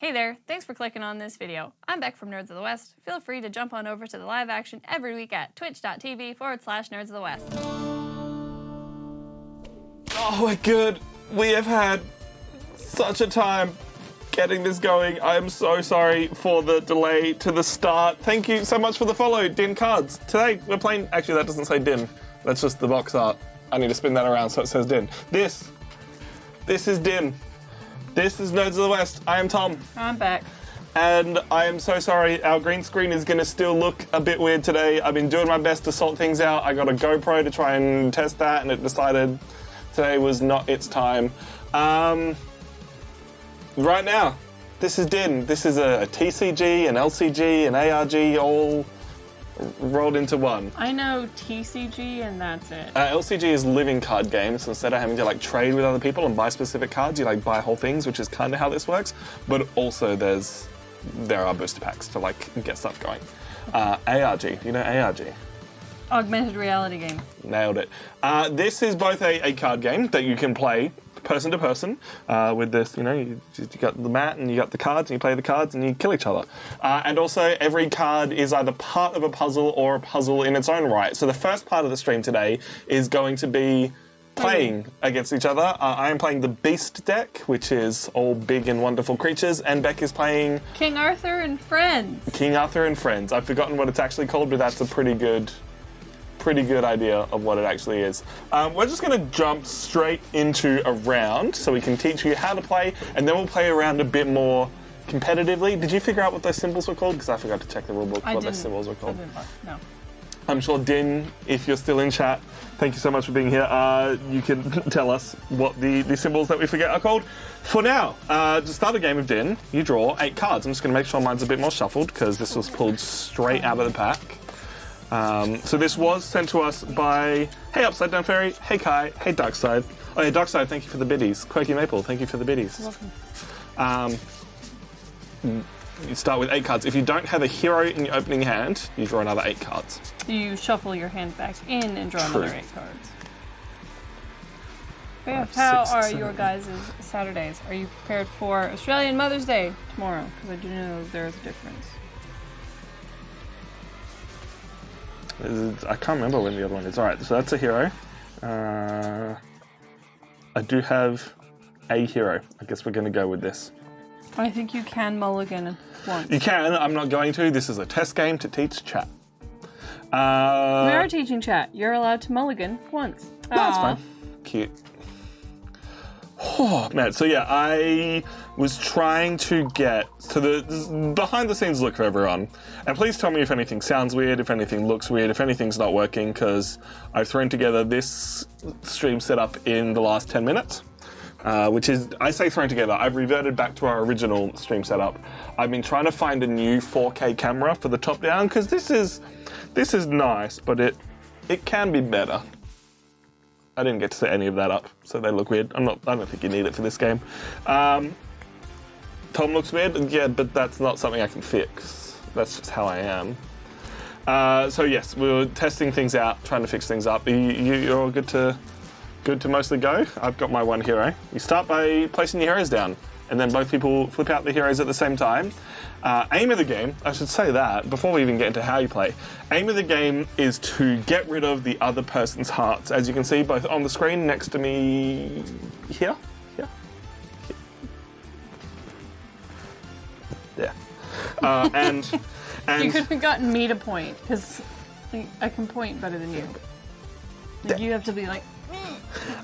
Hey there, thanks for clicking on this video. I'm Beck from Nerds of the West. Feel free to jump on over to the live action every week at twitch.tv/Nerds of the West. Oh my god, we have had such a time getting this going. I'm so sorry for the delay to the start. Thank you so much for the follow, Dinn Cards. Today we're playing, actually that doesn't say Dinn, that's just the box art. I need to spin that around so it says Dinn. This is Dinn. This is Nerds of the West. I am Tom. I'm Beck. And I am so sorry, our green screen is going to still look a bit weird today. I've been doing my best to sort things out. I got a GoPro to try and test that, and it decided today was not its time. Right now, this is Dinn. This is a TCG, an LCG, an ARG, all rolled into one. I know TCG and that's it. LCG is living card games, so instead of having to like trade with other people and buy specific cards, you like buy whole things, which is kind of how this works. But also there are booster packs to like get stuff going. ARG, you know ARG? Augmented reality game. Nailed it. This is both a card game that you can play person to person with this, you know, you got the mat and you got the cards and you play the cards and you kill each other. And also every card is either part of a puzzle or a puzzle in its own right. So the first part of the stream today is going to be playing against each other. I am playing the Beast deck, which is all big and wonderful creatures, and Beck is playing King Arthur and Friends. King Arthur and Friends. I've forgotten what it's actually called, but that's a pretty good idea of what it actually is. We're just going to jump straight into a round so we can teach you how to play, and then we'll play around a bit more competitively. Did you figure out what those symbols were called? Because I forgot to check the rulebook what those symbols were called. I didn't look, no. I'm sure Dinn, if you're still in chat, thank you so much for being here. You can tell us what the symbols that we forget are called. For now, to start a game of Dinn, you draw 8 cards. I'm just going to make sure mine's a bit more shuffled because this was pulled straight out of the pack. So this was sent to us by, hey Upside Down Fairy, hey Kai, hey Darkside. Oh yeah, Darkside, thank you for the biddies. Quirky Maple, thank you for the biddies. You're welcome. You start with 8 cards. If you don't have a hero in your opening hand, you draw another 8 cards. You shuffle your hand back in and draw another 8 cards. Beth, how are your guys' Saturdays? Are you prepared for Australian Mother's Day tomorrow? Because I do know there's a difference. I can't remember when the other one is. Alright, so that's a hero. I do have a hero. I guess we're going to go with this. I think you can mulligan once. You can, I'm not going to. This is a test game to teach chat. We are teaching chat. You're allowed to mulligan once. That's fine. Cute. Oh, man, so yeah, I was trying to get to the behind the scenes look for everyone. And please tell me if anything sounds weird, if anything looks weird, if anything's not working, because I've thrown together this stream setup in the last 10 minutes. Which is, I say thrown together, I've reverted back to our original stream setup. I've been trying to find a new 4K camera for the top down, because this is nice, but it can be better. I didn't get to set any of that up, so they look weird. I don't think you need it for this game. Tom looks weird, yeah, but that's not something I can fix. That's just how I am. So yes, we were testing things out, trying to fix things up. You're all good to mostly go? I've got my one hero. You start by placing your heroes down, and then both people flip out the heroes at the same time. Aim of the game, I should say that, before we even get into how you play, aim of the game is to get rid of the other person's hearts. As you can see, both on the screen next to me, here. And you could have gotten me to point, because I can point better than you. Like, you have to be like...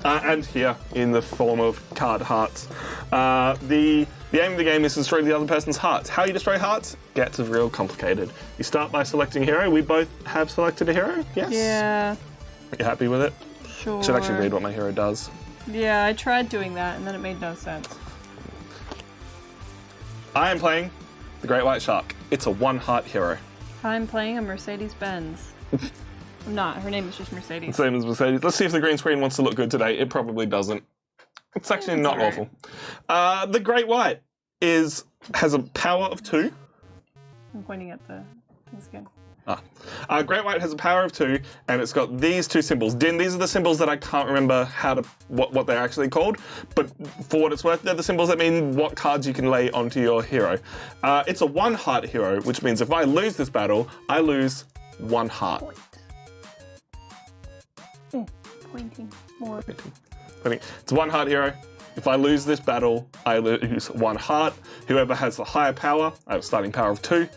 and here, in the form of card hearts. The aim of the game is to destroy the other person's hearts. How you destroy hearts gets real complicated. You start by selecting a hero. We both have selected a hero, yes? Yeah. You happy with it? Sure. I should actually read what my hero does. Yeah, I tried doing that, and then it made no sense. I am playing the Great White Shark. It's a 1-heart hero. I'm playing a Mercedes-Benz. I'm not. Her name is just Mercedes. Same as Mercedes. Let's see if the green screen wants to look good today. It probably doesn't. It's actually not awful. The Great White has a power of 2. I'm pointing at the things again. Great White has a power of 2, and it's got these 2 symbols. Dinn, these are the symbols that I can't remember what they're actually called, but for what it's worth, they're the symbols that mean what cards you can lay onto your hero. It's a 1 heart hero, which means if I lose this battle, I lose 1 heart. Pointing more. It's a 1 heart hero. If I lose this battle, I lose 1 heart. Whoever has the higher power, I have a starting power of 2,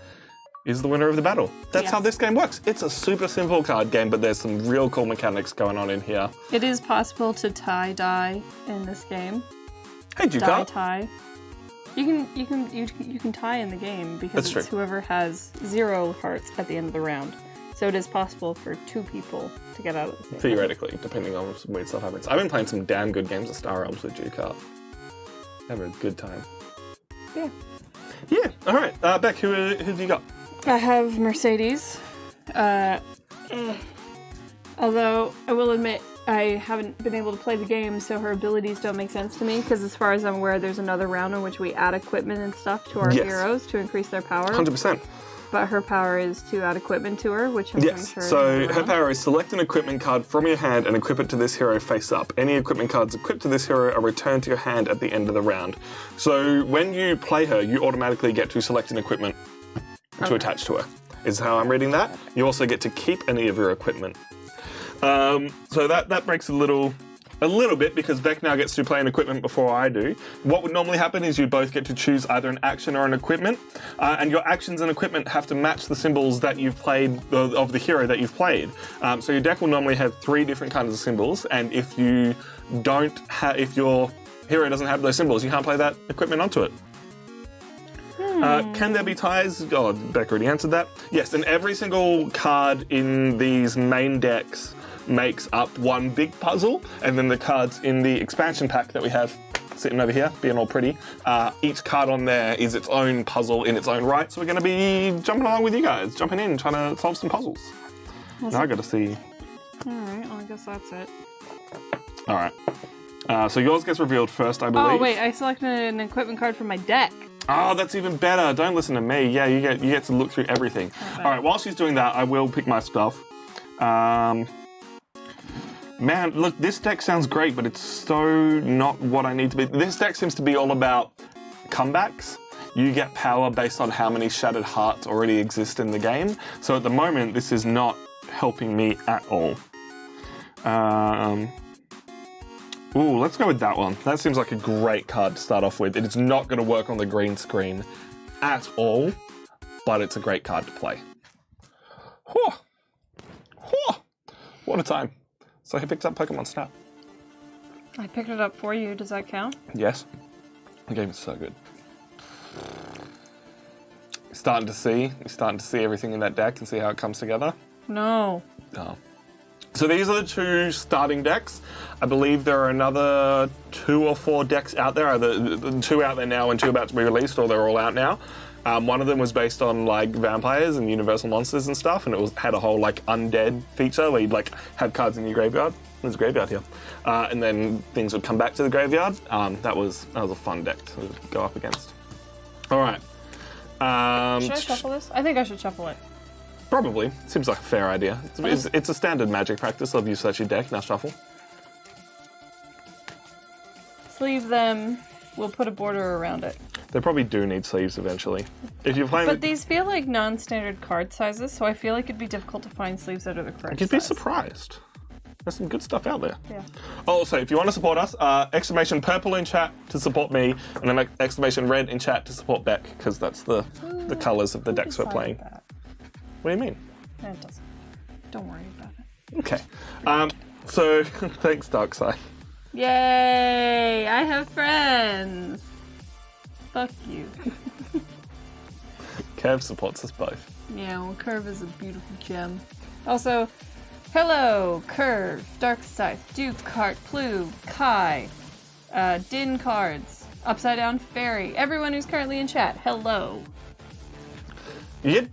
is the winner of the battle. That's how this game works. It's a super simple card game, but there's some real cool mechanics going on in here. It is possible to tie die in this game. Hey, Ducat. Die. You can tie in the game because it's whoever has 0 hearts at the end of the round. So it is possible for 2 people to get out of the game. Theoretically, depending on some weird stuff happens. I've been playing some damn good games of Star Realms with Ducat. Having a good time. Yeah. Yeah. All right. Beck, who do you got? I have Mercedes. Although I will admit I haven't been able to play the game, so her abilities don't make sense to me, because as far as I'm aware, there's another round in which we add equipment and stuff to our heroes to increase their power. 100%. But her power is to add equipment to her, which I'm pretty sure so her power is select an equipment card from your hand and equip it to this hero face up. Any equipment cards equipped to this hero are returned to your hand at the end of the round. So when you play her, you automatically get to select an equipment to attach to her, is how I'm reading that. You also get to keep any of your equipment. So that breaks a little bit, because Beck now gets to play an equipment before I do. What would normally happen is you both get to choose either an action or an equipment, and your actions and equipment have to match the symbols that you've played, of the hero that you've played. So your deck will normally have 3 different kinds of symbols, and if your hero doesn't have those symbols, you can't play that equipment onto it. Can there be ties? Oh, Beck already answered that. Yes, and every single card in these main decks makes up one big puzzle, and then the cards in the expansion pack that we have sitting over here, being all pretty, each card on there is its own puzzle in its own right, so we're going to be jumping along with you guys, jumping in, trying to solve some puzzles. Now I got to see. Alright, well I guess that's it. Alright. So yours gets revealed first, I believe. Oh wait, I selected an equipment card from my deck. Oh, that's even better. Don't listen to me. Yeah, you get to look through everything. Alright, while she's doing that, I will pick my stuff. Man, look, this deck sounds great, but it's so not what I need to be. This deck seems to be all about comebacks. You get power based on how many Shattered Hearts already exist in the game. So at the moment, this is not helping me at all. Ooh, let's go with that one. That seems like a great card to start off with. It is not going to work on the green screen at all, but it's a great card to play. Whew. Whew. What a time. So he picked up Pokemon Snap. I picked it up for you. Does that count? Yes. The game is so good. You're starting to see everything in that deck and see how it comes together? No. Oh. So these are the 2 starting decks. I believe there are another 2 or 4 decks out there. Either 2 out there now and 2 about to be released, or they're all out now. One of them was based on like vampires and universal monsters and stuff, and it had a whole like undead feature where you'd like have cards in your graveyard. There's a graveyard here, and then things would come back to the graveyard. That was a fun deck to go up against. All right. Should I shuffle this? I think I should shuffle it. Probably. Seems like a fair idea. It's a standard Magic practice of you search your deck, now shuffle. Sleeve them. We'll put a border around it. They probably do need sleeves eventually. If you're playing, but these feel like non-standard card sizes, so I feel like it'd be difficult to find sleeves that are the correct size. You'd be surprised. There's some good stuff out there. Yeah. Also, if you want to support us, exclamation purple in chat to support me, and then exclamation red in chat to support Beck, because that's the colours of the decks we're playing. That. What do you mean? No, it doesn't. Don't worry about it. Okay. So, thanks, Darkside. Yay! I have friends! Fuck you. Kev supports us both. Yeah, well, Curve is a beautiful gem. Also, hello, Curve, Darkside, Duke, Cart, Plu, Kai, Dinn Cards, Upside Down Fairy, everyone who's currently in chat, hello. Yep.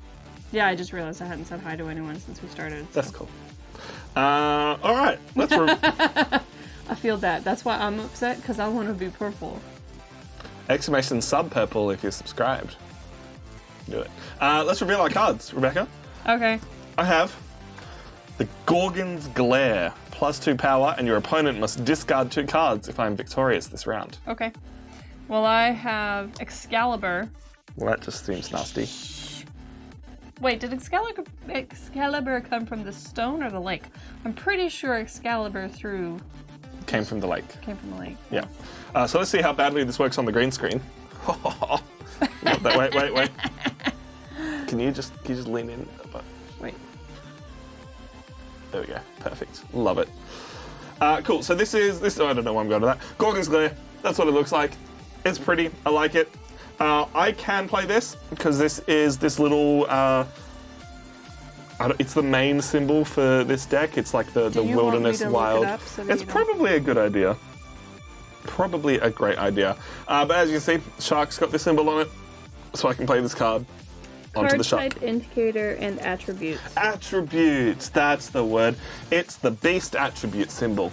Yeah, I just realized I hadn't said hi to anyone since we started. So. That's cool. All right, let's... I feel that. That's why I'm upset, because I want to be purple. Exclamation sub purple if you're subscribed. Do it. Let's reveal our cards, Rebecca. Okay. I have the Gorgon's Glare, +2 power, and your opponent must discard 2 cards if I am victorious this round. Okay. Well, I have Excalibur. Well, that just seems nasty. Wait, did Excalibur come from the stone or the lake? I'm pretty sure Excalibur Came from the lake. came from the lake. Yeah. So let's see how badly this works on the green screen. Wait. Can you just lean in? Wait. There we go. Perfect. Love it. Cool. So this. Oh, I don't know why I'm going to that. Gorgon's Glare. That's what it looks like. It's pretty. I like it. I can play this because this is this little. It's the main symbol for this deck. It's like the wilderness wild. It's probably a good idea. Probably a great idea. But as you can see, Shark's got this symbol on it, so I can play this card onto the Shark. Card type, indicator, and attributes. Attributes, that's the word. It's the beast attribute symbol.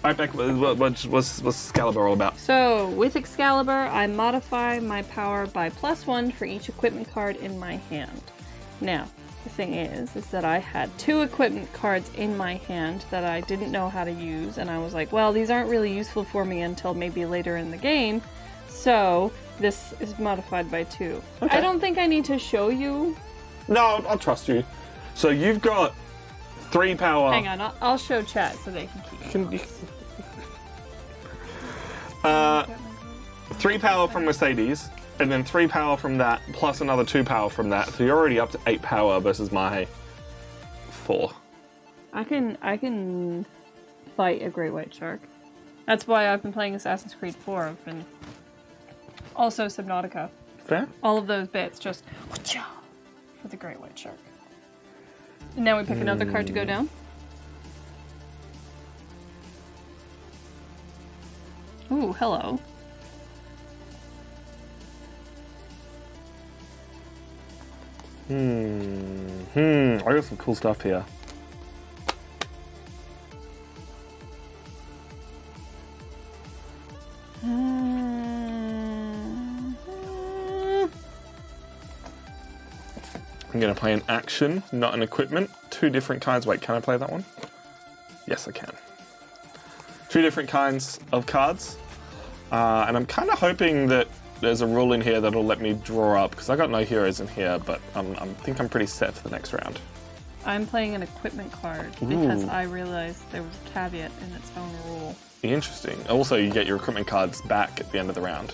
Alright, Beck, what's Excalibur all about? So, with Excalibur, I modify my power by +1 for each equipment card in my hand. Now, the thing is that I had 2 equipment cards in my hand that I didn't know how to use, and I was like, well, these aren't really useful for me until maybe later in the game, so this is modified by 2. Okay. I don't think I need to show you. No, I'll trust you. So you've got 3 power. Hang on, I'll show chat so they can keep. 3 power from Mercedes, and then 3 power from that, plus another 2 power from that. So you're already up to 8 power versus my 4. I can fight a great white shark. That's why I've been playing Assassin's Creed 4. I've been also Subnautica. Fair. All of those bits just for the great white shark. And now we pick another card to go down. Ooh, hello. I got some cool stuff here. I'm going to play an action, not an equipment. 2 different kinds. Wait, can I play that one? Yes, I can. 2 different kinds of cards. And I'm kind of hoping that there's a rule in here that'll let me draw up, because I got no heroes in here, but I think I'm pretty set for the next round. I'm playing an equipment card because I realized there was a caveat in its own rule. Interesting. Also, you get your equipment cards back at the end of the round.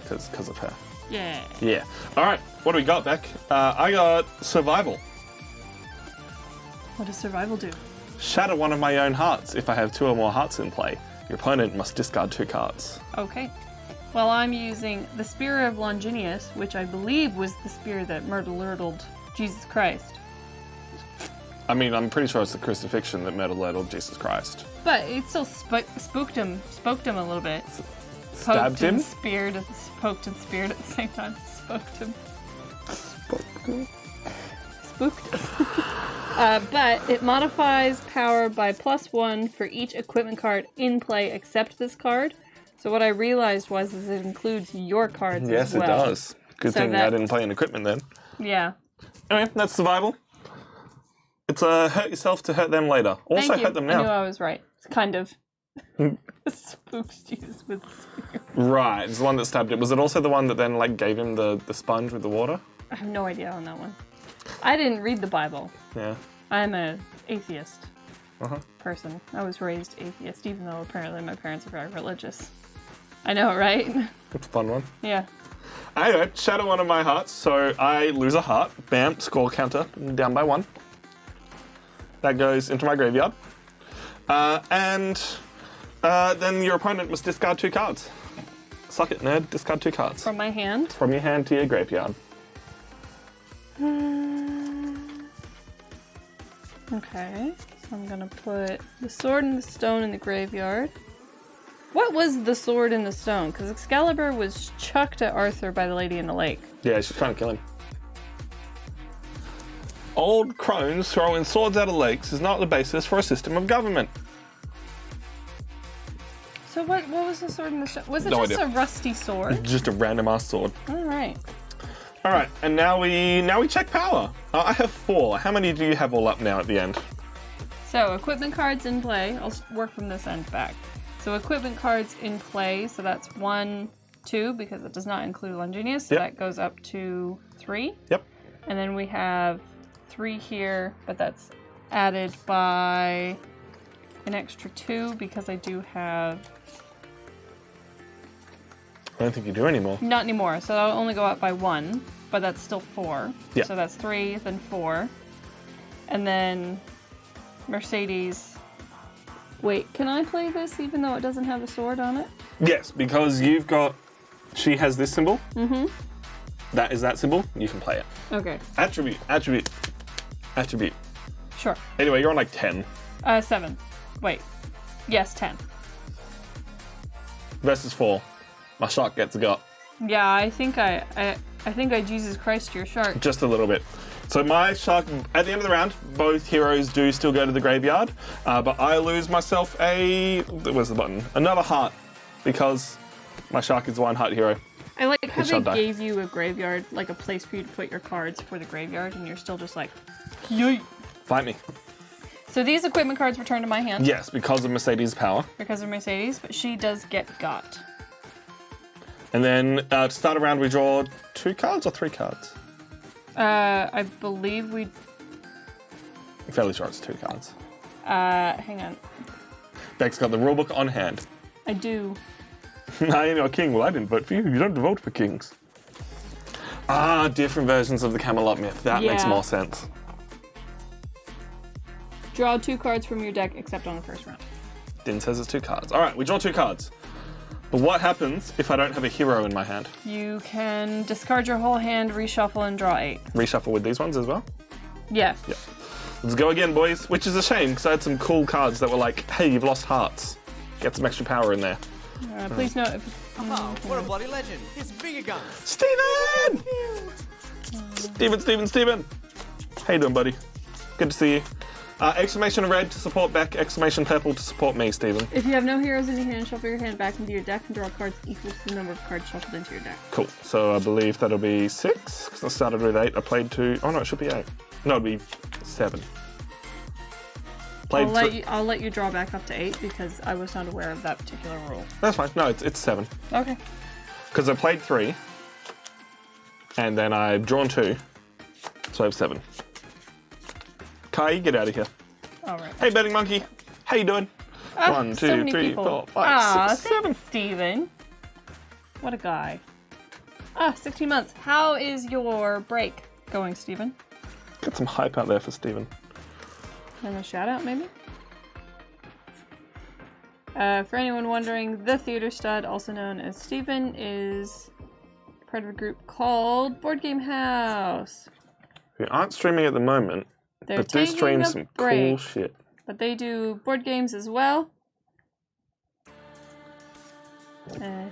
Because of her. Yeah. Yeah. Alright, what do we got, Beck? I got Survival. What does survival do? Shatter one of my own hearts. If I have 2 or more hearts in play, your opponent must discard 2 cards. Okay. Well, I'm using the Spear of Longinus, which I believe was the spear that murder-lurtled Jesus Christ. I mean, I'm pretty sure it's the crucifixion that murder-lurtled Jesus Christ. But it still spooked him a little bit. Stabbed him? Poked and speared at the same time. Spooked him. Spooked him. But it modifies power by +1 for each equipment card in play except this card. So what I realized was it includes your cards as well. Yes, it does. Good thing I didn't play an equipment then. Yeah. Anyway, that's survival. It's hurt yourself to hurt them later. Also Thank you. hurt them now. I knew I was right. It's kind of spooks Jesus with the spear. Right, it's the one that stabbed it. Was it also the one that then gave him the sponge with the water? I have no idea on that one. I didn't read the Bible. Yeah. I'm an atheist person. I was raised atheist, even though apparently my parents are very religious. I know, right? It's a fun one. Yeah. Anyway, shatter one of my hearts, so I lose a heart. Bam, score counter, down by 1. That goes into my graveyard. And then your opponent must discard 2 cards. Suck it, nerd. Discard 2 cards. From my hand? From your hand to your graveyard. Okay. So I'm gonna put the sword and the stone in the graveyard. What was the sword and the stone? Because Excalibur was chucked at Arthur by the lady in the lake. Yeah, she's trying to kill him. Old crones throwing swords out of lakes is not the basis for a system of government. So what was the sword and the stone? Was it No just idea. a rusty sword? Just a random ass sword. Alright. All right, and now we check power. I have 4. How many do you have all up now at the end? So equipment cards in play. I'll work from this end back. So equipment cards in play. So that's 1, 2 because it does not include Lungenius. So that goes up to 3. Yep. And then we have 3 here, but that's added by an extra 2 because I do have. I don't think you do anymore. Not anymore. So I'll only go up by 1, but that's still 4. Yeah. So that's 3, then 4, and then Mercedes. Wait, can I play this even though it doesn't have a sword on it? Yes, because you've got. She has this symbol. Mm-hmm. That is that symbol. You can play it. Okay. Attribute. Sure. Anyway, you're on like 10. 7. Wait. Yes, 10. Versus 4. My shark gets a gut. Yeah, I think I Jesus Christ your shark. Just a little bit. So my shark, at the end of the round, both heroes do still go to the graveyard, but I lose myself where's the button? Another heart, because my shark is the 1 heart hero. I like how they die. gave you a graveyard, like a place for you to put your cards for the graveyard, and you're still just like, yay. Fight me. So these equipment cards return to my hand. Yes, because of Mercedes' power. Because of Mercedes, but she does get got. And then to start a round, we draw 2 cards or 3 cards? I believe we. I'm fairly sure it's 2 cards. Hang on. Beck's got the rulebook on hand. I do. I am your king. Well, I didn't vote for you. You don't vote for kings. Ah, different versions of the Camelot myth. That makes more sense. Draw 2 cards from your deck, except on the first round. Dinn says it's 2 cards. All right, we draw 2 cards. But what happens if I don't have a hero in my hand? You can discard your whole hand, reshuffle, and draw 8. Reshuffle with these ones as well? Yes. Yeah. Let's go again, boys. Which is a shame, because I had some cool cards that were like, hey, you've lost hearts. Get some extra power in there. Please note if... Oh, what a bloody legend. It's bigger guns. Steven! Steven! How you doing, buddy? Good to see you. Exclamation red to support Beck, exclamation purple to support me, Steven. If you have no heroes in your hand, shuffle your hand back into your deck and draw cards equal to the number of cards shuffled into your deck. Cool. So I believe that'll be 6, because I started with 8. I played 2. Oh no, it should be 8. No, it'll be 7. I'll let you draw back up to 8 because I was not aware of that particular rule. That's fine. No, it's 7. Okay. Because I played 3, and then I've drawn 2, so I have 7. Kai, get out of here. All right. Hey, betting monkey. How you doing? 1, 2, 3, 4, 5, 6, 7. Steven. What a guy. 16 months. How is your break going, Steven? Got some hype out there for Steven. And a shout out, maybe? For anyone wondering, the theater stud, also known as Steven, is part of a group called Boardgame House. We aren't streaming at the moment, but do stream some cool shit. But they do board games as well. I'm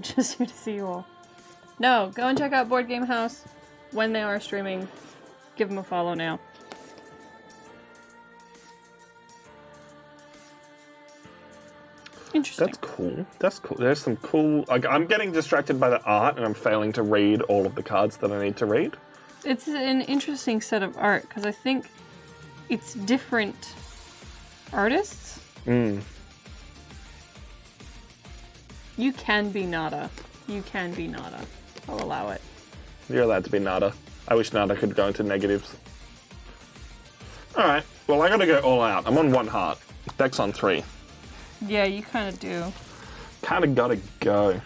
just here to see you all. No, go and check out Boardgame House when they are streaming. Give them a follow now. Interesting. That's cool. That's cool. There's some cool... Like, I'm getting distracted by the art and I'm failing to read all of the cards that I need to read. It's an interesting set of art because I think it's different artists. Mm. You can be Nada. You can be Nada. I'll allow it. You're allowed to be Nada. I wish Nada could go into negatives. Alright, well I gotta go all out. I'm on 1 heart. Deck's on 3. Yeah, you kind of do. Kinda gotta go.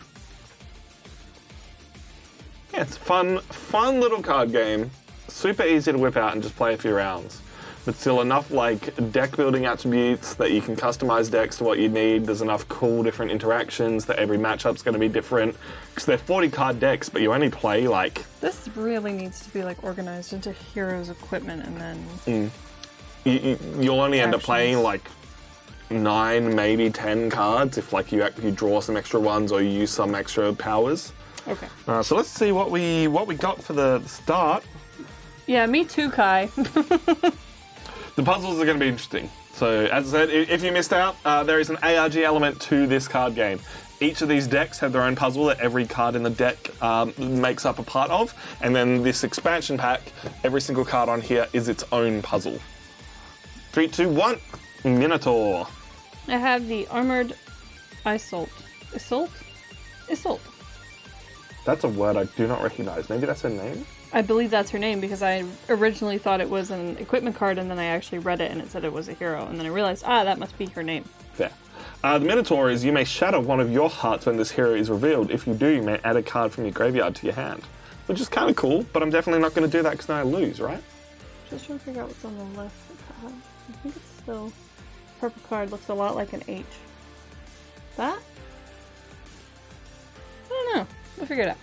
Yeah, it's a fun little card game. Super easy to whip out and just play a few rounds. But still enough like deck building attributes that you can customize decks to what you need. There's enough cool different interactions that every matchup's going to be different. Because they're 40 card decks, but you only play like... This really needs to be like organized into heroes equipment and then... You'll only end up playing like 9, maybe 10 cards if like you draw some extra ones or you use some extra powers. Okay. So let's see what we got for the start. Yeah, me too, Kai. The puzzles are going to be interesting. So, as I said, if you missed out, there is an ARG element to this card game. Each of these decks have their own puzzle that every card in the deck makes up a part of, and then this expansion pack, every single card on here is its own puzzle. 3, 2, 1, Minotaur. I have the Armored Isolt. Isolt. That's a word I do not recognize. Maybe that's her name? I believe that's her name because I originally thought it was an equipment card and then I actually read it and it said it was a hero. And then I realized, that must be her name. Fair. The Minotaur is you may shatter one of your hearts when this hero is revealed. If you do, you may add a card from your graveyard to your hand. Which is kind of cool, but I'm definitely not going to do that because then I lose, right? Just trying to figure out what's on the left. I think it's still... Purple card looks a lot like an H. That? I don't know. We'll figure it out.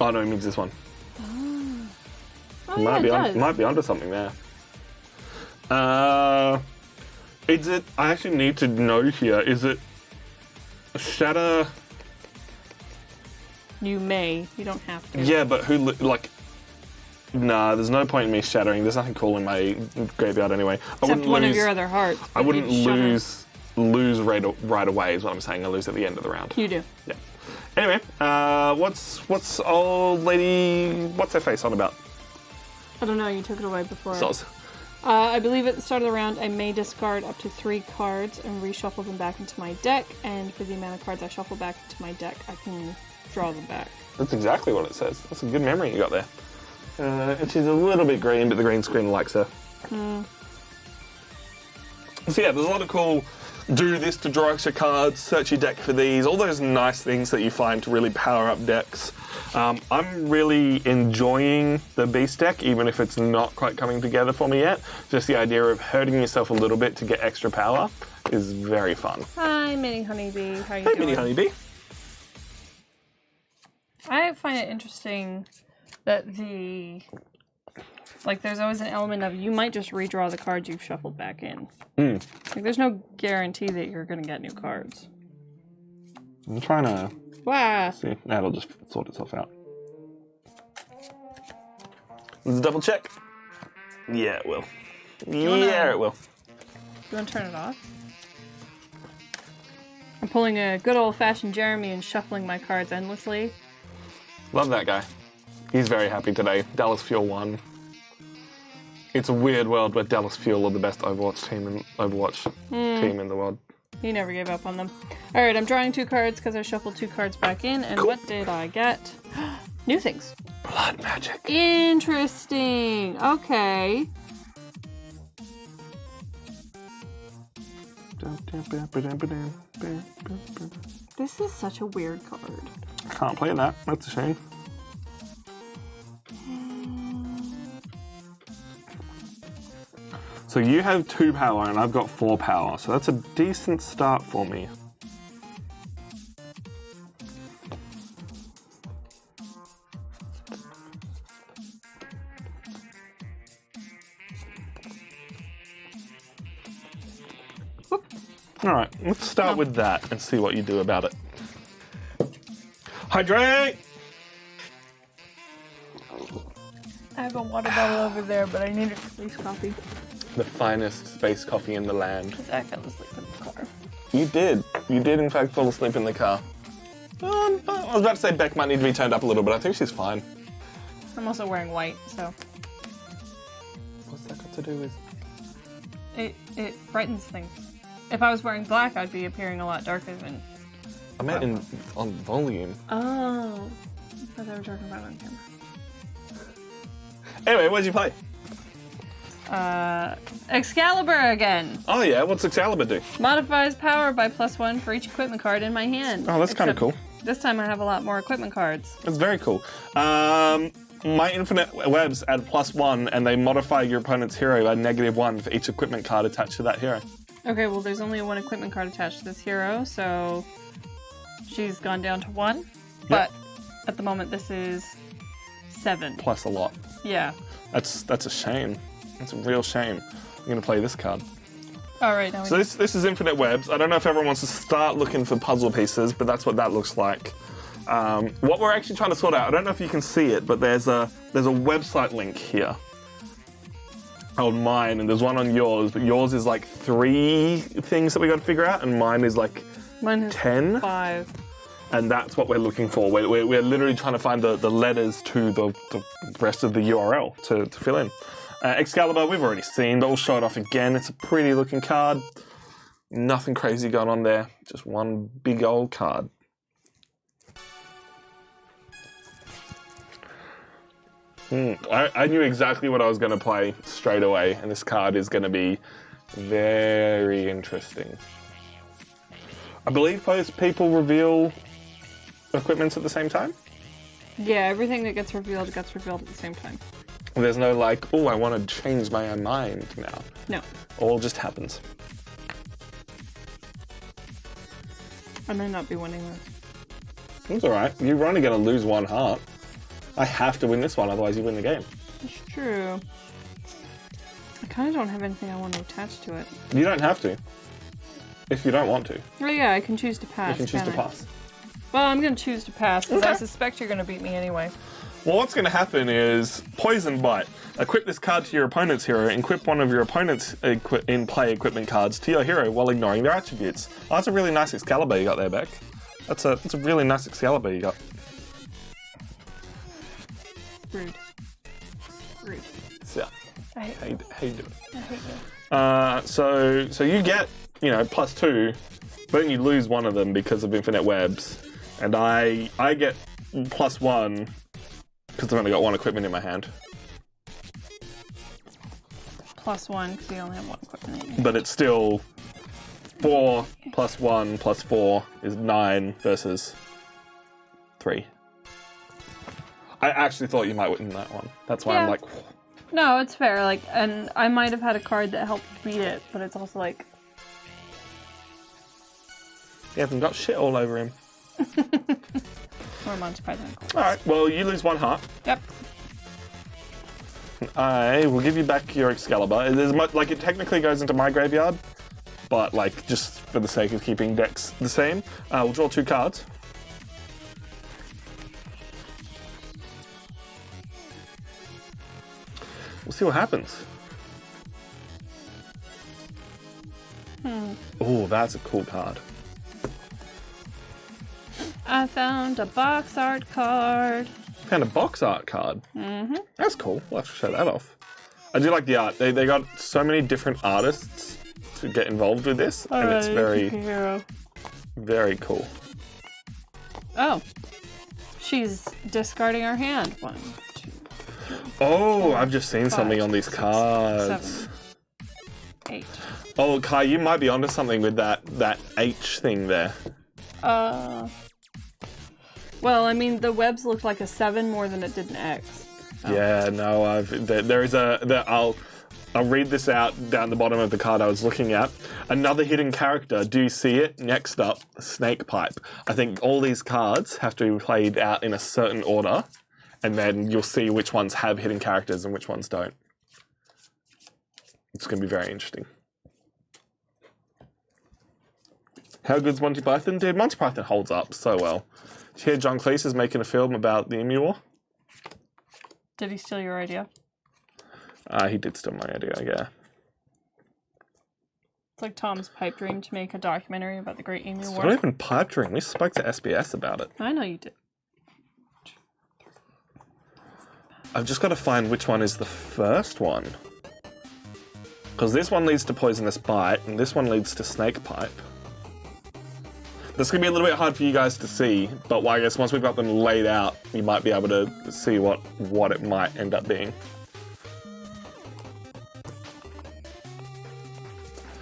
Oh no, it means this one. Oh, yeah, it does. Might be onto something there. Is it... I actually need to know here. Is it... Shatter... You may. You don't have to. Yeah, but who... Like... Nah, there's no point in me shattering. There's nothing cool in my graveyard anyway. Except one of your other hearts. I wouldn't lose right away is what I'm saying. I lose at the end of the round. You do. Yeah. Anyway, what's old lady... What's her face on about? I don't know. You took it away before. Soz. I believe at the start of the round, I may discard up to 3 cards and reshuffle them back into my deck. And for the amount of cards I shuffle back into my deck, I can draw them back. That's exactly what it says. That's a good memory you got there. And she's a little bit green, but the green screen likes her. So yeah, there's a lot of cool do this to draw extra cards, search your deck for these, all those nice things that you find to really power up decks. I'm really enjoying the Beast deck, even if it's not quite coming together for me yet. Just the idea of hurting yourself a little bit to get extra power is very fun. Hi, Mini Honeybee. How you doing? Hey, Mini Honeybee. I find it interesting that there's always an element of you might just redraw the cards you've shuffled back in. Like, there's no guarantee that you're going to get new cards. I'm trying to see. That'll just sort itself out. Let's double check. Yeah, it will. Yeah, it will. You want to turn it off? I'm pulling a good old-fashioned Jeremy and shuffling my cards endlessly. Love that guy. He's very happy today. Dallas Fuel won. It's a weird world where Dallas Fuel are the best Overwatch team in the world. He never gave up on them. Alright, I'm drawing 2 cards because I shuffled 2 cards back in, and what did I get? New things. Blood magic. Interesting. Okay. This is such a weird card. Can't play that. That's a shame. So you have 2 power and I've got 4 power, so that's a decent start for me. Alright, let's start with that and see what you do about it. Hydrate! I have a water bottle over there, but I need a space coffee. The finest space coffee in the land. Zach fell asleep in the car. You did. You did, in fact, fall asleep in the car. I was about to say Beck might need to be turned up a little, but I think she's fine. I'm also wearing white, so... What's that got to do with... It brightens things. If I was wearing black, I'd be appearing a lot darker than... I meant on volume. Oh. I thought they were talking about on camera. Anyway, what did you play? Excalibur again. Oh yeah, what's Excalibur do? Modifies power by +1 for each equipment card in my hand. Oh, that's kind of cool. This time I have a lot more equipment cards. That's very cool. My infinite webs add +1 and they modify your opponent's hero by -1 for each equipment card attached to that hero. Okay, well there's only 1 equipment card attached to this hero, so she's gone down to 1. Yep. But at the moment this is 7. Plus a lot. Yeah. That's a shame. That's a real shame. I'm going to play this card. Alright, now So this is Infinite Webs. I don't know if everyone wants to start looking for puzzle pieces, but that's what that looks like. What we're actually trying to sort out, I don't know if you can see it, but there's a website link here on mine, and there's one on yours, but yours is like 3 things that we got to figure out, and mine is like Mine has 10. 5. And that's what we're looking for. We're literally trying to find the letters to the rest of the URL to fill in. Excalibur, we've already seen, but we'll show it off again. It's a pretty looking card. Nothing crazy going on there. Just one big old card. I knew exactly what I was going to play straight away, and this card is going to be very interesting. I believe most people reveal equipments at the same time? Yeah, everything that gets revealed at the same time. There's no like, oh, I want to change my own mind now. No. All just happens. I may not be winning this. It's alright. You're only going to lose 1 heart. I have to win this one, otherwise you win the game. It's true. I kind of don't have anything I want to attach to it. You don't have to. If you don't want to. Oh yeah, I can choose to pass. You can choose to pass. Well, I'm going to choose to pass because Okay. I suspect you're going to beat me anyway. Well, what's going to happen is Poison Bite. Equip this card to your opponent's hero. Equip one of your opponent's in-play equipment cards to your hero while ignoring their attributes. Oh, that's a really nice Excalibur you got there, Beck. That's a really nice Excalibur you got. Rude. Rude. Yeah. I hate How you doing? I hate you. So you get, +2, but then you lose one of them because of infinite webs. And I get +1 because I've only got 1 equipment in my hand. +1 because you only have 1 equipment. But it's still 4 + 1 + 4 is 9 versus 3. I actually thought you might win that one. That's why I'm like... No, it's fair. Like, and I might have had a card that helped beat it, but it's also like... He hasn't got shit all over him. Or Monty Python. Alright, well, you lose 1 heart. Yep. I will give you back your Excalibur. There's like, it technically goes into my graveyard, but like, just for the sake of keeping decks the same, we'll draw 2 cards. We'll see what happens. Oh, that's a cool card. I found a box art card. Found a box art card. Mm-hmm. That's cool. We'll have to show that off. I do like the art. They got so many different artists to get involved with this, and it's very, very cool. Oh. She's discarding her hand. 1, 2, 3, Oh, 4, I've just seen 5, something on these 6, cards. 7, 8. Oh, Kai, you might be onto something with that H thing there. Well, I mean, the webs looked like a 7 more than it did an X. So. Yeah, no, there is I'll read this out down the bottom of the card I was looking at. Another hidden character. Do you see it? Next up, Snake Pipe. I think all these cards have to be played out in a certain order, and then you'll see which ones have hidden characters and which ones don't. It's going to be very interesting. How good's Monty Python? Dude, Monty Python holds up so well. Did you hear John Cleese is making a film about the Emu War? Did he steal your idea? He did steal my idea, yeah. It's like Tom's pipe dream to make a documentary about the Great Emu It's War. not even pipe dream. We spoke to SBS about it. I know you did. I've just got to find which one is the first one. Because this one leads to Poisonous Bite, and this one leads to Snake Pipe. That's going to be a little bit hard for you guys to see, but I guess once we've got them laid out, you might be able to see what it might end up being.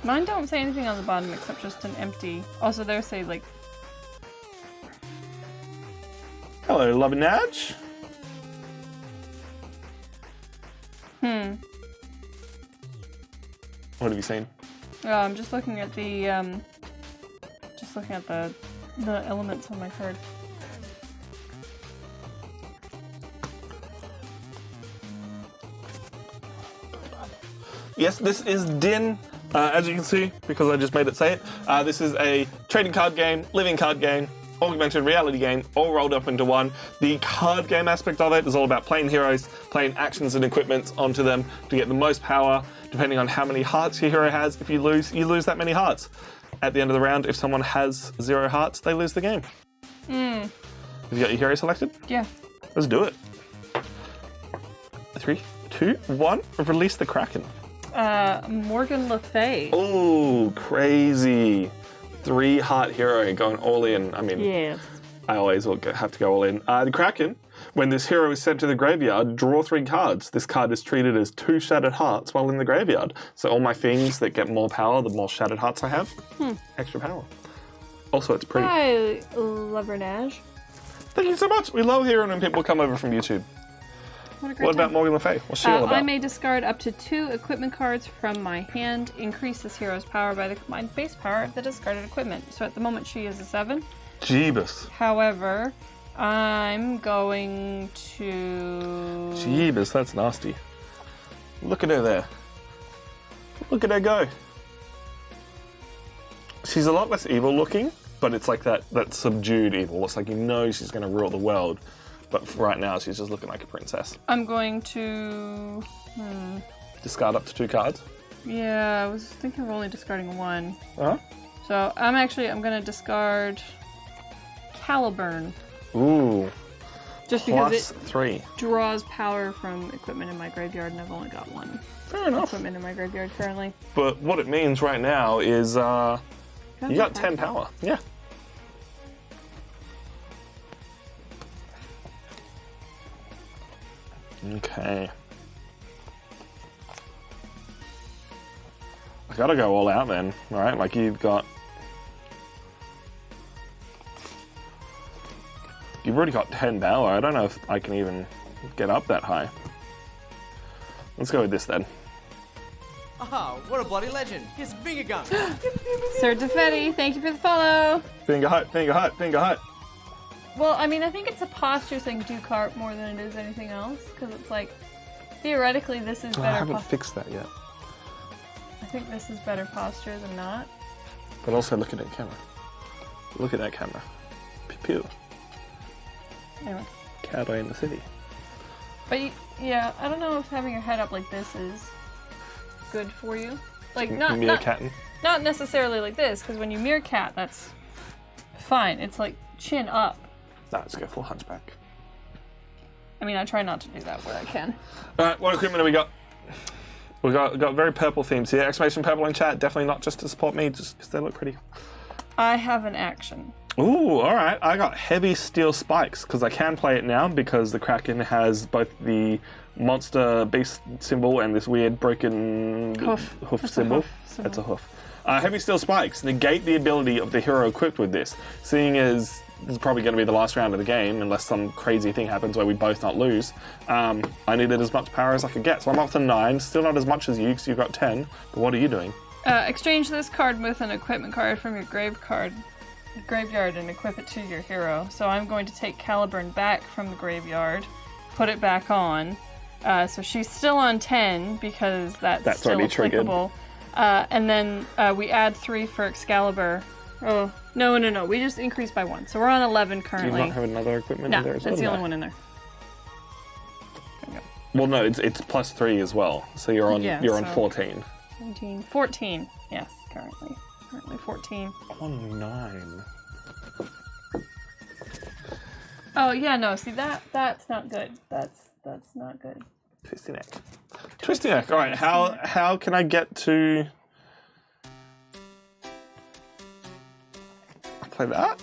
Mine don't say anything on the bottom except just an empty. Also, they say like... Hello, Love and Nudge. What have you seen? I'm just looking at the elements on my card. Yes, this is Dinn, as you can see, because I just made it say it. This is a trading card game, living card game, augmented reality game, all rolled up into one. The card game aspect of it is all about playing heroes, playing actions and equipments onto them to get the most power, depending on how many hearts your hero has. If you lose that many hearts. at the end of the round, if someone has 0 hearts, they lose the game. Have you got your hero selected? Yeah. Let's do it. 3, 2, 1. Release the Kraken. Morgan Le Fay. Oh, crazy. 3 heart hero going all in. I mean, Yes. I always will have to go all in. The Kraken, when this hero is sent to the graveyard, draw 3 cards. This card is treated as 2 shattered hearts while in the graveyard. So all my things that get more power, the more shattered hearts I have, extra power. Also, it's pretty. Hi, Lavernage. Thank you so much. We love hearing when people come over from YouTube. What a great What time. about Morgan Le Fay? What's she all about? I may discard up to 2 equipment cards from my hand. Increase this hero's power by the combined base power of the discarded equipment. So at the moment she is a 7. Jeebus. However, I'm going to... Jeebus, that's nasty. Look at her there. Look at her go. She's a lot less evil looking, but it's like that subdued evil. It's like you know she's going to rule the world. But for right now, she's just looking like a princess. I'm going to... Discard up to 2 cards. Yeah, I was thinking of only discarding 1. Uh-huh. So I'm going to discard Caliburn. Ooh. Just because Plus it 3. draws power from equipment in my graveyard, and I've only got 1 Fair enough. equipment in my graveyard currently. But what it means right now is you got 10 power. Yeah. Okay. I gotta go all out then, right? Like you've already got 10 power. I don't know if I can even get up that high. Let's go with this then. Aha, what a bloody legend. His finger gun. Sir Defetti, thank you for the follow. Finger hut, finger hut, finger hut. Well, I mean, I think it's a posture thing, Ducart, more than it is anything else, because it's like, theoretically, this is better. I haven't fixed that yet. I think this is better posture than not. But also look at that camera. Look at that camera. Pew pew. Anyway. Cowboy in the city. But yeah, I don't know if having your head up like this is good for you. Like not necessarily like this, because when you meerkat, that's fine. It's like chin up. No, let's go full hunchback. I mean, I try not to do that where I can. All right, what equipment have we got? We got very purple themes here. Exclamation purple in chat. Definitely not just to support me, just because they look pretty. I have an action. Ooh, all right. I got heavy steel spikes because I can play it now because the Kraken has both the monster beast symbol and this weird broken hoof symbol. That's a hoof. Heavy steel spikes negate the ability of the hero equipped with this. Seeing as this is probably going to be the last round of the game, unless some crazy thing happens where we both not lose, I needed as much power as I could get. So I'm up to 9, still not as much as you because you've got 10. But what are you doing? Exchange this card with an equipment card from your graveyard and equip it to your hero. So I'm going to take Caliburn back from the graveyard, put it back on. So she's still on 10 because that's still already applicable. And then we add 3 for Excalibur. Oh, no. We just increased by 1. So we're on 11 currently. Do you not have another equipment in there as well? That's the only one in there. There we go. Well, no, it's plus 3 as well. So you're on 14. 17, 14. Yes, currently 14. On 9. Oh yeah, no. See that's not good. That's not good. Twisty neck. Twisty neck. All right. How can I get to? Play that.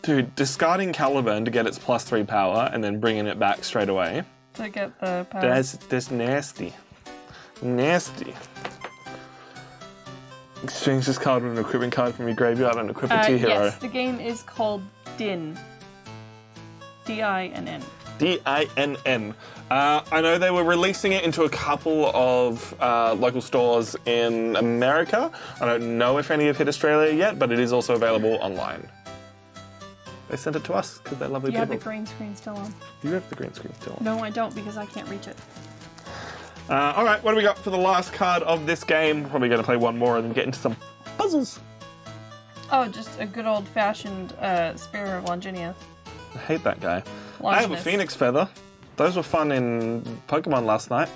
Dude, discarding Caliburn to get its plus 3 power and then bringing it back straight away. To get the power. That's nasty. Nasty. Exchange this card with an equipment card from your graveyard and equip it to your hero. Yes, the game is called Dinn. D-I-N-N. D-I-N-N. I know they were releasing it into a couple of local stores in America. I don't know if any have hit Australia yet, but it is also available online. They sent it to us because they're lovely You people. have the green screen still on. You have the green screen still on. No, I don't because I can't reach it. All right, what do we got for the last card of this game? We're probably going to play one more and then get into some puzzles. Oh, just a good old-fashioned Spear of Longinus. I hate that guy. Longinus. I have a Phoenix Feather. Those were fun in Pokemon last night.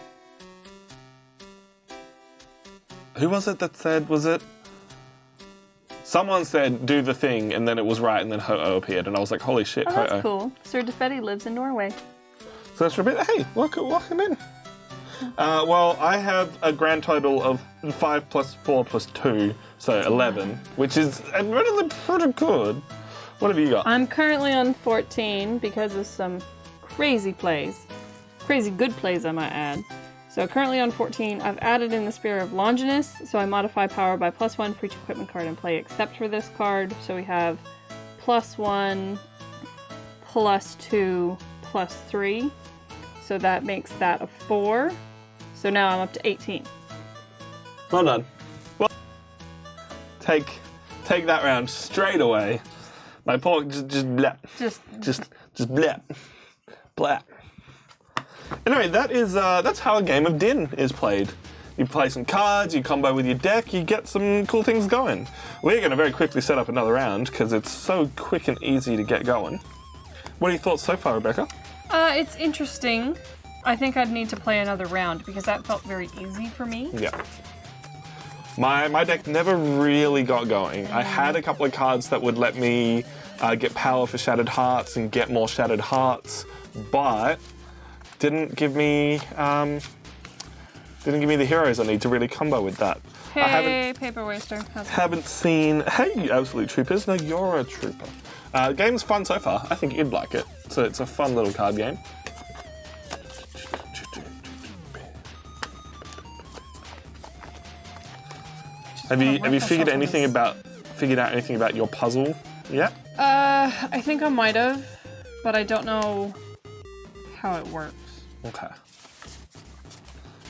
Who was it that said, was it? Someone said, do the thing, and then it was right, and then Ho-Oh appeared, and I was like, holy shit, Oh, Ho-Oh. that's cool. Sir DeFetti lives in Norway. So that's a bit, hey, welcome in. Well, I have a grand total of 5 plus 4 plus 2, so 11, which is admittedly pretty good. What have you got? I'm currently on 14 because of some crazy plays. Crazy good plays, I might add. So currently on 14, I've added in the Spear of Longinus, so I modify power by +1 for each equipment card in play except for this card. So we have +1, +2, +3. So that makes that a 4. So now I'm up to 18. Well done. Well, take that round straight away. My pork just blap. Just blap. Blap. Anyway, that's how a game of Dinn is played. You play some cards, you combo with your deck, you get some cool things going. We're going to very quickly set up another round because it's so quick and easy to get going. What are your thoughts so far, Rebecca? It's interesting. I think I'd need to play another round because that felt very easy for me. Yeah. My deck never really got going. I had a couple of cards that would let me get power for Shattered Hearts and get more Shattered Hearts, but didn't give me the heroes I need to really combo with that. Hey, Paper Waster. Haven't seen. Hey, you absolute troopers! No, you're a trooper. Game's fun so far. I think you'd like it. So it's a fun little card game. Have you figured out anything about your puzzle yet? I think I might have, but I don't know how it works. Okay.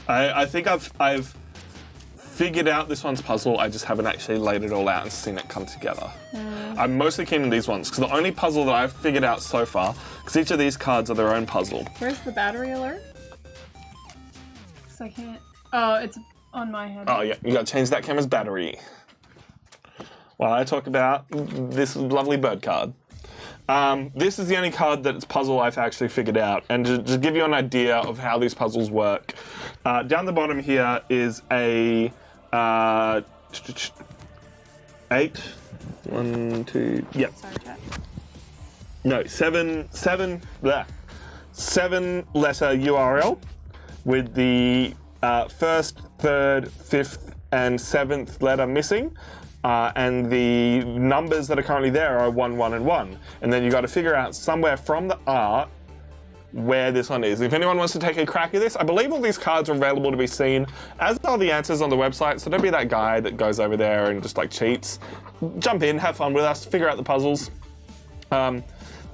I think I've figured out this one's puzzle. I just haven't actually laid it all out and seen it come together. I'm mostly keen on these ones because the only puzzle that I've figured out so far, because each of these cards are their own puzzle. Where's the battery alert? Because I can't. Oh, it's on my head. Oh yeah, you got to change that camera's battery. While I talk about this lovely bird card. This is the only card that's puzzle I've actually figured out, and to give you an idea of how these puzzles work, down the bottom here is a 8. 1, 2, yep. Sorry, chat. No, 7 letter URL with the first, third, fifth, and 7th letter missing. And the numbers that are currently there are 1, 1, and 1. And then you've got to figure out somewhere from the art where this one is. If anyone wants to take a crack at this, I believe all these cards are available to be seen, as are the answers on the website, so don't be that guy that goes over there and just like cheats. Jump in, have fun with us, figure out the puzzles.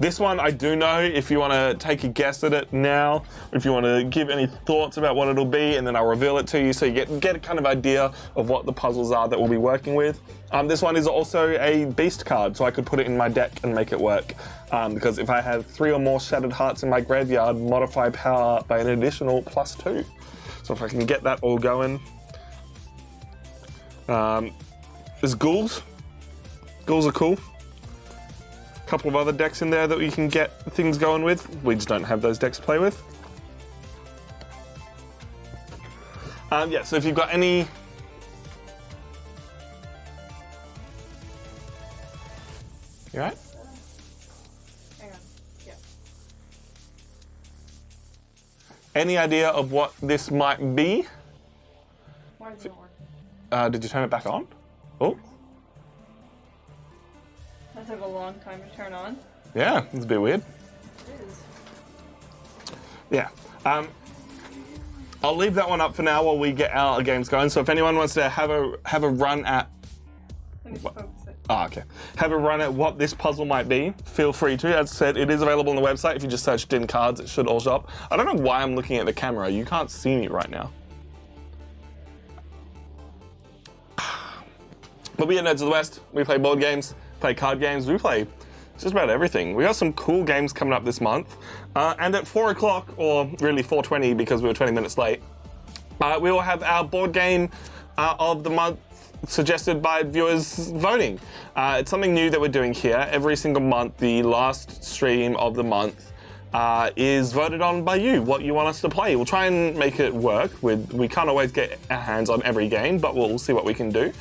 This one I do know if you want to take a guess at it now, or if you want to give any thoughts about what it'll be, and then I'll reveal it to you so you get a kind of idea of what the puzzles are that we'll be working with. This one is also a beast card, so I could put it in my deck and make it work. Because if I have 3 or more Shattered Hearts in my graveyard, modify power by an additional +2. So if I can get that all going. There's ghouls. Ghouls are cool. Couple of other decks in there that we can get things going with. We just don't have those decks to play with. Yeah, so if you've got any... You alright? Hang on. Yeah. Any idea of what this might be? Why does it work? Did you turn it back on? Oh. That took a long time to turn on. Yeah, it's a bit weird. It is. Yeah. I'll leave that one up for now while we get our games going. So if anyone wants to have a run at... I need to focus it. Oh, okay. Have a run at what this puzzle might be, feel free to. As I said, it is available on the website. If you just search Dinn cards, it should all show up. I don't know why I'm looking at the camera. You can't see me right now. But we at Nerds of the West, we play board games, play card games, we play just about everything. We got some cool games coming up this month. And at 4 o'clock, or really 4:20 because we were 20 minutes late, we will have our board game of the month suggested by viewers voting. It's something new that we're doing here. Every single month, the last stream of the month, is voted on by you, what you want us to play. We'll try and make it work. We can't always get our hands on every game, but we'll see what we can do.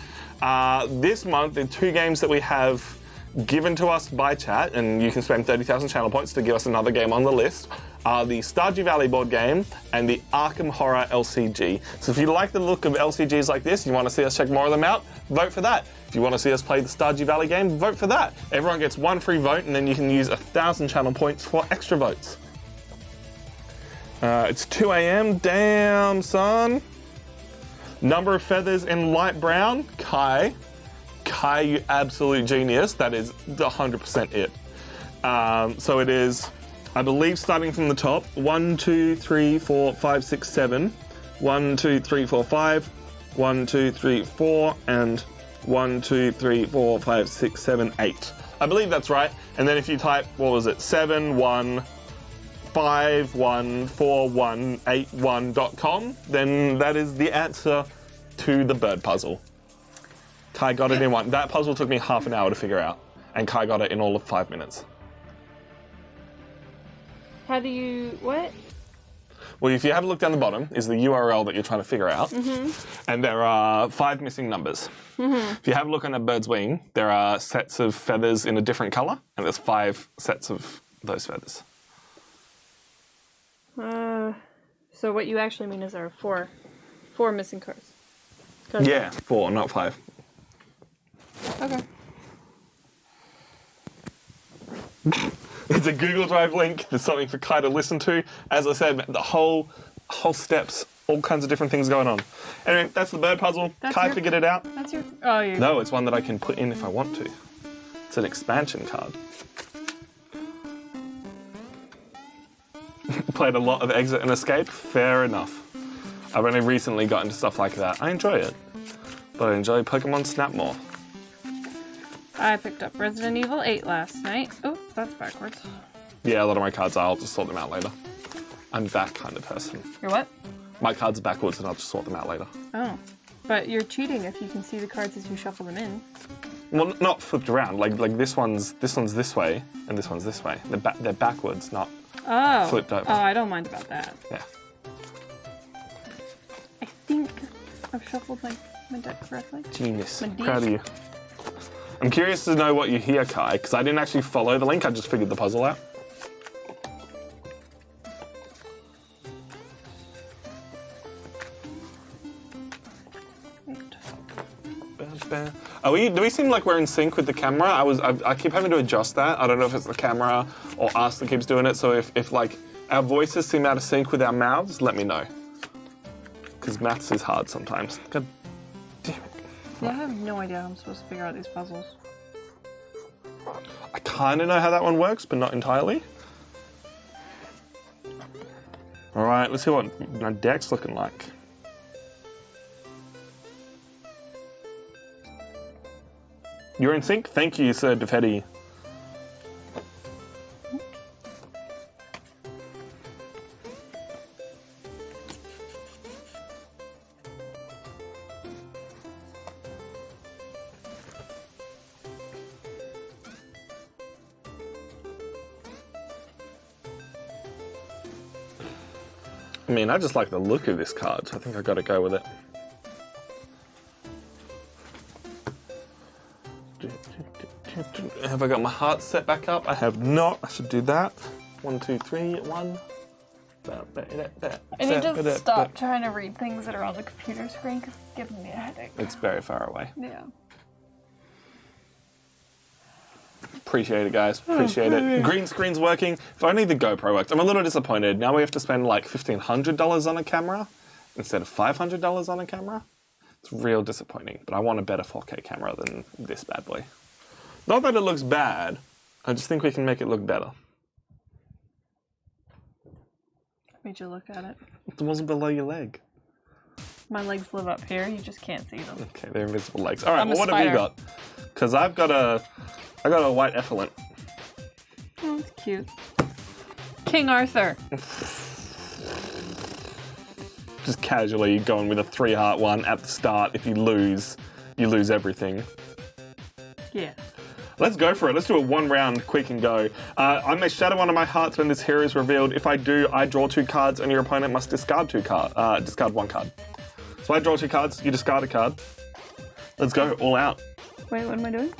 This month, the 2 games that we have given to us by chat, and you can spend 30,000 channel points to give us another game on the list, are the Stardew Valley board game and the Arkham Horror LCG. So if you like the look of LCGs like this, you want to see us check more of them out, vote for that. If you want to see us play the Stardew Valley game, vote for that. Everyone gets 1 free vote, and then you can use 1,000 channel points for extra votes. It's 2 a.m. Damn, son. Number of feathers in light brown, Kai. Kai, you absolute genius. That is 100% it. So it is, I believe, starting from the top, 1, 2, 3, 4, 5, 6, 7. 1, 2, 3, 4, 5. 1, 2, 3, 4, and 1, 2, 3, 4, 5, 6, 7, 8. I believe that's right. And then if you type, what was it, 7, 1, 5, 1, 4, 1, 8, 1.com, then that is the answer to the bird puzzle. Kai got it in 1. That puzzle took me half an hour to figure out, and Kai got it in all of 5 minutes. How do you... what? Well, if you have a look down the bottom, is the URL that you're trying to figure out, and there are 5 missing numbers. If you have a look on a bird's wing, there are sets of feathers in a different colour, and there's 5 sets of those feathers. So what you actually mean is there are 4 missing cards. Yeah, 4, not 5. Okay. It's a Google Drive link. There's something for Kai to listen to. As I said, the whole steps, all kinds of different things going on. Anyway, that's the bird puzzle. Kai figured it out. That's your... oh, you... No, it's one that I can put in if I want to. It's an expansion card. Played a lot of Exit and Escape. Fair enough. I've only recently got into stuff like that. I enjoy it. But I enjoy Pokemon Snap more. I picked up Resident Evil 8 last night. Oh, that's backwards. Yeah, a lot of my cards are. I'll just sort them out later. I'm that kind of person. You're what? My cards are backwards and I'll just sort them out later. Oh. But you're cheating if you can see the cards as you shuffle them in. Well, not flipped around. Like this one's this way and this one's this way. They're backwards, not flipped over. Oh, I don't mind about that. Yeah. I think I've shuffled my deck correctly. Genius. Proud of you. I'm curious to know what you hear, Kai, because I didn't actually follow the link. I just figured the puzzle out. Do we seem like we're in sync with the camera? I keep having to adjust that. I don't know if it's the camera or us that keeps doing it. So if like our voices seem out of sync with our mouths, let me know. Because maths is hard sometimes. God damn it. Yeah, I have no idea how I'm supposed to figure out these puzzles. I kind of know how that one works, but not entirely. All right, let's see what my deck's looking like. You're in sync? Thank you, Sir Defetti. I mean, I just like the look of this card, so I think I gotta go with it. Have I got my heart set back up? I have not. I should do that. 1, 2, 3, 1. I need to stop trying to read things that are on the computer screen because it's giving me a headache. It's very far away. Yeah. Appreciate it, guys. Appreciate it. Green screen's working. If only the GoPro worked. I'm a little disappointed. Now we have to spend like $1,500 on a camera instead of $500 on a camera. It's real disappointing, but I want a better 4K camera than this bad boy. Not that it looks bad. I just think we can make it look better. Made you look at it. It wasn't below your leg. My legs live up here. You just can't see them. Okay, they're invisible legs. All right, well, what have you got? Because I got a white effluent. Oh, it's cute. King Arthur. Just casually going with a 3-heart one at the start. If you lose everything. Yeah. Let's go for it. Let's do a 1 round quick and go. I may shadow one of my hearts when this hero is revealed. If I do, I draw 2 cards and your opponent must discard 1 card. So I draw 2 cards, you discard a card. Let's go, all out. Wait, what am I doing?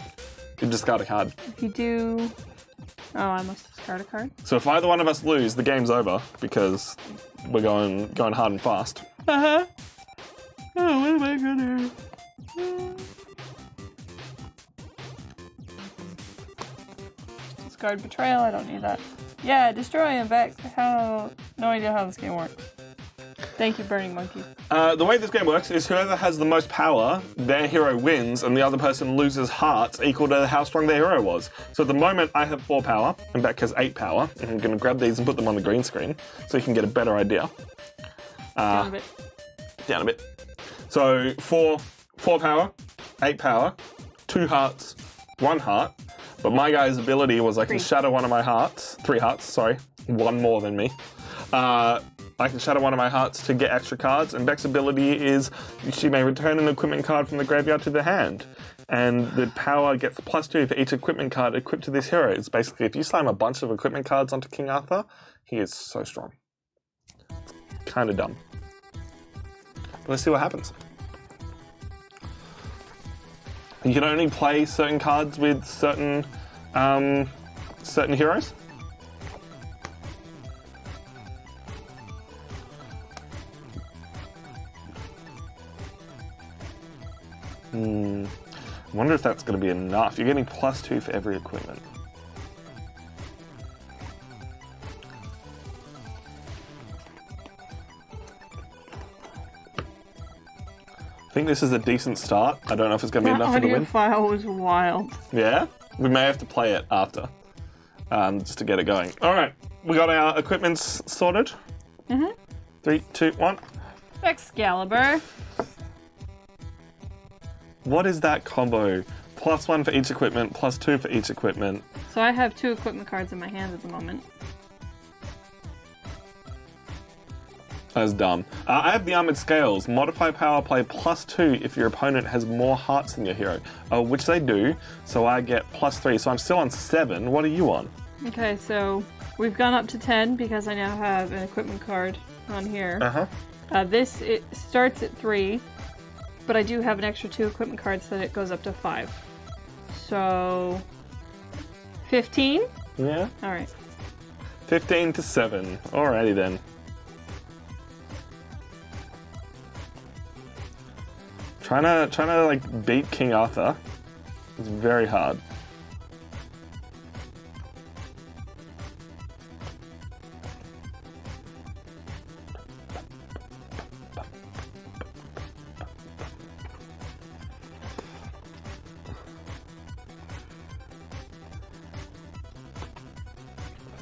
You discard a card. If you do... Oh, I must discard a card. So if either one of us lose, the game's over because we're going hard and fast. Uh-huh. Oh, what am I gonna do? Discard Betrayal, I don't need that. Yeah, destroy him back. No idea how this game works. Thank you, Burning Monkey. The way this game works is whoever has the most power, their hero wins, and the other person loses hearts equal to how strong their hero was. So at the moment, I have 4 power, and Beck has 8 power, and I'm going to grab these and put them on the green screen so you can get a better idea. Down a bit. Down a bit. So 4 power, 8 power, 2 hearts, 1 heart, but my guy's ability was I can shadow one of my hearts, 3 hearts, sorry, 1 more than me. I can shadow one of my hearts to get extra cards, and Beck's ability is she may return an equipment card from the graveyard to the hand. And the power gets +2 for each equipment card equipped to this hero. It's basically, if you slam a bunch of equipment cards onto King Arthur, he is so strong. It's kind of dumb. But let's see what happens. You can only play certain cards with certain heroes. I wonder if that's going to be enough. You're getting +2 for every equipment. I think this is a decent start. I don't know if it's going to be enough for the win. That audio file was wild. Yeah? We may have to play it after, just to get it going. All right, we got our equipments sorted. 3, 2, 1. Excalibur. What is that combo? +1 for each equipment, +2 for each equipment. So I have 2 equipment cards in my hand at the moment. That's dumb. I have the Armored Scales. Modify power play +2 if your opponent has more hearts than your hero. Which they do, so I get +3. So I'm still on 7. What are you on? Okay, so we've gone up to 10 because I now have an equipment card on here. This it starts at 3, but I do have an extra 2 equipment cards so that it goes up to 5. So 15? Yeah. All right. 15 to 7. Alrighty then. Trying to like beat King Arthur is very hard.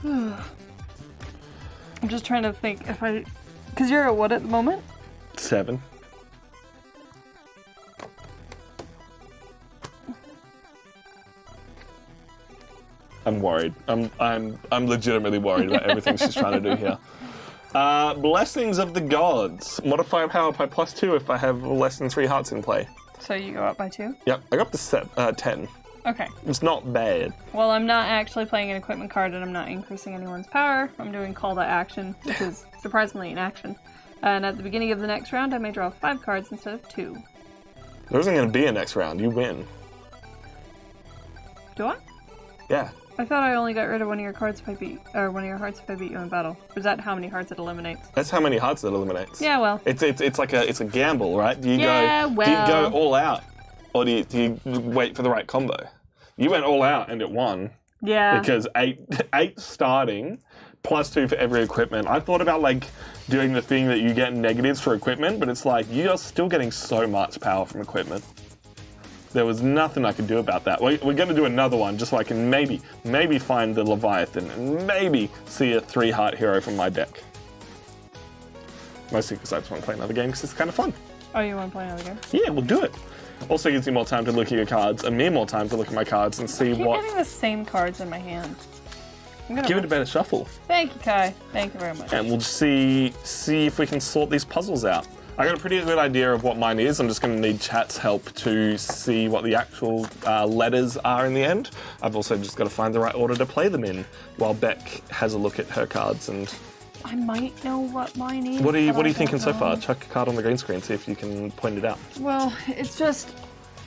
I'm just trying to think if I... Because you're at what at the moment? 7. I'm worried. I'm legitimately worried about everything she's trying to do here. Blessings of the Gods. Modify power by +2 if I have less than 3 hearts in play. So you go up by 2? Yep, I got up to 10. Okay. It's not bad. Well, I'm not actually playing an equipment card and I'm not increasing anyone's power. I'm doing call to action, which is surprisingly an action. And at the beginning of the next round, I may draw 5 cards instead of 2. There isn't going to be a next round. You win. Do I? Yeah. I thought I only got rid of one of your cards if I beat, or one of your hearts if I beat you in battle. Or is that how many hearts it eliminates? That's how many hearts it eliminates. Yeah, well. It's like a gamble, right? Do you Yeah, do you go all out, or do you wait for the right combo? You went all out and it won. Yeah. Because 8 starting, +2 for every equipment. I thought about like doing the thing that you get negatives for equipment, but it's like you're still getting so much power from equipment. There was nothing I could do about that. We're going to do another one just so I can maybe find the Leviathan and maybe see a 3-heart hero from my deck. Mostly because I just want to play another game because it's kind of fun. Oh, you want to play another game? Yeah, we'll do it. Also gives you more time to look at your cards and me more time to look at my cards and see what... I keep getting the same cards in my hand. Give it a better shuffle. Thank you, Kai. Thank you very much. And we'll see if we can sort these puzzles out. I got a pretty good idea of what mine is. I'm just going to need chat's help to see what the actual letters are in the end. I've also just got to find the right order to play them in, while Beck has a look at her cards. And I might know what mine is. what are you thinking so far? Chuck a card on the green screen, see if you can point it out. Well, it's just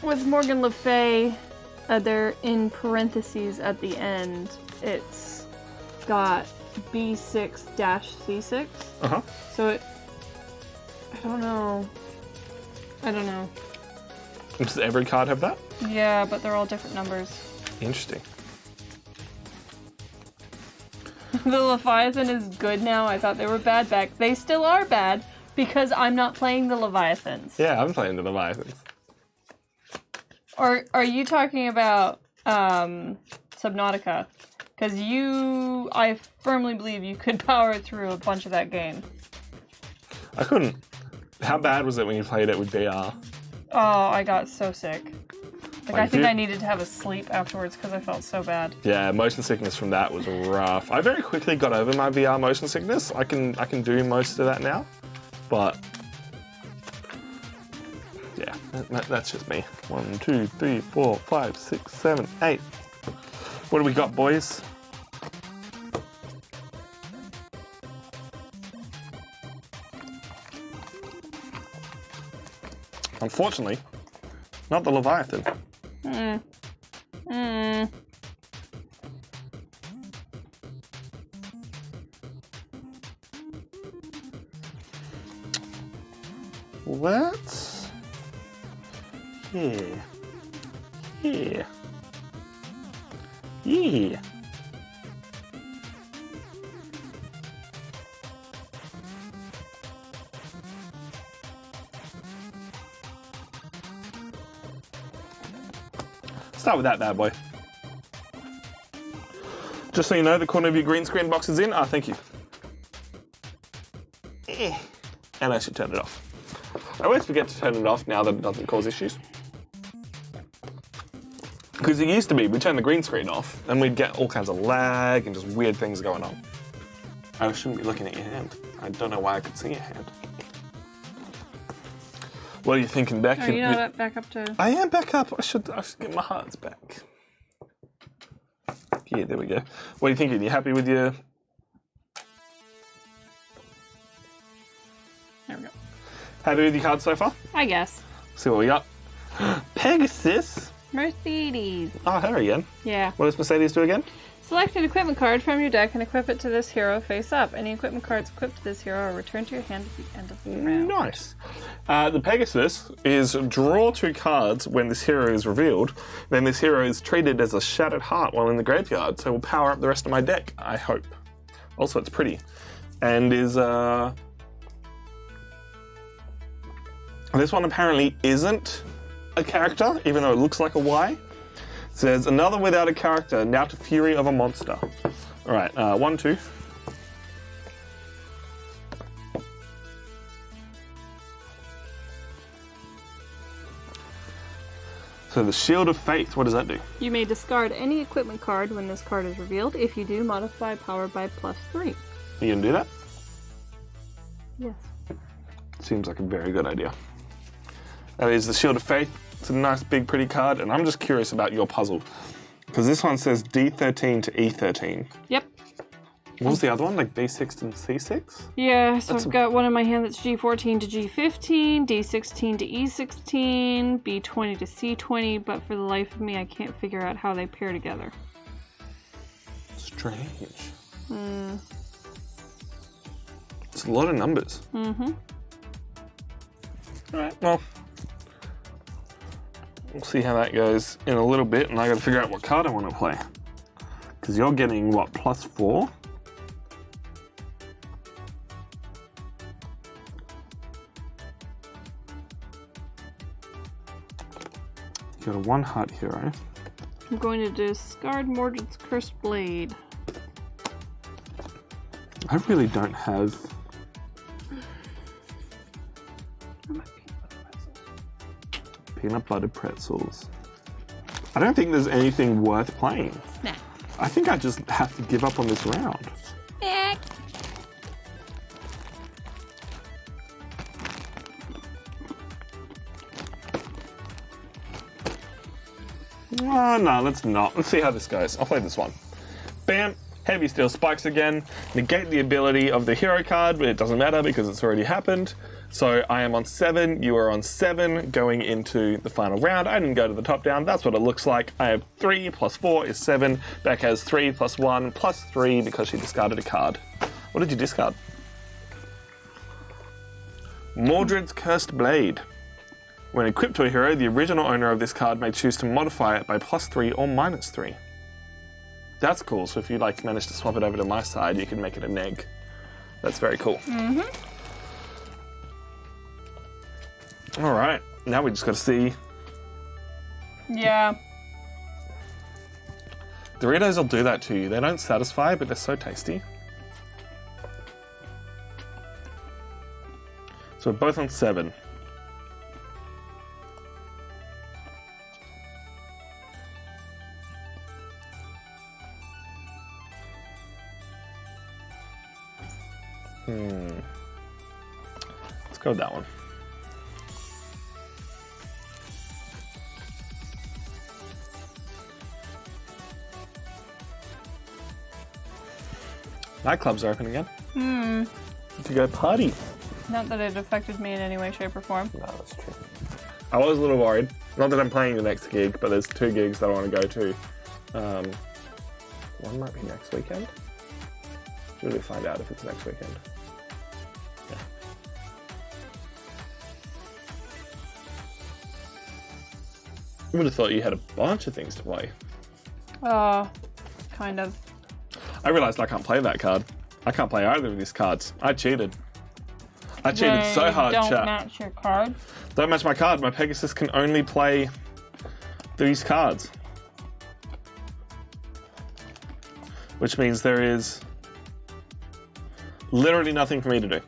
with Morgan Le Fay, they're in parentheses at the end. It's got B6-C6. Uh-huh. So it... I don't know. Does every card have that? Yeah, but they're all different numbers. Interesting. The Leviathan is good now. I thought they were bad back. They still are bad because I'm not playing the Leviathans. Yeah, I'm playing the Leviathans. Or are you talking about Subnautica? Because I firmly believe you could power through a bunch of that game. I couldn't. How bad was it when you played it with VR? Oh, I got so sick. I think I I needed to have a sleep afterwards because I felt so bad. Yeah, motion sickness from that was rough. I very quickly got over my VR motion sickness. I can do most of that now, but yeah, that's just me. 1, 2, 3, 4, 5, 6, 7, 8. What do we got, boys? Unfortunately, not the Leviathan. What? Yeah. Start with that bad boy. Just so you know, the corner of your green screen box is in. Ah, thank you. And I should turn it off. I always forget to turn it off now that it doesn't cause issues. Because it used to be, we'd turn the green screen off and we'd get all kinds of lag and just weird things going on. I shouldn't be looking at your hand. I don't know why I could see your hand. What are you thinking, Beck? Are you not back up to... I am back up. I should get my hearts back. Yeah, there we go. What are you thinking? You happy with your... There we go. Happy with your cards so far? I guess. See what we got. Pegasus. Mercedes. Oh, her again. Yeah. What does Mercedes do again? Select an equipment card from your deck and equip it to this hero face up. Any equipment cards equipped to this hero are returned to your hand at the end of the round. Nice. The Pegasus is draw 2 cards when this hero is revealed. Then this hero is treated as a shattered heart while in the graveyard, so will power up the rest of my deck, I hope. Also, it's pretty. And is... This one apparently isn't a character, even though it looks like a Y. It says, another without a character, now to fury of a monster. All right, 1, 2. So the Shield of Faith, what does that do? You may discard any equipment card when this card is revealed. If you do, modify power by +3. You gonna do that? Yes. Seems like a very good idea. That is the Shield of Faith. It's a nice, big, pretty card, and I'm just curious about your puzzle. Because this one says D13 to E13. Yep. What was the other one? Like B6 and C6? Yeah, so I've got one in my hand that's G14 to G15, D16 to E16, B20 to C20, but for the life of me, I can't figure out how they pair together. Strange. It's a lot of numbers. Mm-hmm. Alright, well, we'll see how that goes in a little bit, and I gotta figure out what card I want to play. Because you're getting, what, +4? You got a 1-heart hero. I'm going to discard Mordred's Cursed Blade. I really don't have... Peanut butter pretzels. I don't think there's anything worth playing. Nah. I think I just have to give up on this round. Oh, no, let's not. Let's see how this goes. I'll play this one. Bam. Heavy Steel Spikes again. Negate the ability of the hero card, but it doesn't matter because it's already happened. So I am on 7, you are on 7 going into the final round. I didn't go to the top down, that's what it looks like. I have 3 plus 4 is 7. Beck has 3 plus 1 plus 3 because she discarded a card. What did you discard? Mordred's Cursed Blade. When equipped to a hero, the original owner of this card may choose to modify it by +3 or -3. That's cool, so if you like manage to swap it over to my side, you can make it a neg. That's very cool. Mm-hmm. Alright, now we just gotta see. Yeah. Doritos will do that to you. They don't satisfy, but they're so tasty. So we're both on 7. Let's go with that one. Nightclubs are open again. To go party. Not that it affected me in any way, shape, or form. No, that's true. I was a little worried. Not that I'm playing the next gig, but there's 2 gigs that I want to go to. One might be next weekend. Should we find out if it's next weekend? Yeah. I would have thought you had a bunch of things to play. Kind of. I realised I can't play that card. I can't play either of these cards. I cheated. I cheated so hard, Don't chat. match your card. Don't match my card. My Pegasus can only play these cards. Which means there is literally nothing for me to do.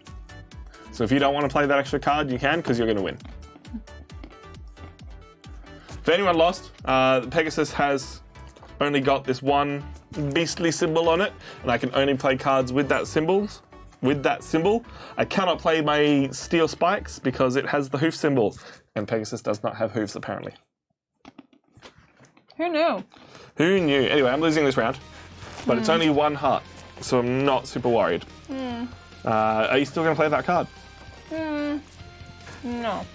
So if you don't want to play that extra card, you can, because you're going to win. If anyone lost, Pegasus has only got this one beastly symbol on it, and I can only play cards with that symbol. I cannot play my steel spikes because it has the hoof symbol, and Pegasus does not have hoofs apparently. Who knew? Who knew? Anyway, I'm losing this round, but it's only 1 heart, so I'm not super worried. Are you still going to play that card? No.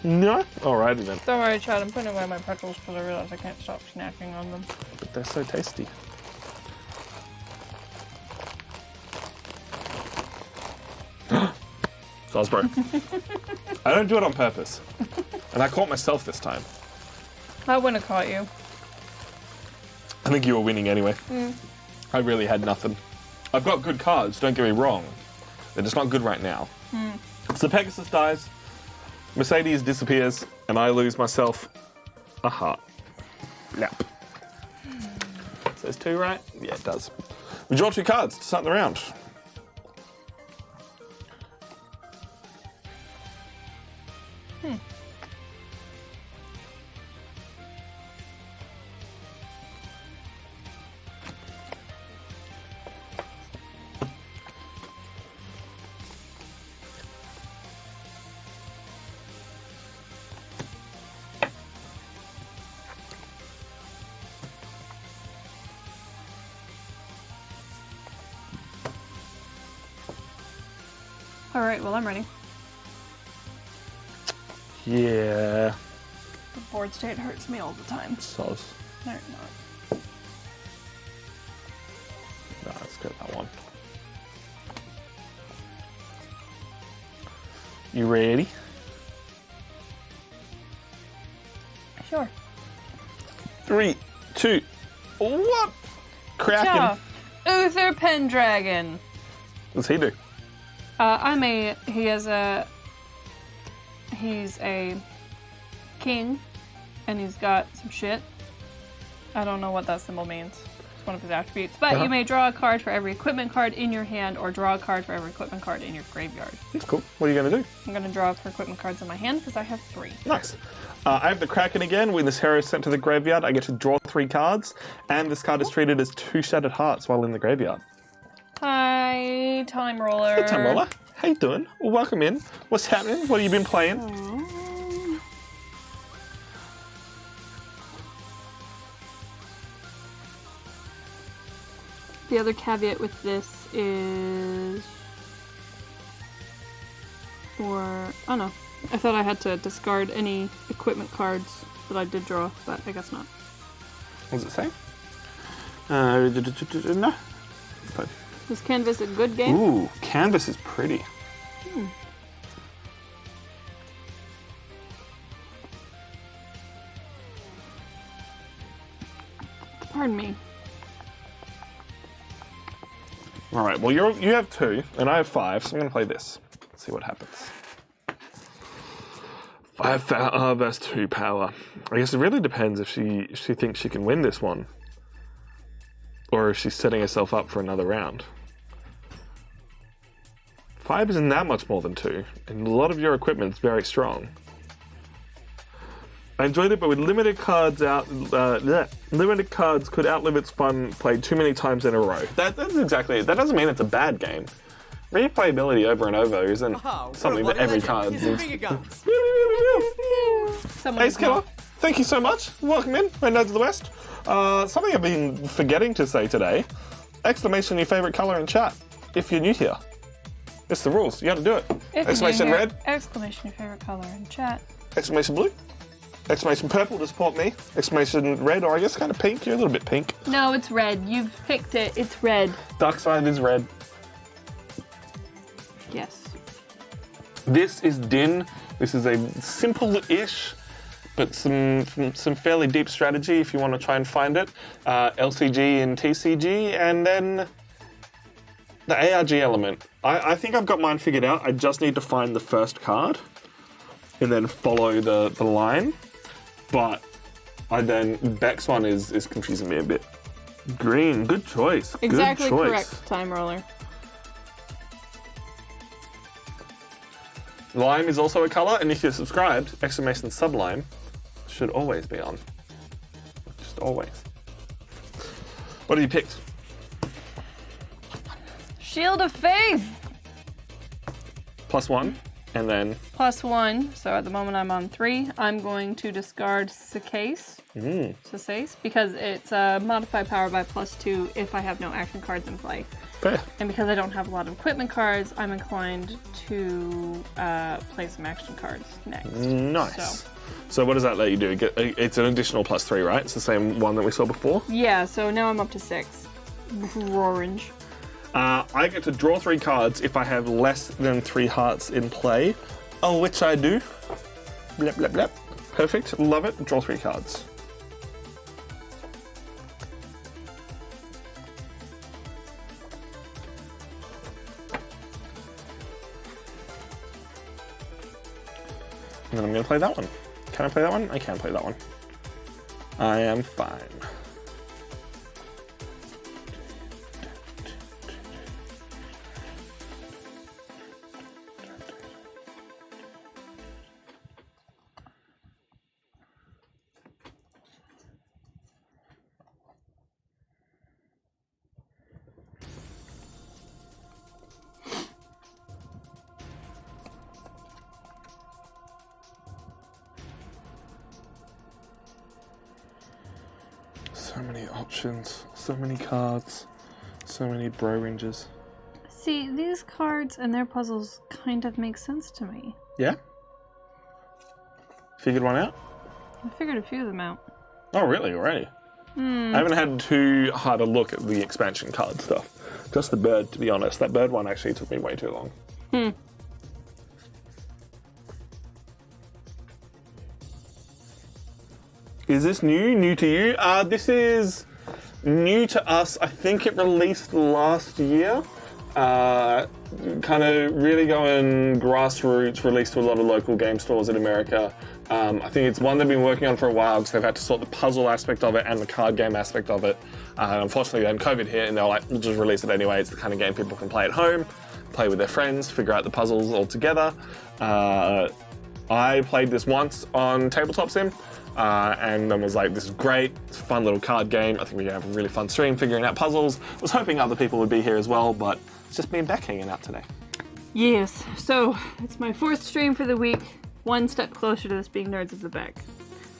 No? Alrighty then. Don't worry, Chad. I'm putting away my pretzels because I realize I can't stop snacking on them. But they're so tasty. Sosbro. I don't do it on purpose. And I caught myself this time. I wouldn't have caught you. I think you were winning anyway. I really had nothing. I've got good cards, don't get me wrong. They're just not good right now. So Pegasus dies, Mercedes disappears, and I lose myself a heart. Yep. Says 2, right? Yeah, it does. We draw 2 cards to start the round. Alright, well, I'm ready. Yeah. The board state hurts me all the time. Soz. No, not. No, let's go that one. You ready? Sure. 3, 2, 1. Kraken. Ja. Uther Pendragon. What's he do? He's a king, and he's got some shit. I don't know what that symbol means. It's one of his attributes. But you may draw a card for every equipment card in your hand, or draw a card for every equipment card in your graveyard. That's cool. What are you going to do? I'm going to draw for equipment cards in my hand, because I have 3. Nice. I have the Kraken again. When this hero is sent to the graveyard, I get to draw 3 cards, and this card is treated as 2 Shattered Hearts while in the graveyard. Hi, Time Roller. Hey, Time Roller. How you doing? Well, welcome in. What's happening? What have you been playing? The other caveat with this is... oh no. I thought I had to discard any equipment cards that I did draw, but I guess not. What does it say? No. Was Canvas a good game? Ooh, Canvas is pretty. Pardon me. All right, well, you have 2, and I have 5, so I'm going to play this. See what happens. 5 versus 2 power. I guess it really depends if she thinks she can win this one, or if she's setting herself up for another round. 5 isn't that much more than 2, and a lot of your equipment's very strong. I enjoyed it, but with limited cards limited cards could outlive its fun played too many times in a row. That's exactly it. That doesn't mean it's a bad game. Replayability over and over isn't something that every card is. Ace Killer, thank you so much. Welcome in, my Nerds of the West. Something I've been forgetting to say today. Exclamation your favorite color in chat if you're new here. It's the rules, you gotta do it. Exclamation red. Exclamation your favorite color in chat. Exclamation blue. Exclamation purple to support me. Exclamation red, or I guess kind of pink. You're a little bit pink. No, it's red. You've picked it. It's red. Dark side is red. Yes. This is Dinn. This is a simple-ish, but some fairly deep strategy if you want to try and find it. LCG and TCG, and then the ARG element. I think I've got mine figured out. I just need to find the first card and then follow the line. But Beck's one is confusing me a bit. Green, good choice. Exactly good choice. Correct, Time Roller. Lime is also a color, and if you're subscribed, exclamation sublime should always be on. Just always. What have you picked? Shield of Faith! +1, and then... +1, so at the moment I'm on 3. I'm going to discard Sacace, because it's modified power by +2 if I have no action cards in play. Fair. And because I don't have a lot of equipment cards, I'm inclined to play some action cards next. Nice. So what does that let you do? It's an additional +3, right? It's the same one that we saw before? Yeah, so now I'm up to 6. Orange. I get to draw 3 cards if I have less than 3 hearts in play. Oh, which I do. Blep, blep, blep. Perfect. Love it. Draw 3 cards. And then I'm going to play that one. Can I play that one? I can play that one. I am fine. So many options, so many cards, so many bro ranges. See, these cards and their puzzles kind of make sense to me. Yeah? Figured one out? I figured a few of them out. Oh, really? Already? I haven't had too hard a look at the expansion card stuff. Just the bird, to be honest. That bird one actually took me way too long. Is this new? New to you? This is new to us. I think it released last year. Kind of really going grassroots, released to a lot of local game stores in America. I think it's one they've been working on for a while because they've had to sort the puzzle aspect of it and the card game aspect of it. Unfortunately, then COVID hit and they're like, we'll just release it anyway. It's the kind of game people can play at home, play with their friends, figure out the puzzles all together. I played this once on Tabletop Sim. And then was like, this is great, it's a fun little card game. I think we're gonna have a really fun stream figuring out puzzles. Was hoping other people would be here as well, but it's just me and Beck hanging out today. Yes, so it's my 4th stream for the week. One step closer to this being Nerds of the Beck.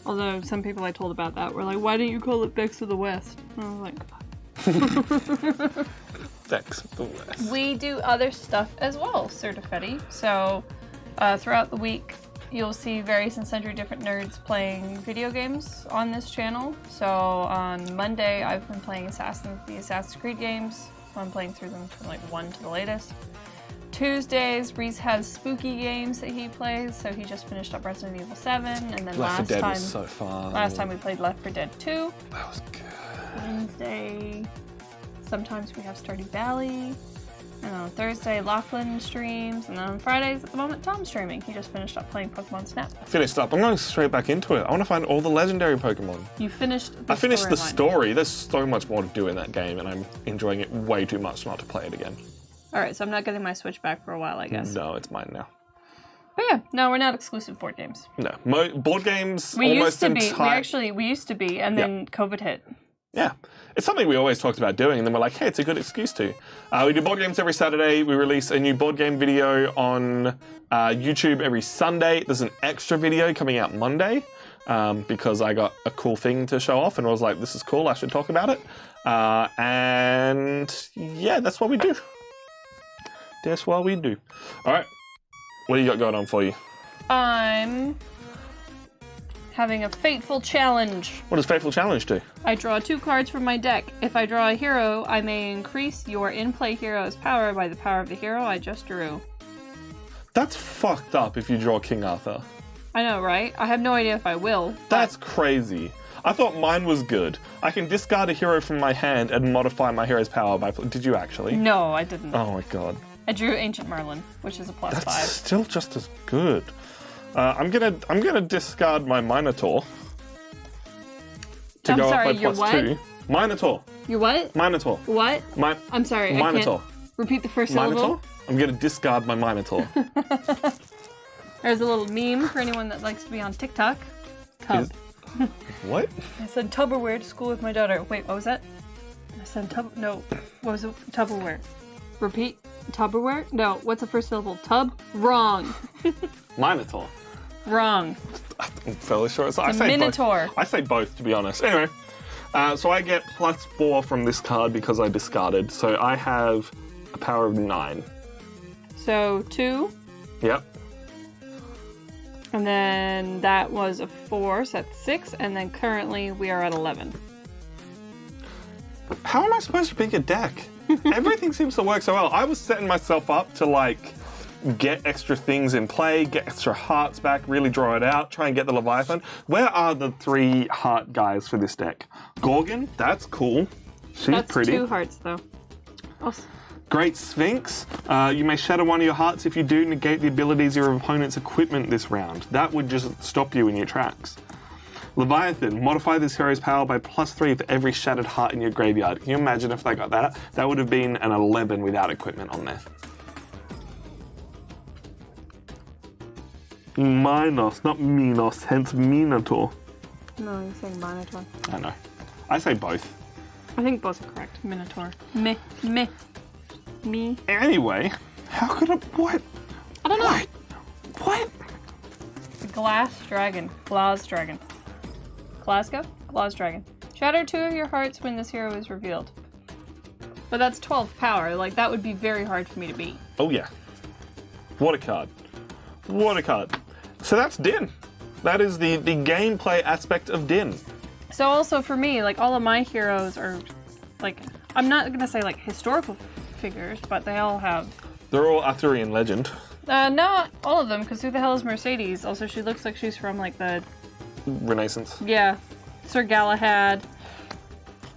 Although some people I told about that were like, why didn't you call it Becks of the West? And I was like, Thanks for the West. We do other stuff as well, Certifetti. So throughout the week, you'll see various and sundry different nerds playing video games on this channel. So on Monday, I've been playing the Assassin's Creed games. I'm playing through them from like 1 to the latest. Tuesdays, Reese has spooky games that he plays, so he just finished up Resident Evil 7, and then Left 4 Dead was so fun. Last time we played Left 4 Dead 2. That was good. Wednesday, sometimes we have Stardew Valley. And on Thursday, Lachlan streams. And then on Fridays, at the moment, Tom's streaming. He just finished up playing Pokemon Snap. Finished up. I'm going straight back into it. I want to find all the legendary Pokemon. You finished I finished the story. There's so much more to do in that game, and I'm enjoying it way too much not to play it again. Alright, so I'm not getting my Switch back for a while, I guess. No, it's mine now. But yeah, no, we're not exclusive board games. No. Board games We almost used to be. entire... We used to be, and then COVID hit. Yeah. It's something we always talked about doing, and then we're like, hey, it's a good excuse to. We do board games every Saturday. We release a new board game video on YouTube every Sunday. There's an extra video coming out Monday because I got a cool thing to show off, and I was like, this is cool, I should talk about it. And yeah, that's what we do. That's what we do. All right. What do you got going on for you? I'm having a fateful challenge. What does Fateful Challenge do? I draw 2 cards from my deck. If I draw a hero, I may increase your in-play hero's power by the power of the hero I just drew. That's fucked up if you draw King Arthur. I know, right? I have no idea if I will. That's crazy. I thought mine was good. I can discard a hero from my hand and modify my hero's power by... Did you actually? No, I didn't. Oh my god. I drew Ancient Merlin, which is a +5. That's still just as good. I'm gonna discard my Minotaur to go up by +2. Minotaur. Your what? Minotaur. What? I'm sorry. Minotaur. I can't repeat the first Minotaur. syllable. I'm gonna discard my Minotaur. There's a little meme for anyone that likes to be on TikTok. Tub. What? I said Tupperware to school with my daughter. Wait, what was that? I said No. What was it? Tupperware. Repeat. Tupperware? No. What's the first syllable? Tub? Wrong. Minotaur. Wrong. I'm fairly sure. I say Minotaur. Both. I say both, to be honest. Anyway, so I get +4 from this card because I discarded. So I have a power of 9. So 2. Yep. And then that was a 4, so that's 6. And then currently we are at 11. How am I supposed to pick a deck? Everything seems to work so well. I was setting myself up to like get extra things in play, get extra hearts back, really draw it out, try and get the Leviathan. Where are the 3 heart guys for this deck? Gorgon, that's cool. She's pretty. That's 2 hearts though. Oh. Great Sphinx. You may shatter one of your hearts. If you do, negate the abilities of your opponent's equipment this round. That would just stop you in your tracks. Leviathan, modify this hero's power by +3 for every shattered heart in your graveyard. Can you imagine if they got that? That would have been an 11 without equipment on there. Minos, not Minos, hence Minotaur. No, you're saying Minotaur. I know. I say both. I think both are correct. Minotaur. Me. Anyway, how could it... What? I don't know. What? Glass Dragon. Glass Dragon. Glasgow? Glass Dragon. Shatter 2 of your hearts when this hero is revealed. But that's 12 power. Like, that would be very hard for me to beat. Oh, yeah. What a card. What a card. So that's Dinn. That is the gameplay aspect of Dinn. So also for me, like, all of my heroes are, like, I'm not going to say, like, historical figures, but they all have... They're all Arthurian legend. Not all of them, because who the hell is Mercedes? Also, she looks like she's from, like, the... Renaissance. Yeah. Sir Galahad.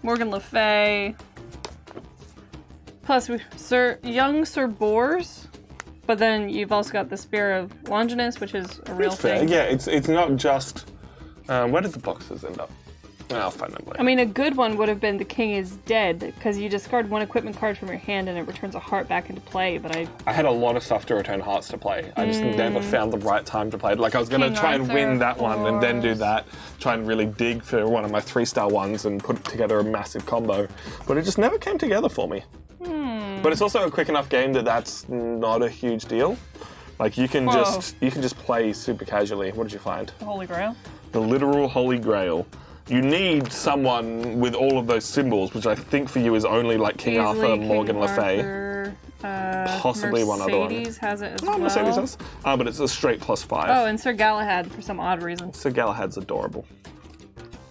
Morgan Le Fay. Plus, young Sir Bors. But then you've also got the Spear of Longinus, which is a real thing. Yeah, it's not just... where did the boxes end up? I'll find them later. I mean, a good one would have been The King is Dead, because you discard 1 equipment card from your hand and it returns a heart back into play, but I had a lot of stuff to return hearts to play. I just never found the right time to play it. Like, I was going to try and win that one and then do that, try and really dig for one of my 3-star ones and put together a massive combo. But it just never came together for me. But it's also a quick enough game that that's not a huge deal. Like, you can just play super casually. What did you find? The Holy Grail. The literal Holy Grail. You need someone with all of those symbols, which I think for you is only like King Arthur, Morgan Le Fay. Possibly one other one. Mercedes has it as well. Mercedes does. But it's a straight +5. Oh, and Sir Galahad for some odd reason. Sir Galahad's adorable.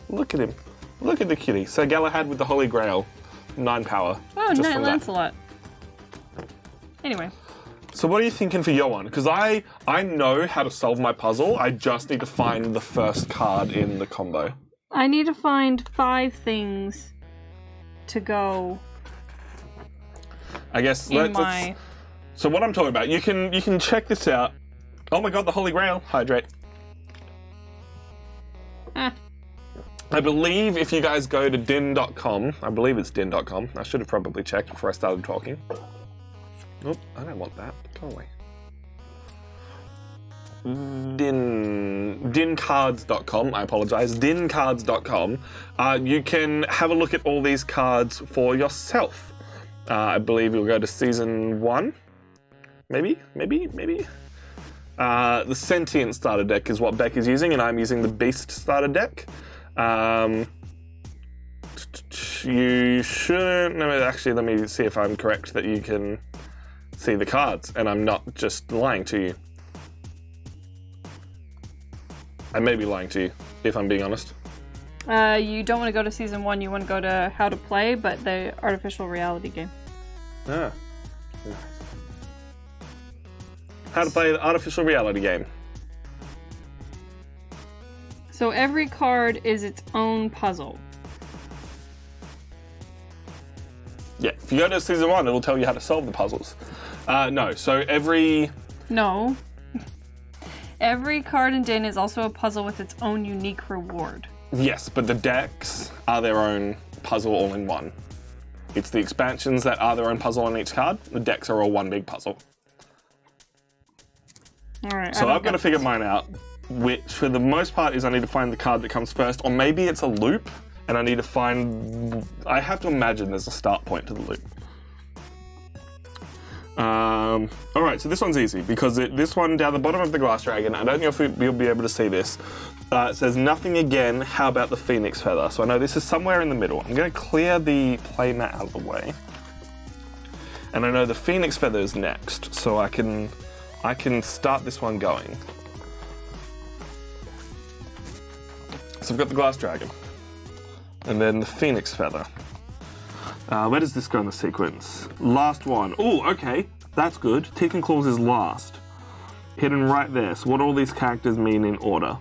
Look at him. Look at the kitty. Sir Galahad with the Holy Grail. 9 power. Oh, just Knight from that. Lancelot. Anyway. So what are you thinking for your one? Because I know how to solve my puzzle. I just need to find the first card in the combo. I need to find 5 things to go. I guess let's. So what I'm talking about, you can check this out. Oh my god, the Holy Grail. Hydrate. I believe if you guys go to Dinn.com, I believe it's Dinn.com. I should have probably checked before I started talking. Nope, I don't want that. Go away. Dinncards.com, I apologize. Dinncards.com. You can have a look at all these cards for yourself. I believe you'll go to season 1. Maybe. The Sentient starter deck is what Beck is using, and I'm using the Beast starter deck. You shouldn't. No, actually, let me see if I'm correct that you can see the cards, and I'm not just lying to you. I may be lying to you, if I'm being honest. You don't want to go to season 1, you want to go to how to play, but the artificial reality game. Ah, nice. How to play the artificial reality game. So every card is its own puzzle. Yeah, if you go to season 1, it'll tell you how to solve the puzzles. No, so every... No. Every card in Dinn is also a puzzle with its own unique reward. Yes, but the decks are their own puzzle all in one. It's the expansions that are their own puzzle on each card. The decks are all one big puzzle. All right. So I've got to figure mine out, which for the most part is I need to find the card that comes first, or maybe it's a loop, and I need to find... I have to imagine there's a start point to the loop. All right, so this one's easy because this one down the bottom of the glass dragon, I don't know if you'll be able to see this. It says nothing again, how about the phoenix feather? So I know this is somewhere in the middle. I'm going to clear the play mat out of the way. And I know the phoenix feather is next, so I can start this one going. So I've got the glass dragon. And then the phoenix feather. Where does this go in the sequence? Last one. Oh, okay. That's good. Teeth and Claws is last. Hidden right there. So what do all these characters mean in order?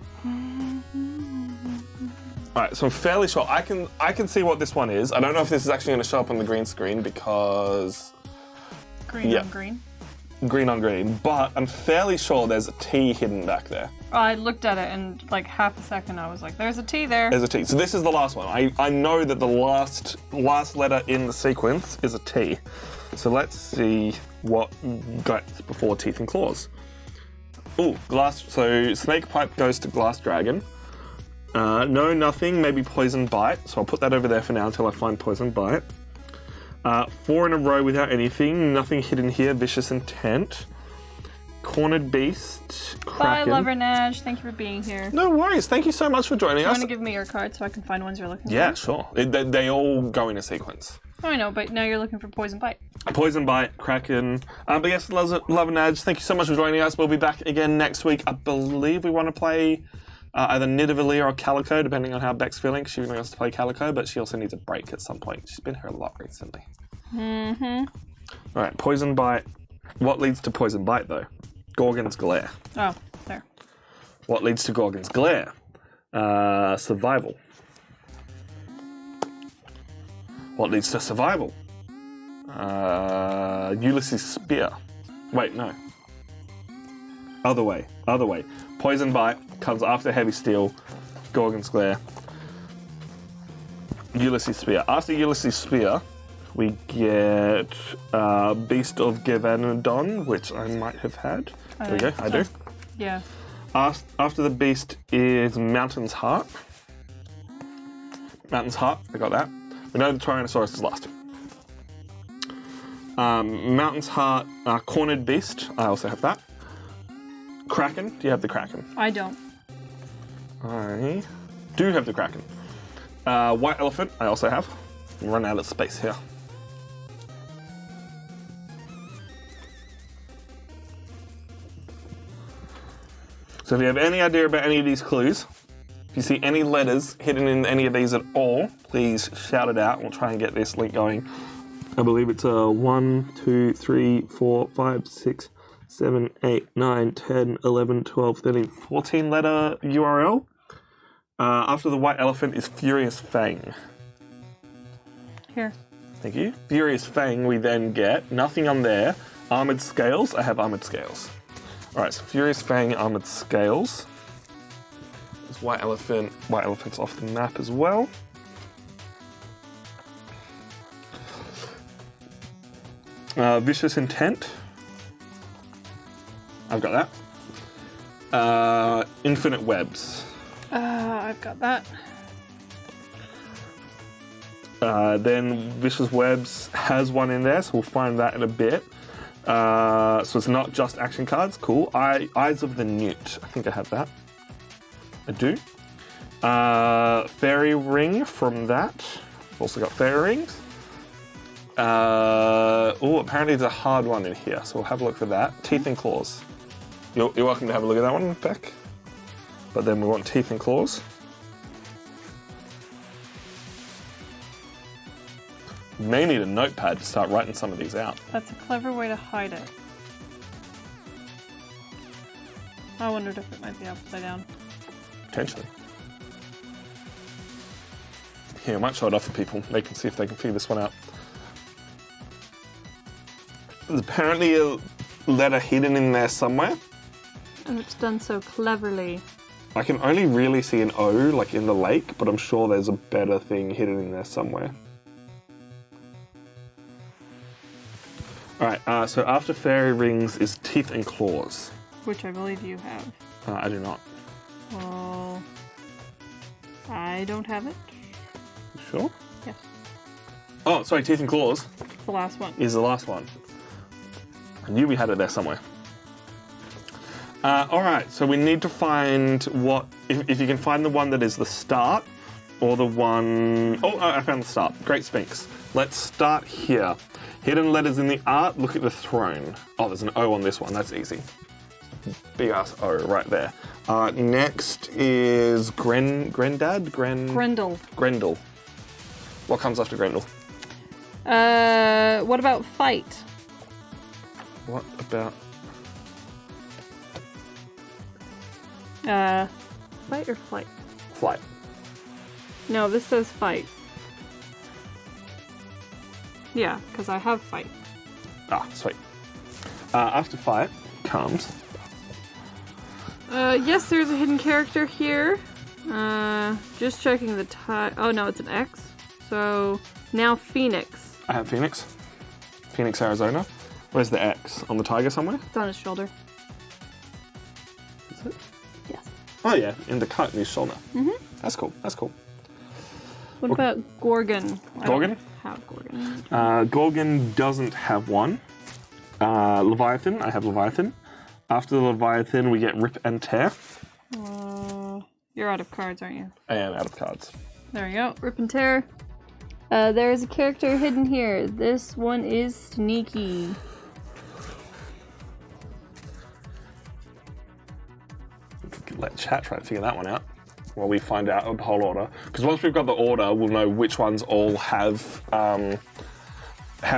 Alright, so I'm fairly sure. I can see what this one is. I don't know if this is actually going to show up on the green screen because... Green on green? Green on green. But I'm fairly sure there's a T hidden back there. I looked at it and like half a second I was like, there's a T there. There's a T. So this is the last one. I know that the last letter in the sequence is a T. So let's see what goes before Teeth and Claws. Ooh, glass. So Snake Pipe goes to Glass Dragon. No, nothing. Maybe Poison Bite. So I'll put that over there for now until I find Poison Bite. 4 in a row without anything. Nothing hidden here. Vicious Intent. Cornered Beast. Kraken. Bye, Lovernage. Thank you for being here. No worries. Thank you so much for joining us. You want to give me your card so I can find ones you're looking for? Yeah, sure. They all go in a sequence. Oh, I know, but now you're looking for Poison Bite. Poison Bite, Kraken. But yes, Lovernage, thank you so much for joining us. We'll be back again next week. I believe we want to play either Nidavellir or Calico, depending on how Beck's feeling. She really wants to play Calico, but she also needs a break at some point. She's been here a lot recently. Mm-hmm. All right, Poison Bite. What leads to Poison Bite, though? Gorgon's Glare. Oh, there. What leads to Gorgon's Glare? Survival. What leads to survival? Ulysses' Spear. Wait, no. Other way. Poison Bite comes after Heavy Steel, Gorgon's Glare, Ulysses' Spear. After Ulysses' Spear, we get Beast of Gevanodon, which I might have had. There we go, I do. Yeah. After the Beast is Mountain's Heart. Mountain's Heart, I got that. We know the Tyrannosaurus is last. Mountain's Heart, Cornered Beast, I also have that. Kraken, do you have the Kraken? I don't. I do have the Kraken. White elephant, I also have. I'm running out of space here. So if you have any idea about any of these clues, if you see any letters hidden in any of these at all, please shout it out. We'll try and get this link going. I believe it's a 1, 2, 3, 4, 5, 6, 7, 8, 9, 10, 11, 12, 13, 14 letter URL. After the white elephant is Furious Fang. Here. Thank you. Furious Fang, we then get nothing on there. Armored Scales, I have Armored Scales. Alright, so Furious Fang, Armored Scales. There's White Elephant. White Elephant's off the map as well. Vicious Intent. I've got that. Infinite Webs. I've got that. Then Vicious Webs has one in there, so we'll find that in a bit. So it's not just action cards. Cool. Eyes of the Newt. I think I have that. I do. Fairy Ring from that. Also got Fairy Rings. Apparently there's a hard one in here, so we'll have a look for that. Teeth and Claws. You're welcome to have a look at that one, Beck. But then we want Teeth and Claws. You may need a notepad to start writing some of these out. That's a clever way to hide it. I wondered if it might be upside down. Potentially. Here, I might show it off for people. They can see if they can figure this one out. There's apparently a letter hidden in there somewhere. And it's done so cleverly. I can only really see an O, like in the lake, but I'm sure there's a better thing hidden in there somewhere. Alright, so after Fairy Rings is Teeth and Claws. Which I believe you have. I do not. Well, I don't have it. You sure? Yes. Oh, sorry, Teeth and Claws It's the last one. is the last one. I knew we had it there somewhere. Alright, so we need to find what... If you can find the one that is the start, or the one... Oh, I found the start. Great Sphinx. Let's start here. Hidden letters in the art, look at the throne. Oh, there's an O on this one, that's easy. Big ass O right there. Next is Grendel. Grendel. What comes after Grendel? What about fight? What about... Fight or flight? Flight. No, this says fight. Yeah, because I have fight. Ah, sweet. After fight comes... Yes, there's a hidden character here. Just checking the tie. Oh no, it's an X. So now Phoenix. I have Phoenix. Phoenix, Arizona. Where's the X? On the tiger somewhere? It's on his shoulder. Is it? Yes. Oh yeah, in the cut in his shoulder. Mhm. That's cool. That's cool. What about Gorgon? Gorgon? I don't have Gorgon. Gorgon doesn't have one. Leviathan, I have Leviathan. After the Leviathan, we get Rip and Tear. You're out of cards, aren't you? I am out of cards. There you go. Rip and Tear. There is a character hidden here. This one is sneaky. Let chat try to figure that one out while we find out the whole order. Because once we've got the order, we'll know which ones all have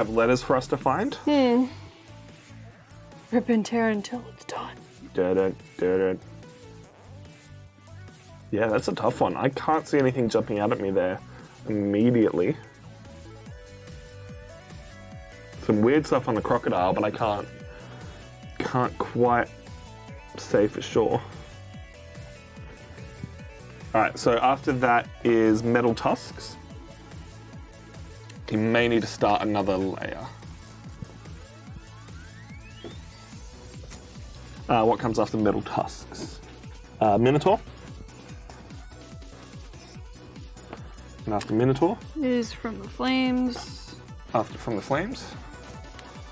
letters for us to find. Rip and Tear until it's done. Yeah, that's a tough one. I can't see anything jumping out at me there immediately. Some weird stuff on the crocodile, but I can't quite say for sure. Alright, so after that is Metal Tusks. You may need to start another layer. What comes after Metal Tusks? Minotaur. And after Minotaur? Is from the Flames. After From the Flames?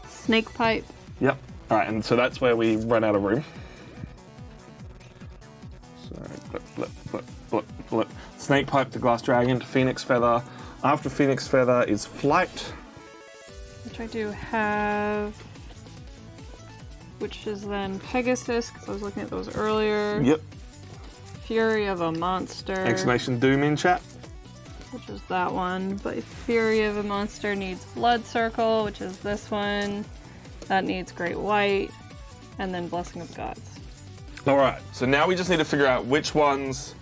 Snake Pipe. Yep. Alright, and so that's where we run out of room. So, blip, blip, blip, blip, blip. Snake Pipe to Glass Dragon to Phoenix Feather. After Phoenix Feather is Flight. Which I do have. Which is then Pegasus, because I was looking at those earlier. Yep. Fury of a Monster. Exclamation Doom in chat. Which is that one. But Fury of a Monster needs Blood Circle, which is this one. That needs Great White. And then Blessing of the Gods. Alright, so now we just need to figure out which ones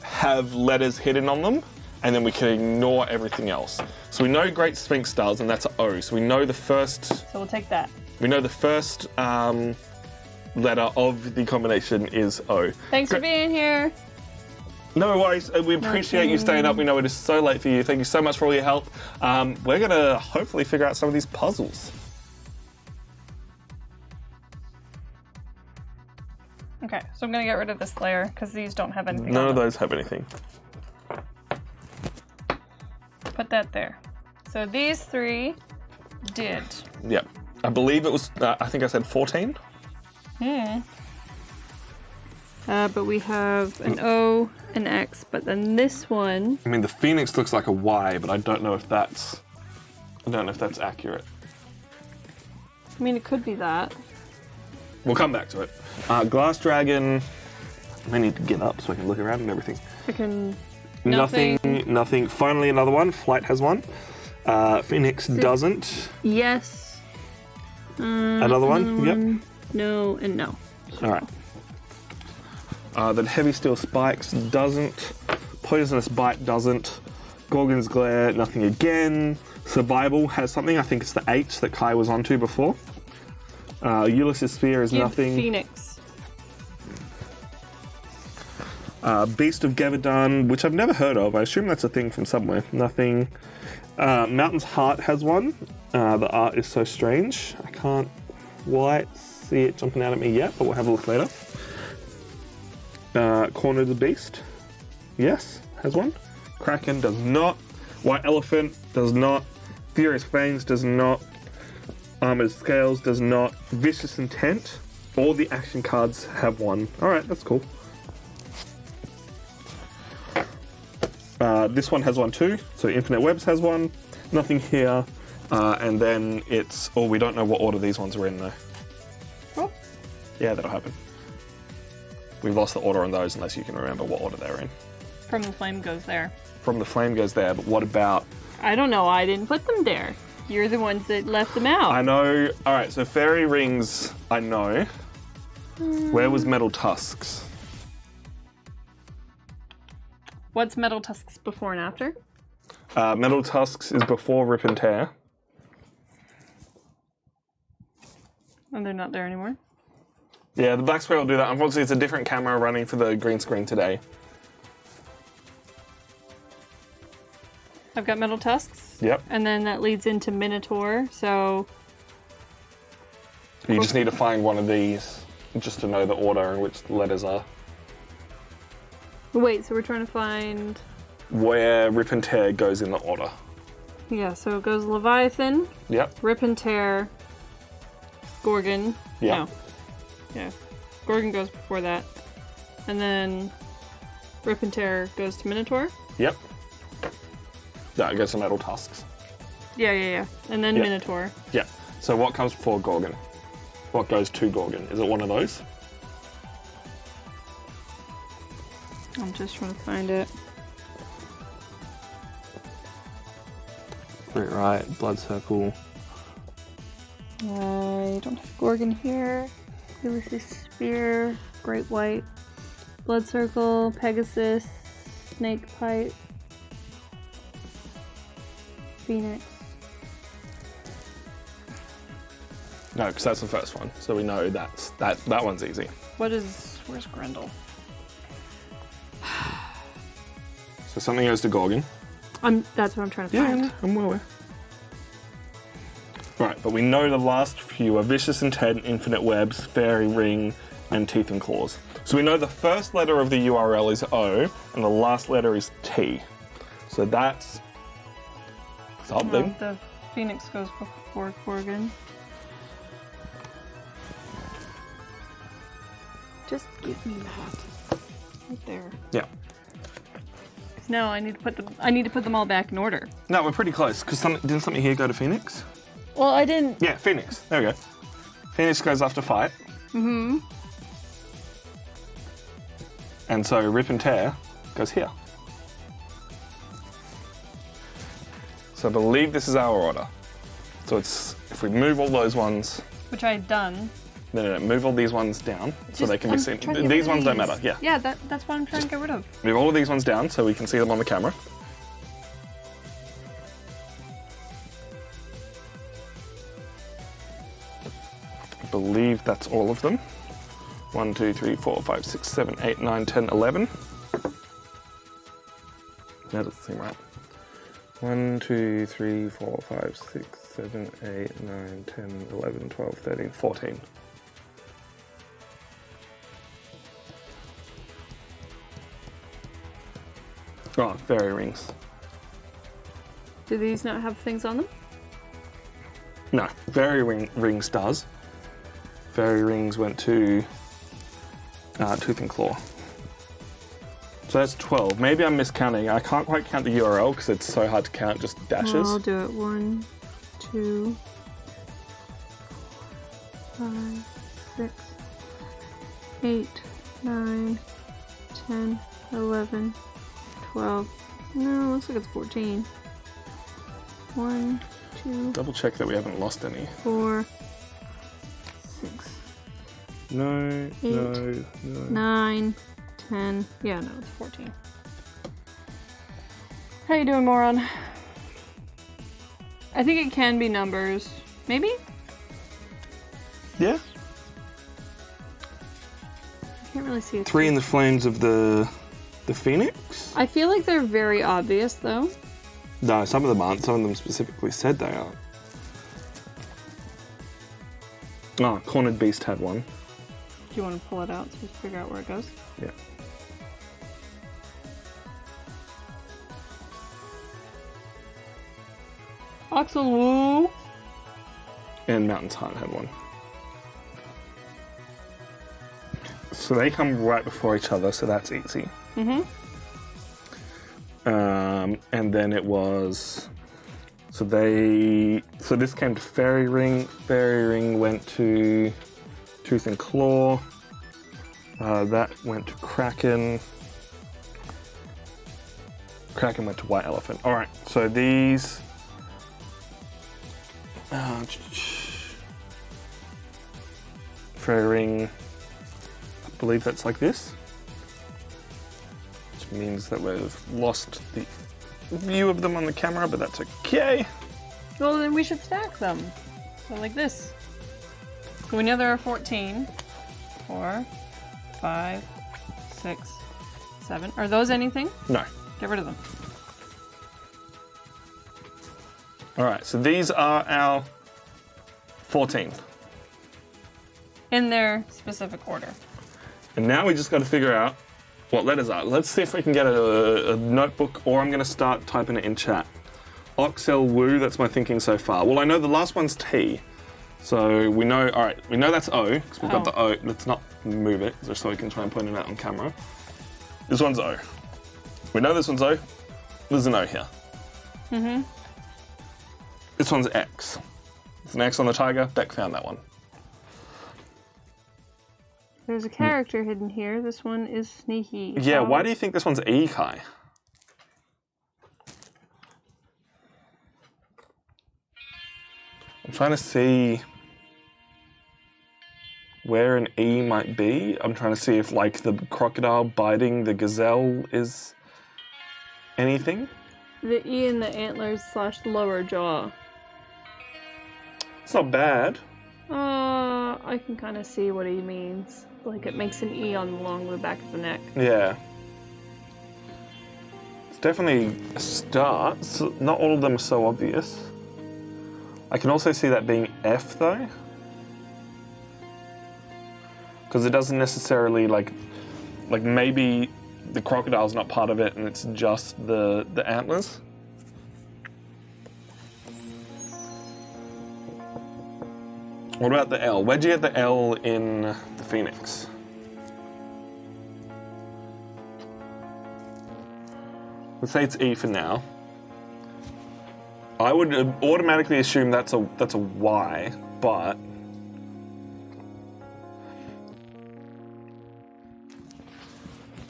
have letters hidden on them, and then we can ignore everything else. So we know Great Sphinx does, and that's O. So we know the first... So we'll take that. We know the first letter of the combination is O. Thanks for being here. No worries. We appreciate you staying up. We know it is so late for you. Thank you so much for all your help. We're going to hopefully figure out some of these puzzles. Okay, so I'm going to get rid of this layer because these don't have anything None on of them. those have anything. Put that there. So these three did. Yep. I believe it was, I think I said 14. But we have an O, an X, but then this one... I mean, the Phoenix looks like a Y, but I don't know if that's accurate. I mean, it could be that. We'll come back to it. Glass Dragon. I need to get up so I can look around and everything. I can... Nothing. Finally, another one. Flight has one. Phoenix doesn't. Yes. Another one. Yep. No, and no. All right. Then Heavy Steel Spikes doesn't. Poisonous Bite doesn't. Gorgon's Glare, nothing again. Survival has something. I think it's the H that Kai was onto before. Ulysses Spear is Give nothing. Phoenix. Beast of Gavadon, which I've never heard of. I assume that's a thing from somewhere. Nothing. Mountain's Heart has one. The art is so strange. I can't quite see it jumping out at me yet, but we'll have a look later. Corner of the Beast, yes, has one. Kraken does not. White Elephant does not. Furious Fangs does not. Armored Scales does not. Vicious Intent. All the action cards have one. Alright, that's cool. This one has one too. So Infinite Webs has one. Nothing here. And then it's... Oh, we don't know what order these ones are in though. Oh. Yeah, that'll happen. We've lost the order on those unless you can remember what order they're in. From the Flame goes there. From the Flame goes there, but what about... I don't know. I didn't put them there. You're the ones that left them out. I know. Alright, so Fairy Rings, I know. Where was Metal Tusks? What's Metal Tusks before and after? Metal Tusks is before Rip and Tear. And they're not there anymore. Yeah, the black square will do that. Unfortunately, it's a different camera running for the green screen today. I've got Metal Tusks. Yep. And then that leads into Minotaur, so... You just need to find one of these just to know the order in which the letters are. Wait, so we're trying to find... Where Rip and Tear goes in the order. Yeah, so it goes Leviathan, Yep. Rip and Tear, Gorgon. Yeah. No. Yeah. Gorgon goes before that. And then Rip and Tear goes to Minotaur. Yep. That goes to Metal Tusks. Yeah. And then Yeah. Minotaur. Yeah. So what comes before Gorgon? What goes to Gorgon? Is it one of those? I'm just trying to find it. Right. Blood Circle. I don't have Gorgon here. Ulysses Spear, Great White, Blood Circle, Pegasus, Snake Pipe, Phoenix. No, because that's the first one. So we know that one's easy. Where's Grendel? So something goes to Gorgon. That's what I'm trying to find. I'm well aware. Right, but we know the last few are Vicious Intent, Infinite Webs, Fairy Ring, and Teeth and Claws. So we know the first letter of the URL is O, and the last letter is T. So that's something. The Phoenix goes before Gorgon. Just give me that. Right there. Yeah. No, I need to put them all back in order. No, we're pretty close, because didn't something here go to Phoenix? Well, I didn't. Yeah, Phoenix. There we go. Phoenix goes after fight. Mm-hmm. And so Rip and Tear goes here. So I believe this is our order. So it's, if we move all those ones... Which I had done. No, move all these ones down so they can be seen. These ones don't matter, yeah. Yeah, that's what I'm trying to get rid of. Move all of these ones down so we can see them on the camera. I believe that's all of them. 1, 2, 3, 4, 5, 6, 7, 8, 9, 10, 11. That doesn't seem right. 1, 2, 3, 4, 5, 6, 7, 8, 9, 10, 11, 12, 13, 14. Oh, fairy rings. Do these not have things on them? No, fairy rings does. Fairy rings went to Tooth and Claw. So that's 12. Maybe I'm miscounting. I can't quite count the URL because it's so hard to count just dashes. Well, I'll do it. 1, 2, 5, 6, 8, 9, 10, 11, 12. No, looks like it's 14. 1, 2. Double check that we haven't lost any. 4, 6. No, 8, no. 9, 10. Yeah, no, it's 14. How you doing, moron? I think it can be numbers. Maybe? Yeah? I can't really see it. 3 in the flames of the Phoenix? I feel like they're very obvious, though. No, some of them aren't. Some of them specifically said they are. Oh, Cornered Beast had one. Do you want to pull it out so we can figure out where it goes? Yeah. Oxel Woo! And Mountain's Heart had one. So they come right before each other, so that's easy. Mm-hmm. And then it was... So this came to Fairy Ring. Fairy Ring went to Tooth and Claw. That went to Kraken. Kraken went to White Elephant. Alright, so these... Fairy Ring, I believe that's like this. Which means that we've lost the view of them on the camera, but that's okay. Well, then we should stack them. So like this. So we know there are 14. 4, 5, 6, 7. Are those anything? No. Get rid of them. Alright, so these are our 14. In their specific order. And now we just got to figure out what letters are. Let's see if we can get a notebook, or I'm going to start typing it in chat. Oxel Woo, that's my thinking so far. Well, I know the last one's T. So we know, alright, we know that's O, because we've got the O. Let's not move it, just so we can try and point it out on camera. This one's O. We know this one's O. There's an O here. Mm-hmm. This one's X. There's an X on the tiger. Beck found that one. There's a character hidden here. This one is sneaky. Yeah, why do you think this one's E, Kai? I'm trying to see where an E might be. I'm trying to see if, like, the crocodile biting the gazelle is anything. The E in the antlers / lower jaw. It's not bad. I can kind of see what he means. Like it makes an E along the back of the neck. Yeah. It's definitely a start. So not all of them are so obvious. I can also see that being F, though. Because it doesn't necessarily, like maybe the crocodile's not part of it and it's just the antlers. What about the L? Where'd you get the L in the Phoenix? Let's say it's E for now. I would automatically assume that's a Y, but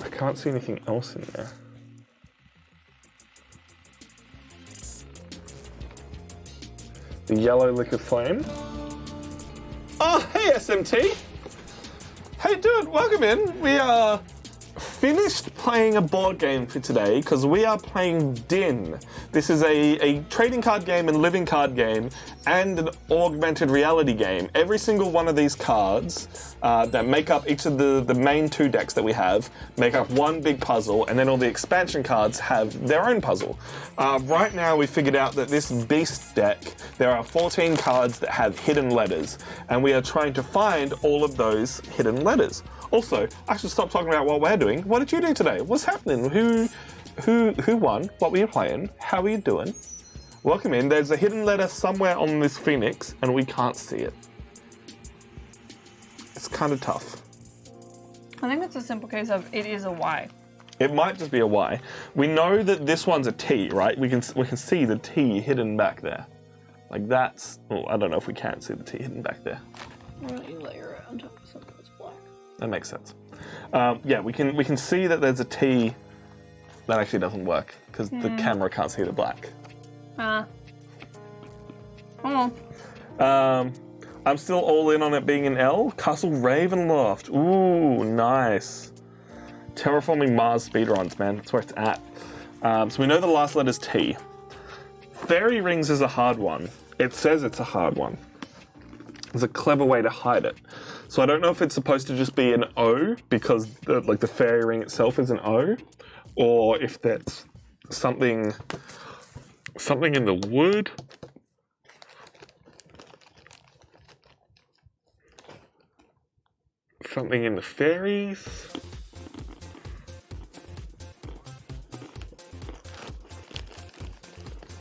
I can't see anything else in there. The yellow liquid flame. Oh, hey SMT! Hey dude, welcome in. We are finished playing a board game for today because we are playing Dinn. This is a trading card game and living card game and an augmented reality game. Every single one of these cards that make up each of the main 2 decks that we have make up one big puzzle, and then all the expansion cards have their own puzzle. Right now we figured out that this beast deck, there are 14 cards that have hidden letters, and we are trying to find all of those hidden letters. Also, I should stop talking about what we're doing. What did you do today? What's happening? Who won? What were you playing? How are you doing? Welcome in. There's a hidden letter somewhere on this phoenix, and we can't see it. It's kind of tough. I think it's a simple case of it is a Y. It might just be a Y. We know that this one's a T, right? We can see the T hidden back there. Like that's. Oh, I don't know if we can see the T hidden back there. Why don't you layer around something that's black? That makes sense. Yeah, we can see that there's a T. That actually doesn't work because the camera can't see the black. Oh. I'm still all in on it being an L. Castle Ravenloft. Ooh, nice. Terraforming Mars speedruns, man. That's where it's at. So we know the last letter's T. Fairy Rings is a hard one. It says it's a hard one. There's a clever way to hide it. So I don't know if it's supposed to just be an O because the fairy ring itself is an O, or if that's something in the wood. Something in the fairies.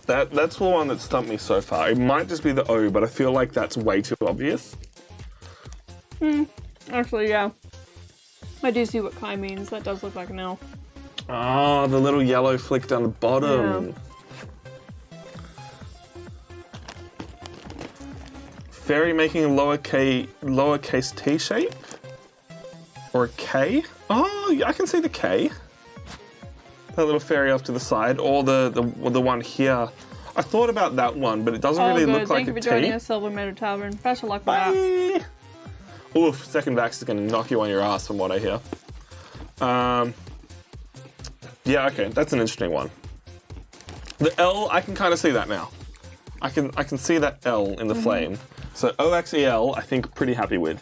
That's the one that stumped me so far. It might just be the O, but I feel like that's way too obvious. Actually, yeah. I do see what Kai means. That does look like an L. Ah, the little yellow flick down the bottom. Yeah. Fairy making a lowercase T shape? Or a K? Oh, yeah, I can see the K. That little fairy off to the side, or the one here. I thought about that one, but it doesn't really look like a T. Thank you for joining us, Silver Meadow Tavern. Best of luck with that. Bye! Oof, second vax is going to knock you on your ass from what I hear. Yeah, okay, that's an interesting one. The L, I can kind of see that now. I can see that L in the flame. So OXEL, I think pretty happy with.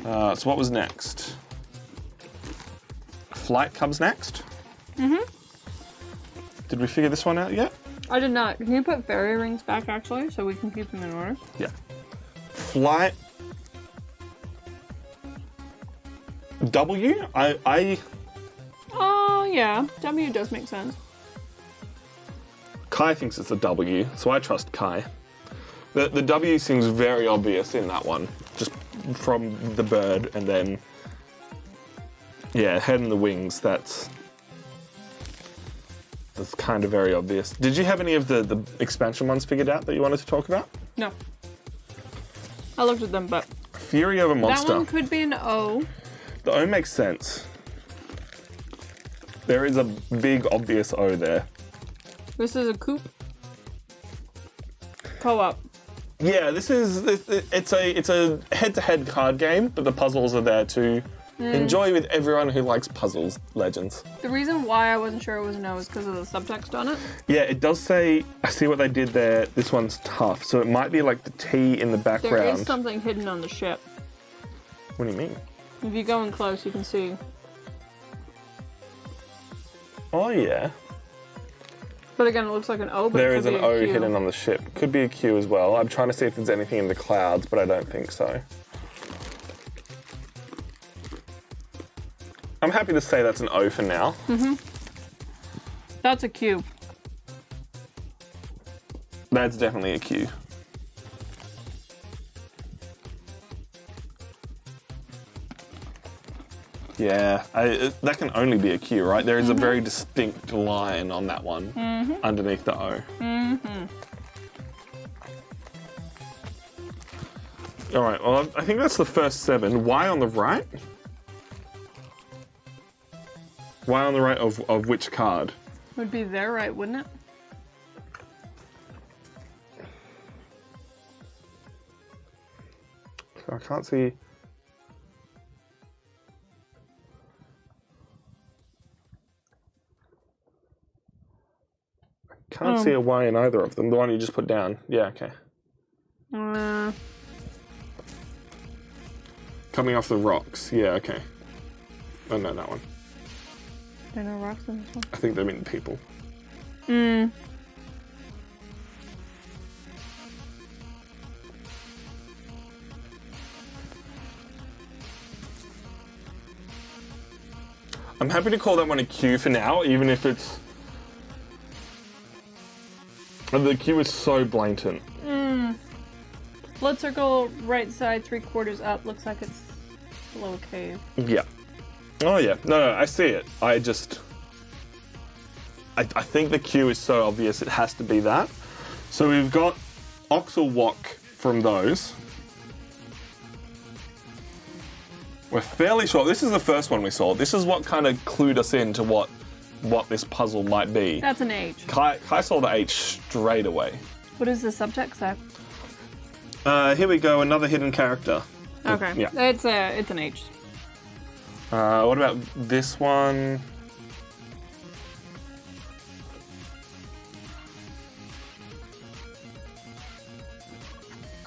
So what was next? Flight comes next? Did we figure this one out yet? I did not. Can you put fairy rings back, actually, so we can keep them in order? Yeah. Flight. W? Oh, yeah. W does make sense. Kai thinks it's a W, so I trust Kai. The W seems very obvious in that one. Just from the bird and then... Yeah, head and the wings, that's kind of very obvious. Did you have any of the expansion ones figured out that you wanted to talk about? No. I looked at them, but... Fury of a Monster. That one could be an O. The O makes sense. There is a big obvious O there. This is a coupe. Co-op. Yeah, it's a head-to-head card game, but the puzzles are there to enjoy with everyone who likes puzzles, legends. The reason why I wasn't sure it was an O is because of the subtext on it. Yeah, it does say, I see what they did there, this one's tough, so it might be like the T in the background. There is something hidden on the ship. What do you mean? If you go in close, you can see. Oh yeah. But again, it looks like an O, but There it is could an be a O Q. hidden on the ship. Could be a Q as well. I'm trying to see if there's anything in the clouds, but I don't think so. I'm happy to say that's an O for now. That's a Q. That's definitely a Q. Yeah, that can only be a Q, right? There is a very distinct line on that one underneath the O. All right, well, I think that's the first 7. Y on the right? Y on the right of which card? Would be there, right, wouldn't it? I can't see. I can't see a Y in either of them. The one you just put down. Yeah, okay. Coming off the rocks. Yeah, okay. Oh, no, that one. There are no rocks in this one. I think they mean people. I'm happy to call that one a Q for now, even if it's... The Q is so blatant. Blood circle, right side, 3/4 up. Looks like it's below a cave. Yeah. Oh, yeah. No, I see it. I think the Q is so obvious it has to be that. So we've got Ox or Wok from those. We're fairly sure. This is the first one we saw. This is what kind of clued us into what this puzzle might be. That's an H. Kai saw the H straight away. What does the subtext say? Here we go, another hidden character. Okay. Yeah. It's an H. What about this one?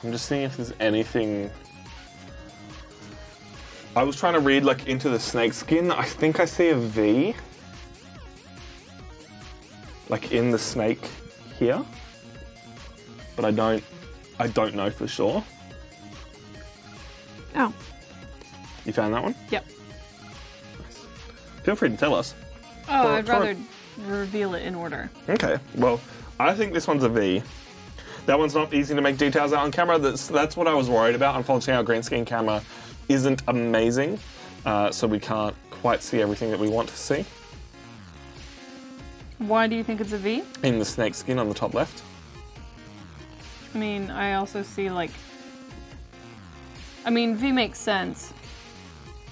I'm just seeing if there's anything. I was trying to read like into the snake skin. I think I see a V. Like in the snake here. But I don't know for sure. Oh. You found that one? Yep. Nice. Feel free to tell us. Oh, I'd rather reveal it in order. Okay, well, I think this one's a V. That one's not easy to make details out on camera. That's what I was worried about. Unfortunately, our green screen camera isn't amazing, so we can't quite see everything that we want to see. Why do you think it's a V? In the snake skin on the top left. I mean, I also see like... I mean, V makes sense.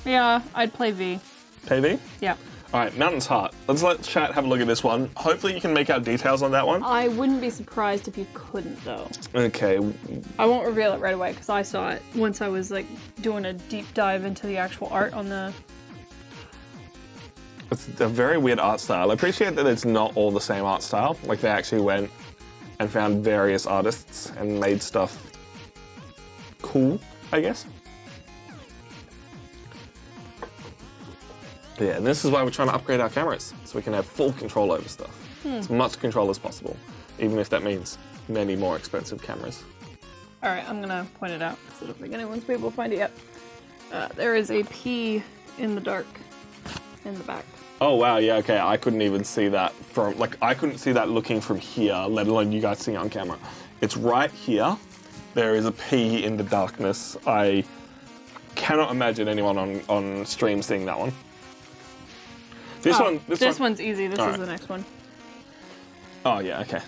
Yeah, I'd play V. Play V? Yeah. All right, Mountain's Heart. Let's let chat have a look at this one. Hopefully you can make out details on that one. I wouldn't be surprised if you couldn't, though. Okay. I won't reveal it right away, because I saw it once I was, like, doing a deep dive into the actual art on the... It's a very weird art style. I appreciate that it's not all the same art style. Like, they actually went and found various artists and made stuff cool, I guess. Yeah, and this is why we're trying to upgrade our cameras, so we can have full control over stuff. As much control as possible, even if that means many more expensive cameras. Alright, I'm gonna point it out, because I don't think anyone's been able to find it yet. There is a P in the dark in the back. Oh wow, yeah, okay, I couldn't even see that from, like, I couldn't see that looking from here, let alone you guys seeing it on camera. It's right here. There is a P in the darkness. I cannot imagine anyone on stream seeing that one. This one's easy. This is the next one. Oh, yeah, okay.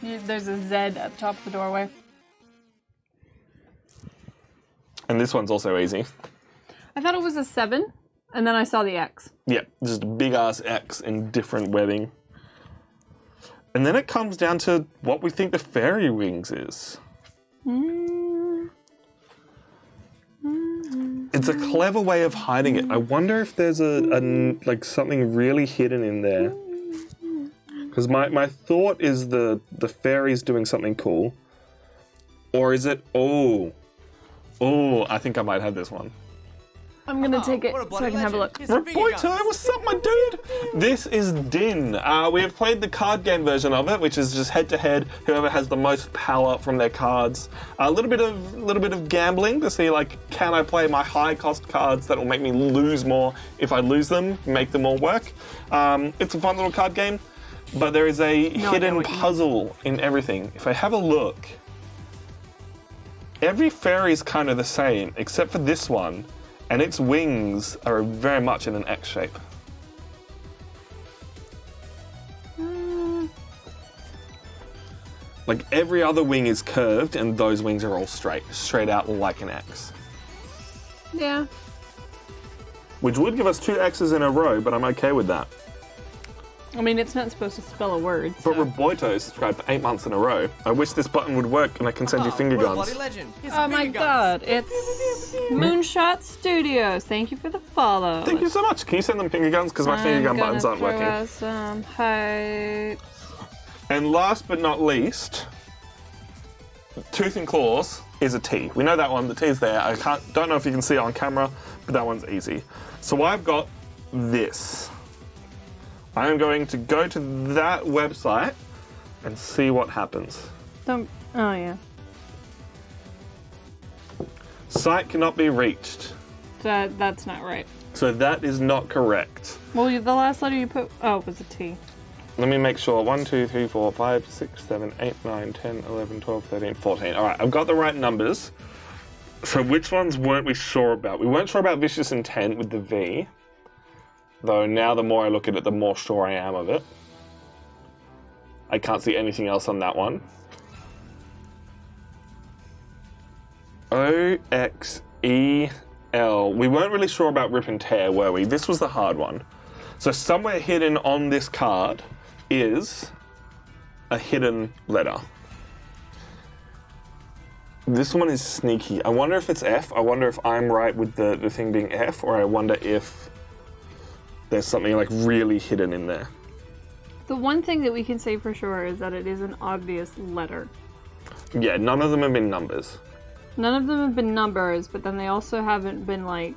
There's a Z at the top of the doorway. And this one's also easy. I thought it was a 7, and then I saw the X. Yeah, just a big-ass X in different webbing. And then it comes down to what we think the fairy wings is. It's a clever way of hiding it. I wonder if there's like something really hidden in there. Because my thought is the fairy's doing something cool. Or is it, oh, I think I might have this one. I'm gonna take it so I can have a look. Reporter, what's up, my dude? This is Dinn. We have played the card game version of it, which is just head-to-head. Whoever has the most power from their cards. A little bit of gambling to see, like, can I play my high-cost cards that will make me lose more if I lose them, make them all work. It's a fun little card game, but there is a hidden puzzle in everything. If I have a look, every fairy is kind of the same, except for this one. And its wings are very much in an X shape. Like every other wing is curved and those wings are all straight out like an X. Yeah. Which would give us 2 X's in a row, but I'm okay with that. I mean, it's not supposed to spell a word. But So. Roboito subscribed for 8 months in a row. I wish this button would work and I can send you finger what a guns. bloody legend. Here's Oh my finger god, guns. it's Moonshot Studios. Thank you for the follow. Thank you so much. Can you send them finger guns? Because my finger gun buttons aren't working. Out some hype. And last but not least, Tooth and Claws is a T. We know that one. The T's there. I don't know if you can see it on camera, but that one's easy. So I've got this. I am going to go to that website and see what happens. Oh yeah. Site cannot be reached. That's not right. So that is not correct. Well, the last letter you put was a T. Let me make sure. 1, 2, 3, 4, 5, 6, 7, 8, 9, 10, 11, 12, 13, 14. All right, I've got the right numbers. So which ones weren't we sure about? We weren't sure about Vicious Intent with the V. Though now the more I look at it, the more sure I am of it. I can't see anything else on that one. O-X-E-L. We weren't really sure about Rip and Tear, were we? This was the hard one. So somewhere hidden on this card is a hidden letter. This one is sneaky. I wonder if it's F. I wonder if I'm right with the thing being F, or I wonder if there's something like really hidden in there. The one thing that we can say for sure is that it is an obvious letter. Yeah, none of them have been numbers. None of them have been numbers, but then they also haven't been like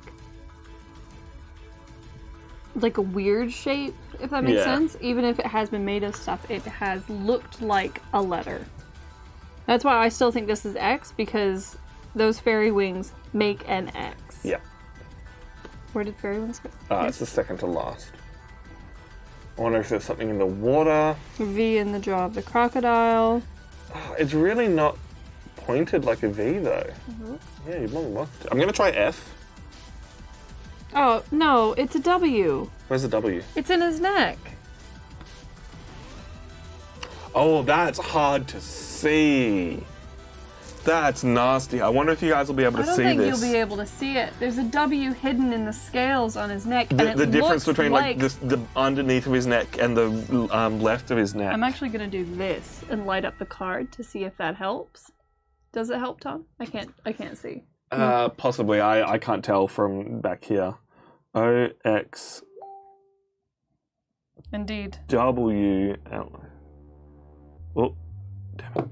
a weird shape, if that makes sense. Even if it has been made of stuff, it has looked like a letter. That's why I still think this is X, because those fairy wings make an X. Yeah. Where did fairy wings go? It's the second to last. I wonder if there's something in the water. V in the jaw of the crocodile. It's really not pointed like a V, though. Yeah, you're wrong. I'm going to try F. Oh, no, it's a W. Where's the W? It's in his neck. Oh, that's hard to see. That's nasty. I wonder if you guys will be able to see this. I don't think you'll be able to see it. There's a W hidden in the scales on his neck. The difference between like the underneath of his neck and the left of his neck. I'm actually going to do this and light up the card to see if that helps. Does it help, Tom? I can't see. Possibly. I can't tell from back here. O-X... Indeed. W-L... Oh, damn it.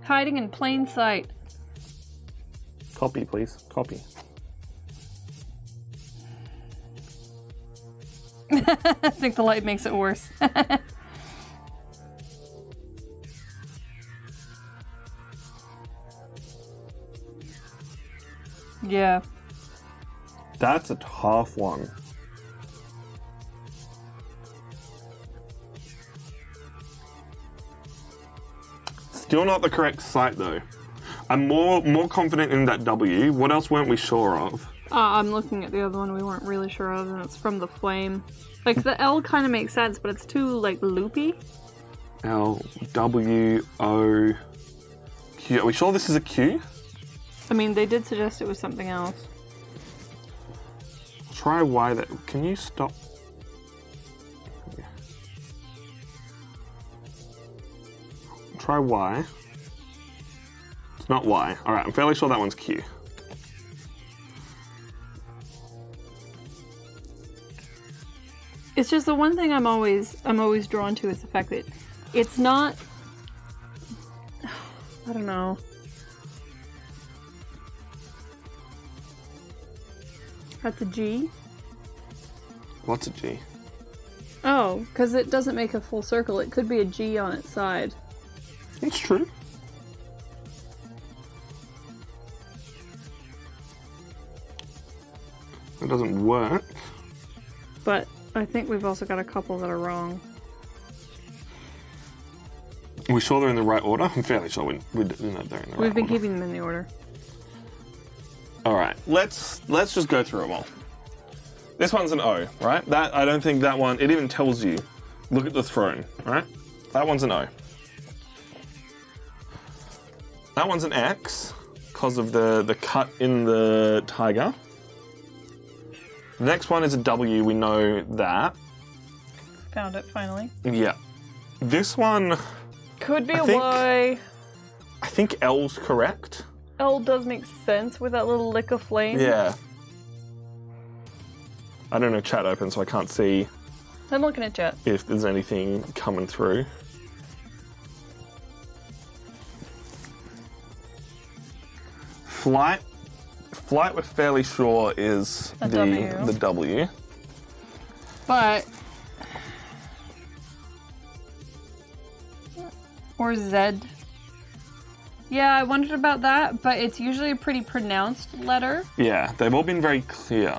Hiding in plain sight. Copy, please. Copy. I think the light makes it worse. Yeah. That's a tough one. Still not the correct site though. I'm more confident in that W. What else weren't we sure of? I'm looking at the other one we weren't really sure of, and it's from the flame. Like, the L kind of makes sense, but it's too, like, loopy. L, W, O, Q. Are we sure this is a Q? I mean, they did suggest it was something else. Try Y. That. Can you stop? Try Y. It's not Y. All right, I'm fairly sure that one's Q. It's just the one thing I'm always drawn to is the fact that it's not. I don't know. That's a G. What's a G? Oh, because it doesn't make a full circle. It could be a G on its side. It's true. It doesn't work. But I think we've also got a couple that are wrong. Are we sure they're in the right order? I'm fairly sure we know they're in the right order. We've been keeping them in the order. All right, let's just go through them all. This one's an O, right? That I don't think that one. It even tells you. Look at the throne, right? That one's an O. That one's an X because of the cut in the tiger. The next one is a W. We know that. Found it finally. Yeah. This one could be a Y. I think L's correct. L does make sense with that little lick of flame. Yeah. I don't know chat open, so I can't see I'm looking at chat. if there's anything coming through. Flight we're fairly sure is A the W. the W. But... Or Z. Yeah, I wondered about that, but it's usually a pretty pronounced letter. Yeah, they've all been very clear.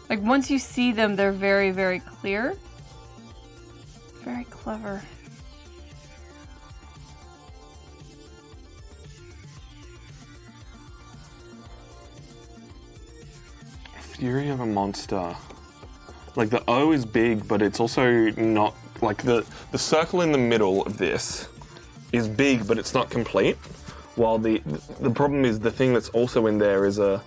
Like, once you see them, they're very, very clear. Very clever. Fury of a monster. Like, the O is big, but it's also not... Like, the circle in the middle of this is big, but it's not complete. While the problem is the thing that's also in there is a...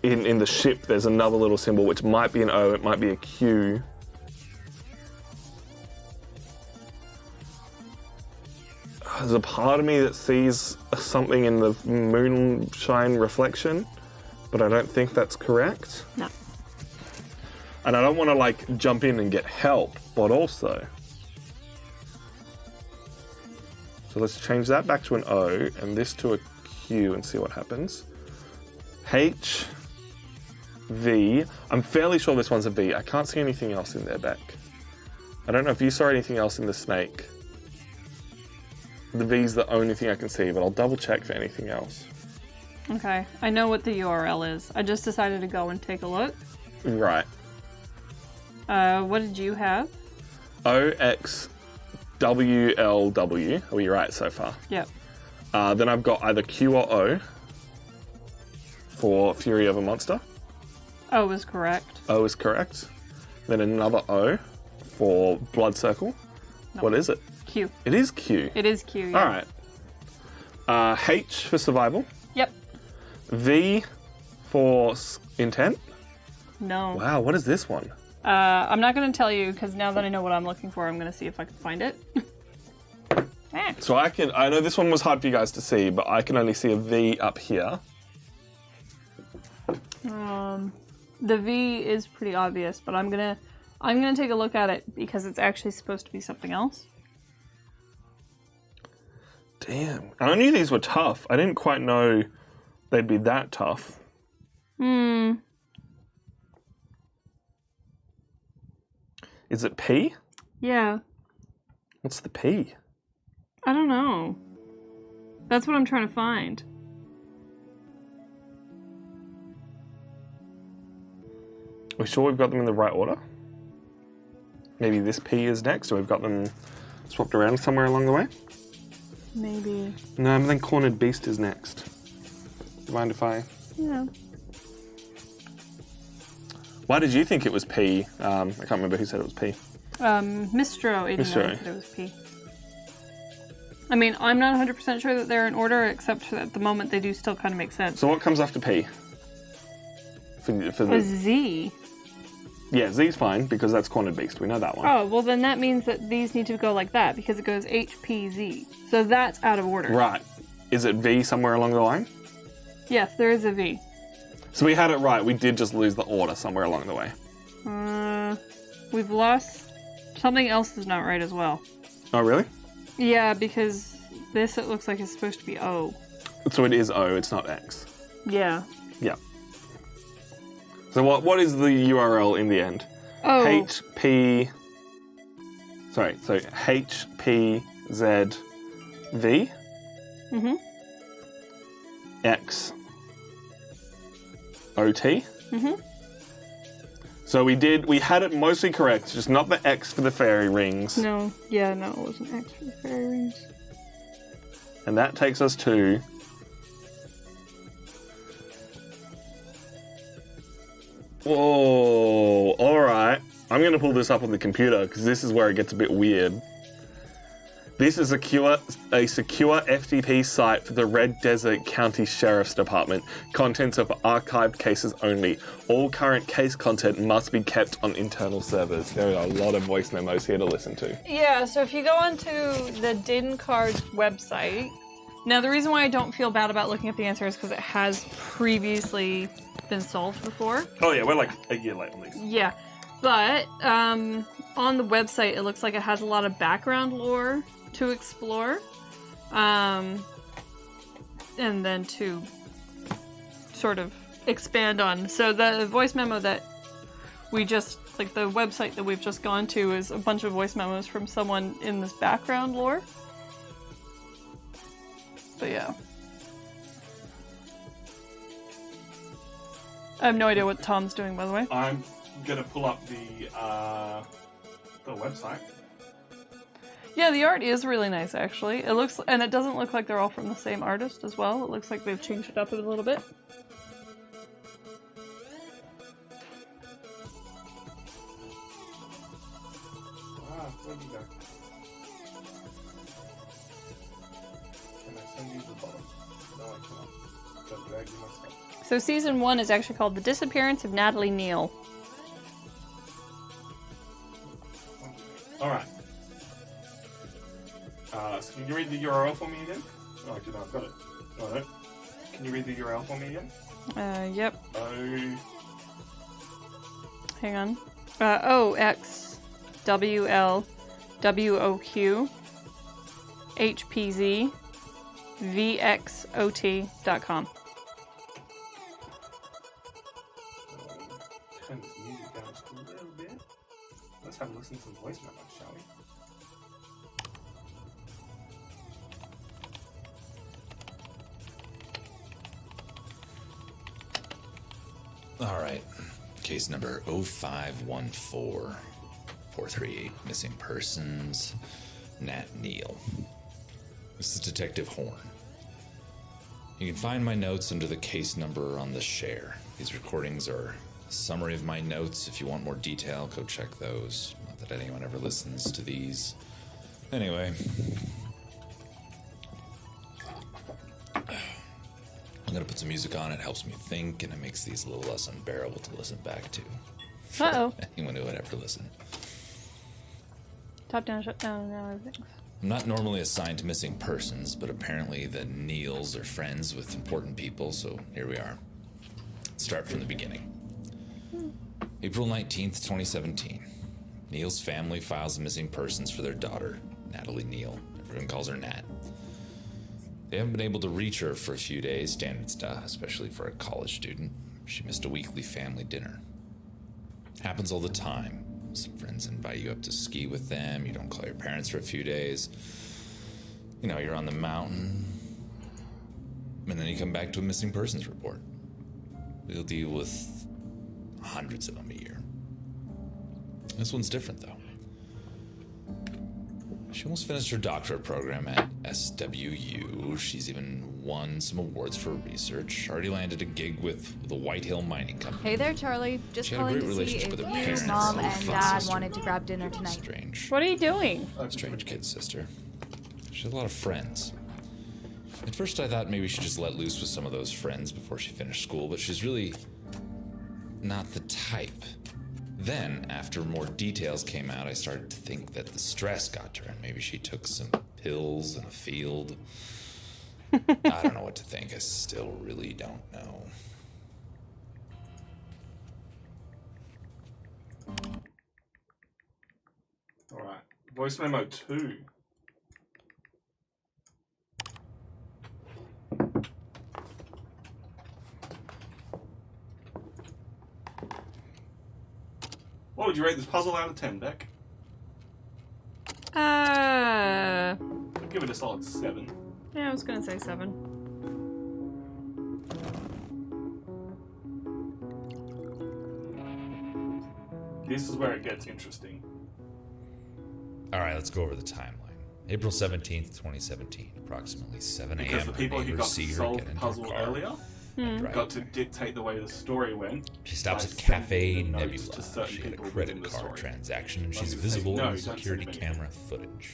In the ship, there's another little symbol, which might be an O, it might be a Q. There's a part of me that sees something in the moonshine reflection, but I don't think that's correct. No. And I don't want to, like, jump in and get help, but also... So let's change that back to an O, and this to a Q, and see what happens. H, V. I'm fairly sure this one's a V. I can't see anything else in there, Beck. I don't know if you saw anything else in the snake. The V's the only thing I can see, but I'll double check for anything else. Okay, I know what the URL is. I just decided to go and take a look. Right. What did you have? OXWLW. Are we right so far? Yep. Then I've got either Q or O for Fury of a Monster. O is correct. O is correct. Then another O for Blood Circle. No. What is it? Q. It is Q. It is Q, yeah. All right. H for Survival. Yep. V for Intent. No. Wow, what is this one? I'm not going to tell you, because now that I know what I'm looking for, I'm going to see if I can find it. Ah. So I know this one was hard for you guys to see, but I can only see a V up here. The V is pretty obvious, but I'm gonna take a look at it because it's actually supposed to be something else. Damn. I knew these were tough. I didn't quite know they'd be that tough. Is it P? Yeah. What's the P? I don't know. That's what I'm trying to find. Are we sure we've got them in the right order? Maybe this P is next, or we've got them swapped around somewhere along the way? Maybe. No, but then Cornered Beast is next. Do you mind if I... Yeah. Why did you think it was P? I can't remember who said it was P. Mistro89 Mistro. said it was P. I mean, I'm not 100% sure that they're in order, except for at the moment they do still kind of make sense. So what comes after P? For A the... Z. Yeah, Z's fine, because that's Cornered Beast. We know that one. Oh, well then that means that these need to go like that, because it goes HPZ. So that's out of order. Right. Is it V somewhere along the line? Yes, there is a V. So we had it right. We did just lose the order somewhere along the way. We've lost... Something else is not right as well. Oh, really? Yeah, because this, it looks like it's supposed to be O. So it is O, it's not X. Yeah. Yeah. So what is the URL in the end? Oh. HP... Sorry, so HPZV Mm-hmm. X OT. Mm-hmm. So we had it mostly correct, just not the X for the fairy rings. No, yeah, no, it wasn't X for the fairy rings. And that takes us to Whoa, alright. I'm going to pull this up on the computer because this is where it gets a bit weird. This is a secure FTP site for the Red Desert County Sheriff's Department. Contents of archived cases only. All current case content must be kept on internal servers. There are a lot of voice memos here to listen to. Yeah, so if you go onto the Dinn Cards website... Now, the reason why I don't feel bad about looking up the answer is because it has previously been solved before. Oh yeah, we're like a year late on these. Yeah, but on the website, it looks like it has a lot of background lore to explore, and then to sort of expand on. So the voice memo that we just, like the website that we've just gone to is a bunch of voice memos from someone in this background lore. But yeah. I have no idea what Tom's doing, by the way. I'm gonna pull up the website. Yeah, the art is really nice, actually. It looks, and it doesn't look like they're all from the same artist as well. It looks like they've changed it up a little bit. Where'd you go? Can I send you the bottom? No, I cannot. I'll drag you myself. So season 1 is actually called The Disappearance of Natalie Neal. Alright. So can you read the URL for me again? Oh, actually, no, I've got it. Oh, no. Can you read the URL for me again? Yep. Oh. Hang on. OXWLWOQ HPZ VXOT.com. Turn this music down just a little bit. Let's have a listen to some voice memos, shall we? All right, case number 0514-438, missing persons, Nat Neal. This is Detective Horn. You can find my notes under the case number on the share. These recordings are a summary of my notes. If you want more detail, go check those. Not that anyone ever listens to these. Anyway. I'm gonna put some music on. It helps me think, and it makes these a little less unbearable to listen back to. Uh-oh. Anyone who would ever listen. Top down, shut down, now everything. I'm not normally assigned to missing persons, but apparently the Neals are friends with important people, so here we are. Let's start from the beginning. April 19th, 2017. Neal's family files a missing persons for their daughter, Natalie Neal. Everyone calls her Nat. They haven't been able to reach her for a few days, standard stuff, especially for a college student. She missed a weekly family dinner. Happens all the time. Some friends invite you up to ski with them, you don't call your parents for a few days. You know, you're on the mountain, and then you come back to a missing persons report. We'll deal with hundreds of them a year. This one's different, though. She almost finished her doctorate program at SWU. She's even won some awards for research. Already landed a gig with the White Hill Mining Company. Hey there, Charlie. Just She had a calling great to see relationship if with her you, parents. Mom, and and fun Dad sister. wanted to grab dinner tonight. Strange. What are you doing? Strange kid sister. She had a lot of friends. At first I thought maybe she just let loose with some of those friends before she finished school, but she's really not the type. Then, after more details came out, I started to think that the stress got to her, and maybe she took some pills in a field. I don't know what to think. I still really don't know. Alright. Voice memo 2. What would you rate this puzzle out of 10, Beck? I'd give it a solid 7. Yeah, I was gonna say 7. This is where it gets interesting. All right, let's go over the timeline. April 17th, 2017, approximately 7 a.m. Because the people her who neighbors got see to her solve get the into her puzzle car earlier and driving got to there. dictate the way the story went. She stops by at Cafe sending the notes Nebula. to certain She had a people credit within the card story. transaction, and I'm she's gonna say, visible no, in don't the send security me. camera footage.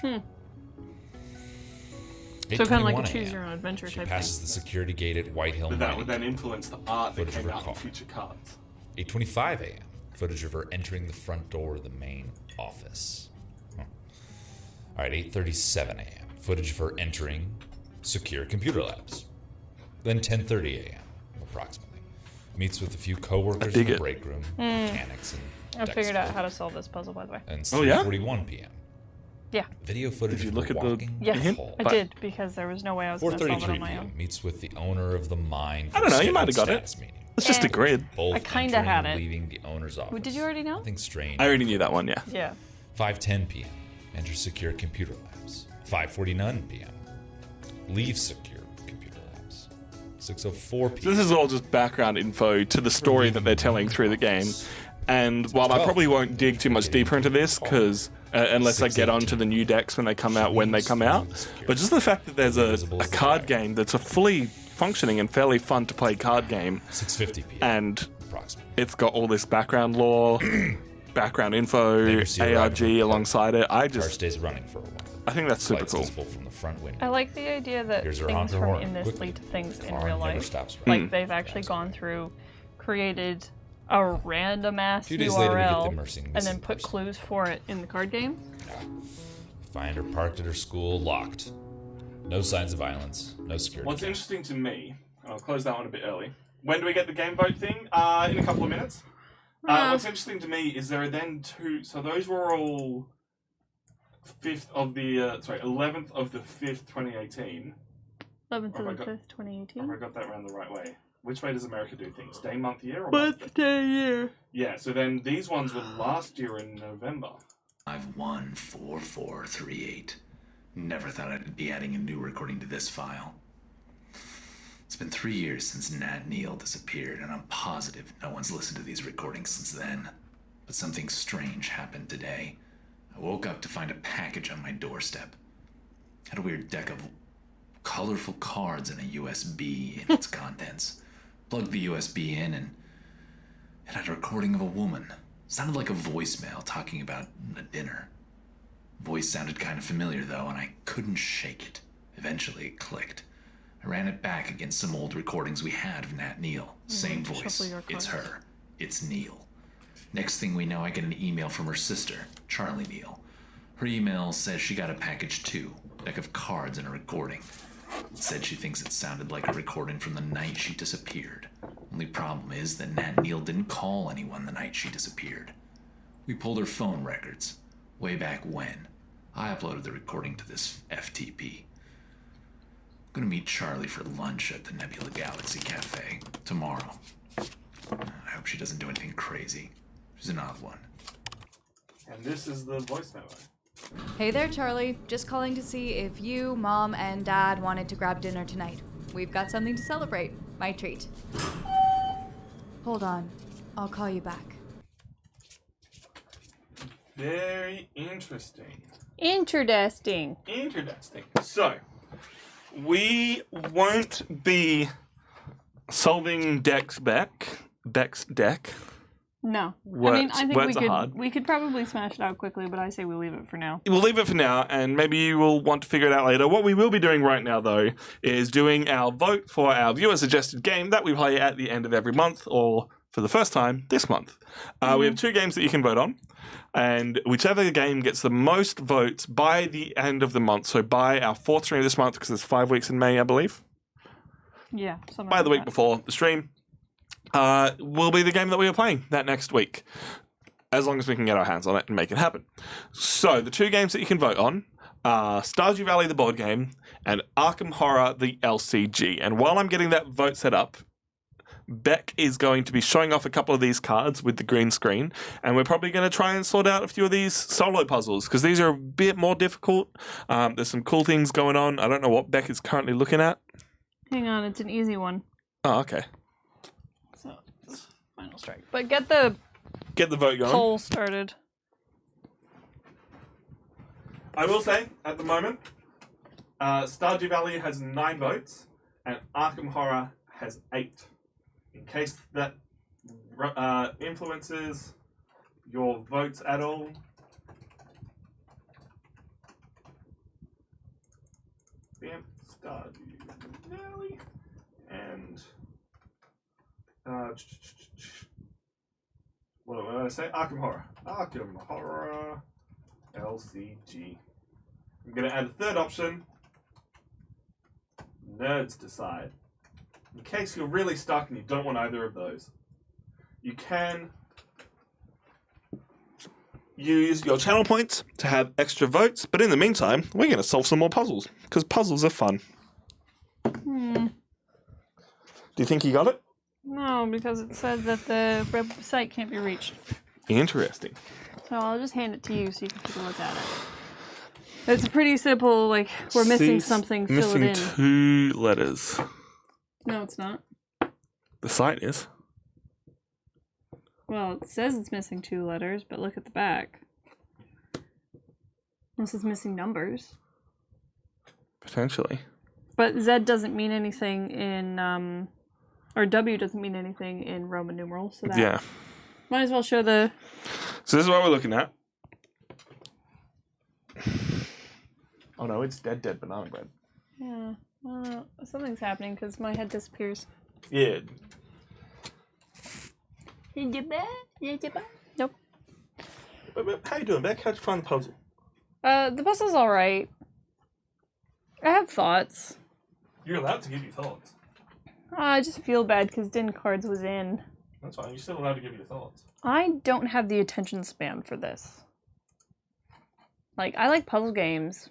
So kind of like a 8:21 choose a.m. your own adventure She type passes the security gate at White Hill But that Mining would then Company. influence the art that Footage of came her out car. in future cards. 8:25 a.m. Footage of her entering the front door of the main office. All right, 8:37 a.m. Footage of her entering Secure Computer Labs. Then 10:30 a.m. approximately. Meets with a few coworkers in dig the it. break room, mechanics, and I deck figured out support. how to solve this puzzle, by the way. And Oh, yeah? 3:41 p.m. Yeah. Video footage Did you of look her at the- walking Yes, hint? hall. I did, because there was no way I was going to solve it 4:33 on my p.m. own. Meets with the owner of the mine. for I don't know, a you might have scheduled got it. status meeting. It's just a And- grid. Both I kinda entering had and it. leaving the owner's office. Did you already know? Nothing strange. I already knew that one, yeah. Yeah. 5:10 p.m. Enter Secure Computer Labs. 5:49 p.m. Leave Secure Computer Labs. 6:04 p.m. This is all just background info to the story that they're telling through the game. And while I probably won't dig too much deeper into this, because unless I get onto the new decks when they come out, but just the fact that there's a card game that's a fully functioning and fairly fun to play card game, 6:50 p.m. and approximately. it's got all this background lore, background info, Never see her ARG arrive. alongside it. Car stays running for a while. I think that's super Lights cool. visible from the front window. I like the idea that Here's her things honker from horn. in this Quickly. lead to things in Car real never life. stops Hmm. running. Like they've actually gone through, created a random ass 2 days later, we get the URL, missing and then put person. clues for it in the card game. Find her parked at her school, locked. No signs of violence. No security. What's camera. interesting to me, I'll close that one a bit early. When do we get the game vote thing? In a couple of minutes. What's interesting to me is there are then two. So those were all 11th of the 5th, 2018. 11th Oh my of the God. 5th, Have 2018. I got that around the right way? Which way does America do things? Day, month, year, or month? Birthday year. Yeah. So then these ones were last year in November. 514438. Never thought I'd be adding a new recording to this file. It's been 3 years since Nat Neal disappeared, and I'm positive no one's listened to these recordings since then. But something strange happened today. I woke up to find a package on my doorstep. Had a weird deck of colorful cards and a USB in its contents. Plugged the USB in and it had a recording of a woman. Sounded like a voicemail talking about a dinner. Voice sounded kind of familiar though, and I couldn't shake it. Eventually it clicked. I ran it back against some old recordings we had of Nat Neal. Same voice. shuffle your It's cards. her. It's Neal. Next thing we know, I get an email from her sister, Charlie Neal. Her email says she got a package too, deck of cards and a recording. It said she thinks it sounded like a recording from the night she disappeared. Only problem is that Nat Neal didn't call anyone the night she disappeared. We pulled her phone records, way back when. I uploaded the recording to this FTP. I'm gonna meet Charlie for lunch at the Nebula Galaxy Cafe tomorrow. I hope she doesn't do anything crazy. She's an odd one. And this is the voice memo. Hey there, Charlie. Just calling to see if you, Mom, and Dad wanted to grab dinner tonight. We've got something to celebrate. My treat. Hold on. I'll call you back. Very interesting. Interesting. Interesting. So, we won't be solving Beck's deck. No. Words- I think words are hard. we could probably smash it out quickly, but I say we leave it for now. We'll leave it for now, and maybe you will want to figure it out later. What we will be doing right now, though, is doing our vote for our viewer-suggested game that we play at the end of every month, or for the first time this month. We have 2 games that you can vote on, and whichever game gets the most votes by the end of the month, so by our 4th stream of this month, because there's 5 weeks in May, I believe, Yeah. Something by like the week that. before the stream, will be the game that we are playing that next week, as long as we can get our hands on it and make it happen. So, the 2 games that you can vote on are Stardew Valley, the board game, and Arkham Horror, the LCG. And while I'm getting that vote set up, Beck is going to be showing off a couple of these cards with the green screen, and we're probably going to try and sort out a few of these solo puzzles, because these are a bit more difficult. There's some cool things going on. I don't know what Beck is currently looking at. Hang on, it's an easy one. Oh, okay. So, final strike. But get the Get the vote going. poll started. I will say, at the moment, Stardew Valley has 9 votes, and Arkham Horror has 8. in case that influences your votes at all. Bam, Stardew Valley, and what did I say? Arkham Horror, LCG. I'm going to add a third option. Nerds decide. In case you're really stuck and you don't want either of those, you can use your channel points to have extra votes, but in the meantime, we're going to solve some more puzzles, because puzzles are fun. Do you think you got it? No, because it said that the site can't be reached. Interesting. So I'll just hand it to you so you can take a look at it. It's pretty simple, like, we're missing something, fill it in. Missing 2 letters. No, it's not. The site is. Well, it says it's missing 2 letters, but look at the back. This is missing numbers. Potentially. But Z doesn't mean anything in, or W doesn't mean anything in Roman numerals, so that Yeah. might as well show the... So this is what we're looking at. Oh no, it's dead banana bread. Yeah, something's happening because my head disappears. Yeah. Nope. But how you doing, Beck? How'd you find the puzzle? The puzzle's alright. I have thoughts. You're allowed to give your thoughts. I just feel bad because Dinn cards was in. That's fine. You're still allowed to give your thoughts. I don't have the attention span for this. Like, I like puzzle games,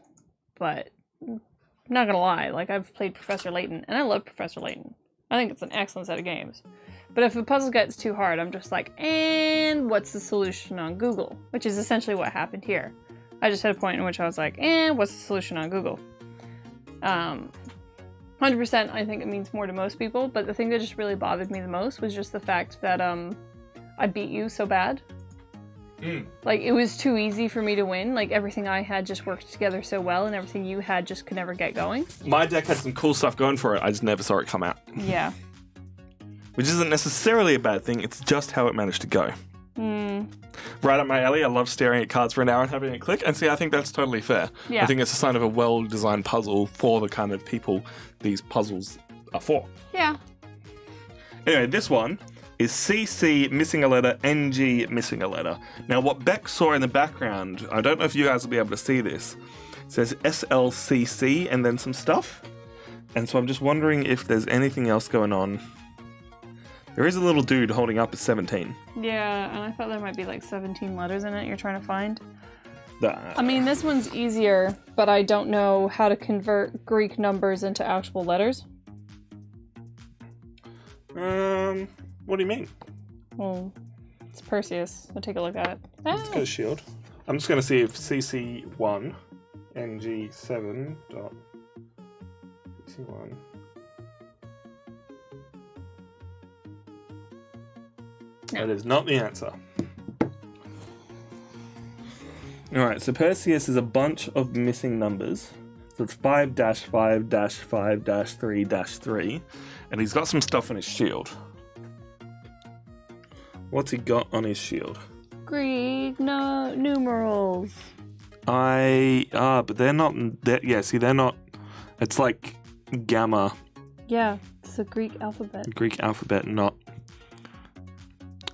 but I'm not gonna lie, like, I've played Professor Layton, and I love Professor Layton. I think it's an excellent set of games. But if a puzzle gets too hard, I'm just like, and what's the solution on Google? Which is essentially what happened here. I just had a point in which I was like, and what's the solution on Google? 100% I think it means more to most people, but the thing that just really bothered me the most was just the fact that I beat you so bad. Like, it was too easy for me to win. Like, everything I had just worked together so well, and everything you had just could never get going. My deck had some cool stuff going for it. I just never saw it come out. Yeah. Which isn't necessarily a bad thing. It's just how it managed to go. Right up my alley. I love staring at cards for an hour and having it click. And see, I think that's totally fair. Yeah. I think it's a sign of a well-designed puzzle for the kind of people these puzzles are for. Yeah. Anyway, this one is CC missing a letter, NG missing a letter. Now, what Beck saw in the background, I don't know if you guys will be able to see this, it says SLCC and then some stuff. And so I'm just wondering if there's anything else going on. There is a little dude holding up a 17. Yeah, and I thought there might be like 17 letters in it you're trying to find. That. I mean, this one's easier, but I don't know how to convert Greek numbers into actual letters. What do you mean? Well, it's Perseus. I'll take a look at it. Let's go shield. I'm just going to see if CC1 NG7 dot CC1. That is not the answer. Alright, so Perseus is a bunch of missing numbers. So it's 5-5-5-3-3, and he's got some stuff on his shield. What's he got on his shield? Greek numerals. But they're not, they're not, it's like gamma. Yeah, it's a Greek alphabet. Greek alphabet, not.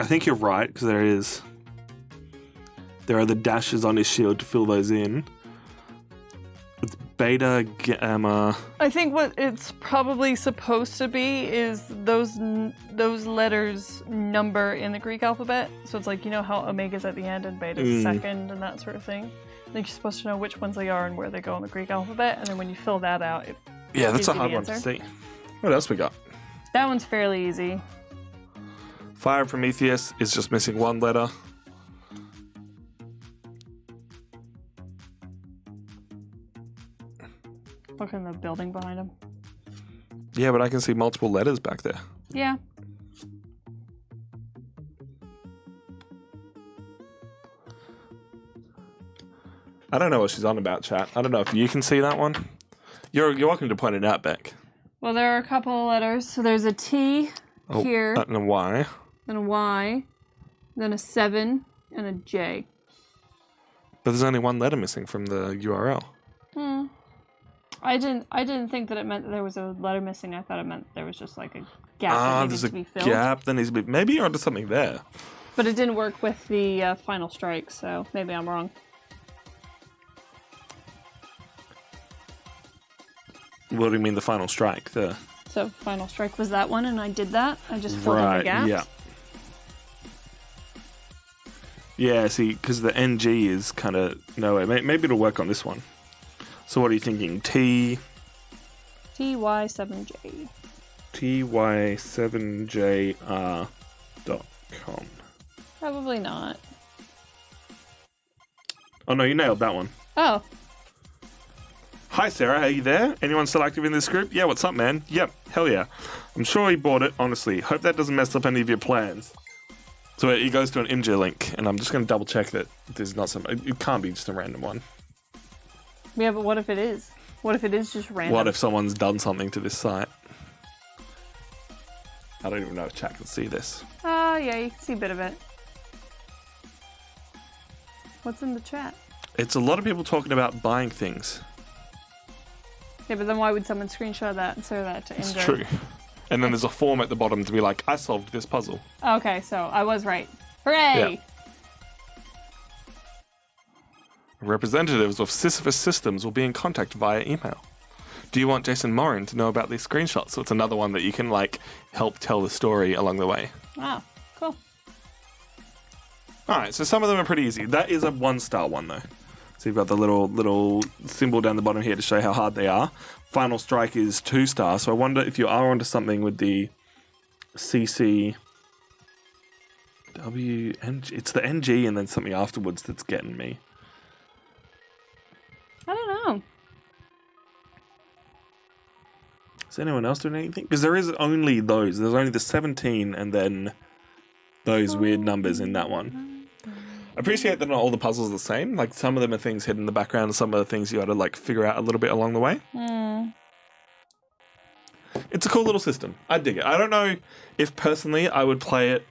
I think you're right, because there are the dashes on his shield to fill those in. It's beta, gamma. I think what it's probably supposed to be is those letters number in the Greek alphabet. So it's like, you know how omega's at the end and beta's second and that sort of thing. I think you're supposed to know which ones they are and where they go in the Greek alphabet, and then when you fill that out, yeah, that's gives a you hard the one to answer. see. What else we got? That one's fairly easy. Fire Prometheus is just missing one letter. Look in the building behind him. Yeah, but I can see multiple letters back there. Yeah. I don't know what she's on about, chat. I don't know if you can see that one. You're welcome to point it out, Beck. Well, there are a couple of letters. So there's a T here, And a Y. then a Y, then a 7, and a J. But there's only one letter missing from the URL. I didn't think that it meant that there was a letter missing. I thought it meant there was just like a gap that needed There's to be a filled. gap that needs to be... Maybe you're onto something there. But it didn't work with the final strike, so maybe I'm wrong. What do you mean the final strike? So final strike was that one, and I did that. I just filled in the gaps. Yeah. Yeah, see, because the NG is kind of nowhere. Maybe it'll work on this one. So what are you thinking? TY7J. TY7JR.com. Probably not. Oh no, you nailed that one. Oh. Hi Sarah, are you there? Anyone still active in this group? Yeah, what's up, man? Yep, hell yeah. I'm sure he bought it, honestly. Hope that doesn't mess up any of your plans. So it goes to an Imgur link, and I'm just going to double check that there's not some... It can't be just a random one. Yeah, but what if it is? What if it is just random? What if someone's done something to this site? I don't even know if chat can see this. Yeah, you can see a bit of it. What's in the chat? It's a lot of people talking about buying things. Yeah, but then why would someone screenshot that and show that to Imgur? It's true. And then there's a form at the bottom to be like, I solved this puzzle. Okay, so I was right. Hooray! Yeah. Representatives of Sisyphus Systems will be in contact via email. Do you want Jason Morin to know about these screenshots? So it's another one that you can like help tell the story along the way. Wow, cool. Alright, so some of them are pretty easy. That is a 1-star one though. So you've got the little symbol down the bottom here to show how hard they are. Final Strike is 2-star, so I wonder if you are onto something with the CC... It's the NG and then something afterwards that's getting me. I don't know. Is anyone else doing anything? Because there is only those. There's only the 17 and then those weird numbers in that one. I appreciate that not all the puzzles are the same. Like, some of them are things hidden in the background, and some of the things you got to, like, figure out a little bit along the way. It's a cool little system. I dig it. I don't know if, personally, I would play it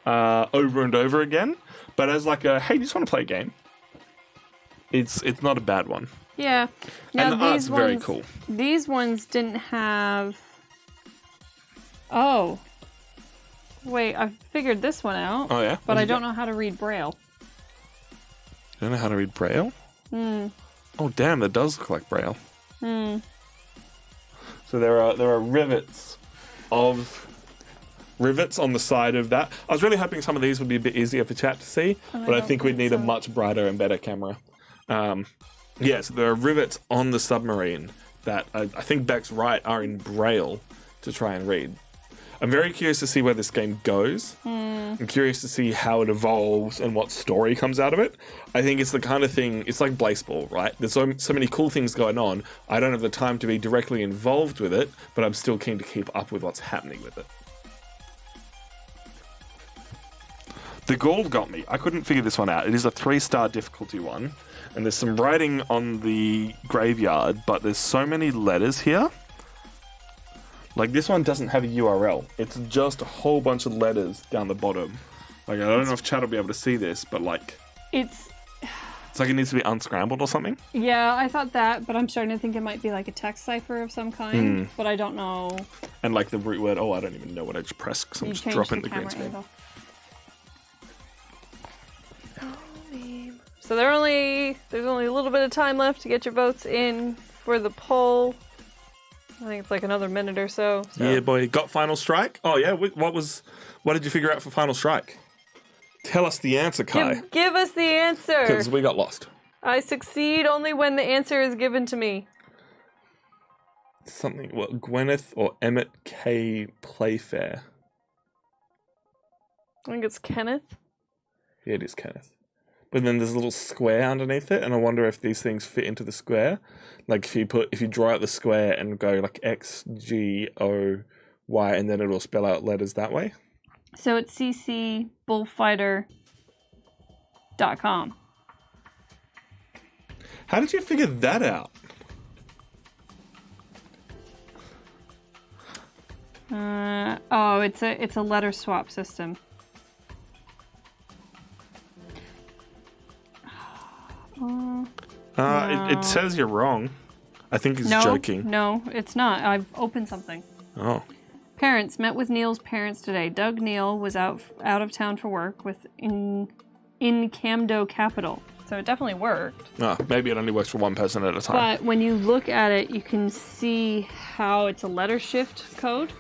over and over again, but as, like, a, hey, you just want to play a game? It's not a bad one. Yeah. Now, and the art's very cool. These ones didn't have... Oh. Wait, I figured this one out. Oh, yeah? But I don't know how to read Braille. You don't know how to read Braille? Oh, damn, that does look like Braille. So there are rivets on the side of that. I was really hoping some of these would be a bit easier for chat to see, but I think we'd need a much brighter and better camera. So there are rivets on the submarine that I think Beck's right are in Braille to try and read. I'm very curious to see where this game goes. I'm curious to see how it evolves and what story comes out of it. I think it's the kind of thing, it's like Blazeball, right? There's so many cool things going on. I don't have the time to be directly involved with it, but I'm still keen to keep up with what's happening with it. The Gold got me. I couldn't figure this one out. It is a 3-star difficulty one, and there's some writing on the graveyard, but there's so many letters here. Like, this one doesn't have a URL. It's just a whole bunch of letters down the bottom. Like, I don't know if chat will be able to see this, but, like... It's like it needs to be unscrambled or something? Yeah, I thought that, but I'm starting to think it might be like a text cipher of some kind, but I don't know. And, like, the root word... Oh, I don't even know what I just pressed, because I'm just dropping the green screen. So there's only a little bit of time left to get your votes in for the poll. I think it's like another minute or so. Yeah, boy. Got Final Strike? Oh, yeah. What did you figure out for Final Strike? Tell us the answer, Kai. Give us the answer. Because we got lost. I succeed only when the answer is given to me. Something, Gwyneth or Emmett K. Playfair? I think it's Kenneth. Yeah, it is Kenneth. But then there's a little square underneath it, and I wonder if these things fit into the square. Like, if you draw out the square and go like X, G, O, Y, and then it'll spell out letters that way. So it's ccbullfighter.com. How did you figure that out? Oh, it's a letter swap system. It says you're wrong. I think he's joking. No, it's not. I've opened something. Oh. Parents met with Neil's parents today. Doug Neil was out of town for work in Camdo Capital. So it definitely worked. Oh, maybe it only works for one person at a time. But when you look at it, you can see how it's a letter shift code.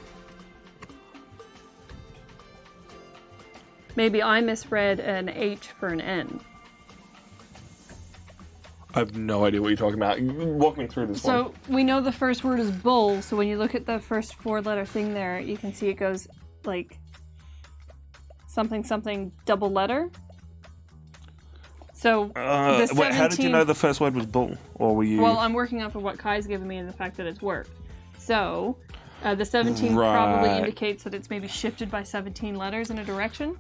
Maybe I misread an H for an N. I have no idea what you're talking about. Walk me through this one. So we know the first word is bull. So when you look at the first 4-letter thing there, you can see it goes like something something double letter. So the 17... wait, how did you know the first word was bull? Or were you... Well, I'm working off of what Kai's given me and the fact that it's worked. So the 17 probably indicates that it's maybe shifted by 17 letters in a direction.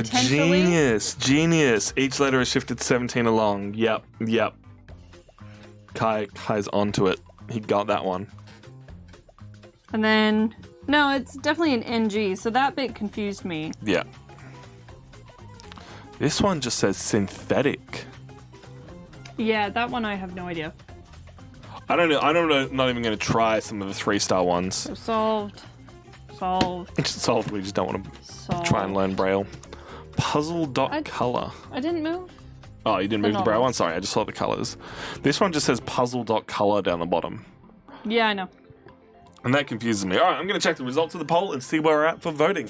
Genius. Each letter is shifted 17 along. Yep. Kai's onto it. He got that one. And then, no, it's definitely an NG, so that bit confused me. Yeah. This one just says synthetic. Yeah, that one I have no idea. I don't know. I'm not even going to try some of the 3-star ones. So solved. Solved. We just don't want to try and learn Braille. Puzzle.color. I didn't move. Oh, you didn't move the Braille normal. one? Sorry, I just saw the colors. This one just says puzzle.color down the bottom. Yeah, I know. And that confuses me. All right, I'm going to check the results of the poll and see where we're at for voting.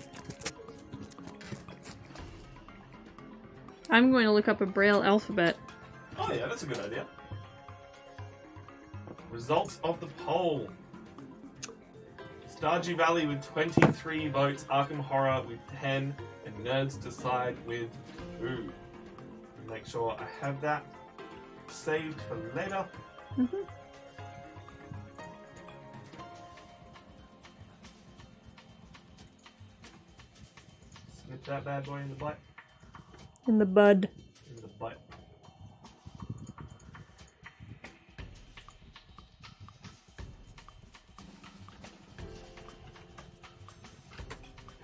I'm going to look up a Braille alphabet. Oh yeah, that's a good idea. Results of the poll. Stardew Valley with 23 votes, Arkham Horror with 10, and Nerds Decide with 2. Make sure I have that saved for later. Mm-hmm. Snip that bad boy in the butt. In the bud. In the butt.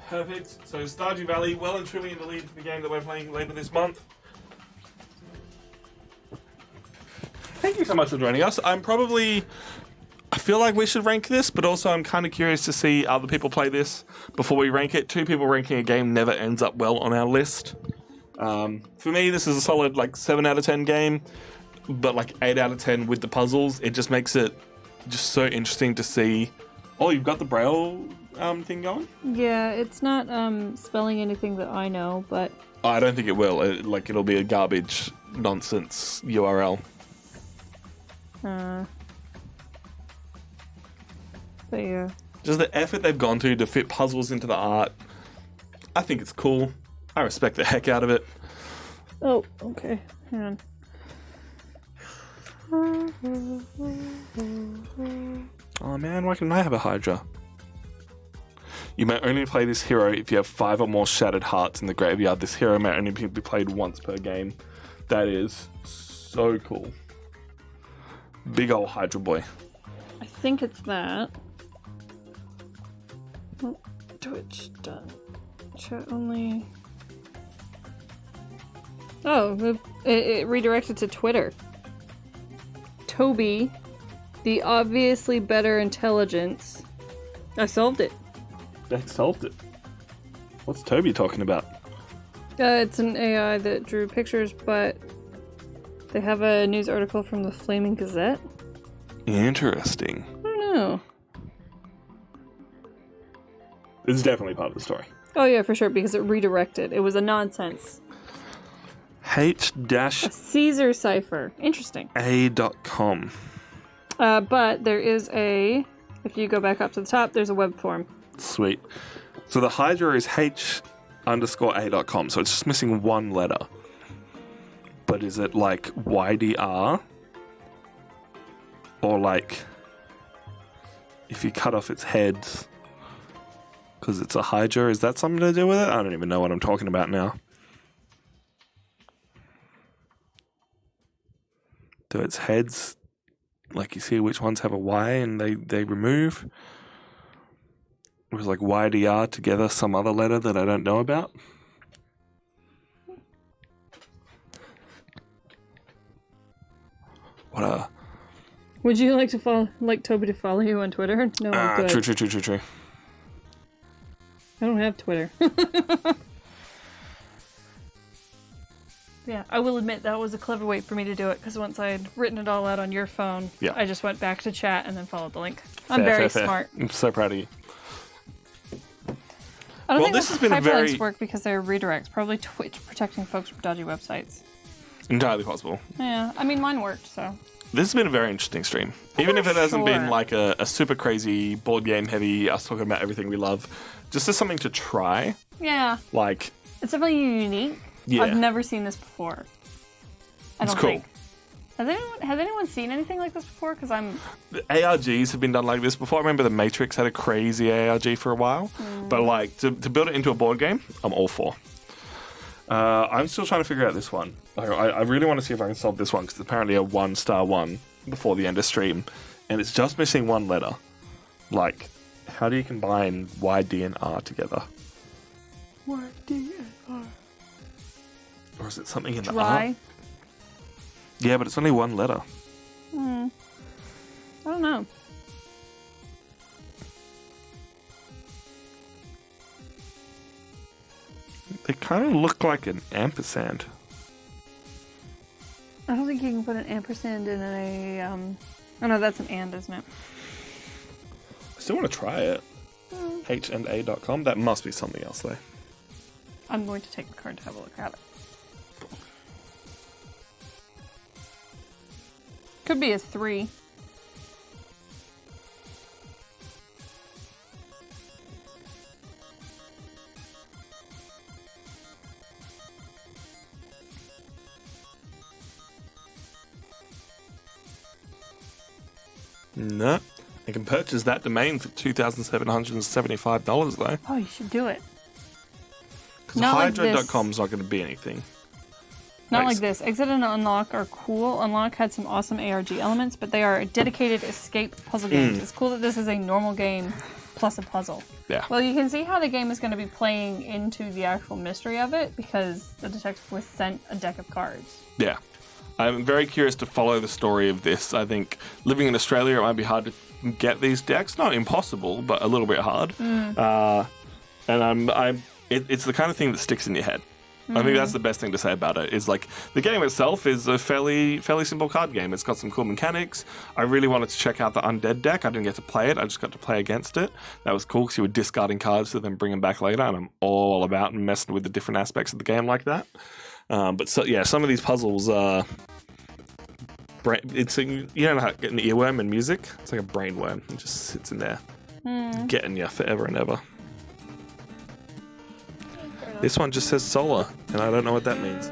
Perfect. So Stardew Valley, well and truly in the lead for the game that we're playing later this month. Thank you so much for joining us. I feel like we should rank this, but also I'm kind of curious to see other people play this before we rank it. 2 people ranking a game never ends up well on our list. For me, this is a solid 7 out of 10 game, but 8 out of 10 with the puzzles. It just makes it just so interesting to see. Oh, you've got the Braille thing going? Yeah, it's not spelling anything that I know, but... I don't think it will. It'll be a garbage nonsense URL. But yeah. Just the effort they've gone to fit puzzles into the art. I think it's cool. I respect the heck out of it. Oh, okay. Hang on. Oh man, why couldn't I have a Hydra? You may only play this hero if you have 5 or more shattered hearts in the graveyard. This hero may only be played once per game. That is so cool. Big ol' Hydra boy. I think it's that. Oh, Twitch done. Chat only. Oh, it redirected to Twitter. Toby, the obviously better intelligence. I solved it. They solved it. What's Toby talking about? It's an AI that drew pictures, but they have a news article from the Flaming Gazette. Interesting. I don't know. This is definitely part of the story. Oh yeah, for sure, because it redirected. It was a nonsense. A Caesar cipher. Interesting. A.com. But there is if you go back up to the top, there's a web form. Sweet. So the Hydra is H_A.com, so it's just missing one letter. But is it YDR? Or if you cut off its heads, because it's a Hydra, is that something to do with it? I don't even know what I'm talking about now. Do its heads, you see which ones have a Y and they remove? It was like YDR together, some other letter that I don't know about. What Would you like Toby to follow you on Twitter? No, I'm good. True. I don't have Twitter. Yeah, I will admit that was a clever way for me to do it, because once I had written it all out on your phone, I just went back to chat and then followed the link. I'm very smart. I'm so proud of you. I don't think this has been a hyperlinks work because they're redirects. Probably Twitch protecting folks from dodgy websites. Entirely possible. Yeah, I mean, mine worked, so. This has been a very interesting stream. Even if it hasn't been like a super crazy board game heavy, us talking about everything we love, just as something to try. Yeah. Like. It's definitely unique. Yeah. I've never seen this before. I don't think. Has anyone seen anything like this before? Because The ARGs have been done like this before. I remember the Matrix had a crazy ARG for a while. But like, to build it into a board game, I'm all for. I'm still trying to figure out this one. I really want to see if I can solve this one, because it's apparently a 1-star one before the end of stream. And it's just missing one letter. Like, how do you combine Y, D, and R together? Y, D, and R. Or is it something in the Dry? R? Yeah, but it's only one letter. I don't know. They kind of look like an ampersand. I don't think you can put an ampersand in a, Oh no, that's an and, isn't it? I still want to try it. H&A.com. That must be something else, though. I'm going to take the card to have a look at it. Could be a 3. No. I can purchase that domain for $2,775, though. Oh, you should do it. Because Not like Hydro.com's not going to be anything. Not like this. Exit and Unlock are cool. Unlock had some awesome ARG elements, but they are dedicated escape puzzle games. It's cool that this is a normal game plus a puzzle. Yeah. Well, you can see how the game is going to be playing into the actual mystery of it, because the detective was sent a deck of cards. Yeah. I'm very curious to follow the story of this. I think living in Australia, it might be hard to get these decks. Not impossible, but a little bit hard. And it's the kind of thing that sticks in your head. I think that's the best thing to say about it, is like the game itself is a fairly simple card game. It's got some cool mechanics. I really wanted to check out the Undead deck. I didn't get to play it. I just got to play against it. That was cool, because you were discarding cards to then bring them back later, and I'm all about messing with the different aspects of the game like that. But so, yeah, some of these puzzles are... It's you know how getting an earworm in music? It's like a brain worm. It just sits in there, getting you forever and ever. This one just says solar, and I don't know what that means.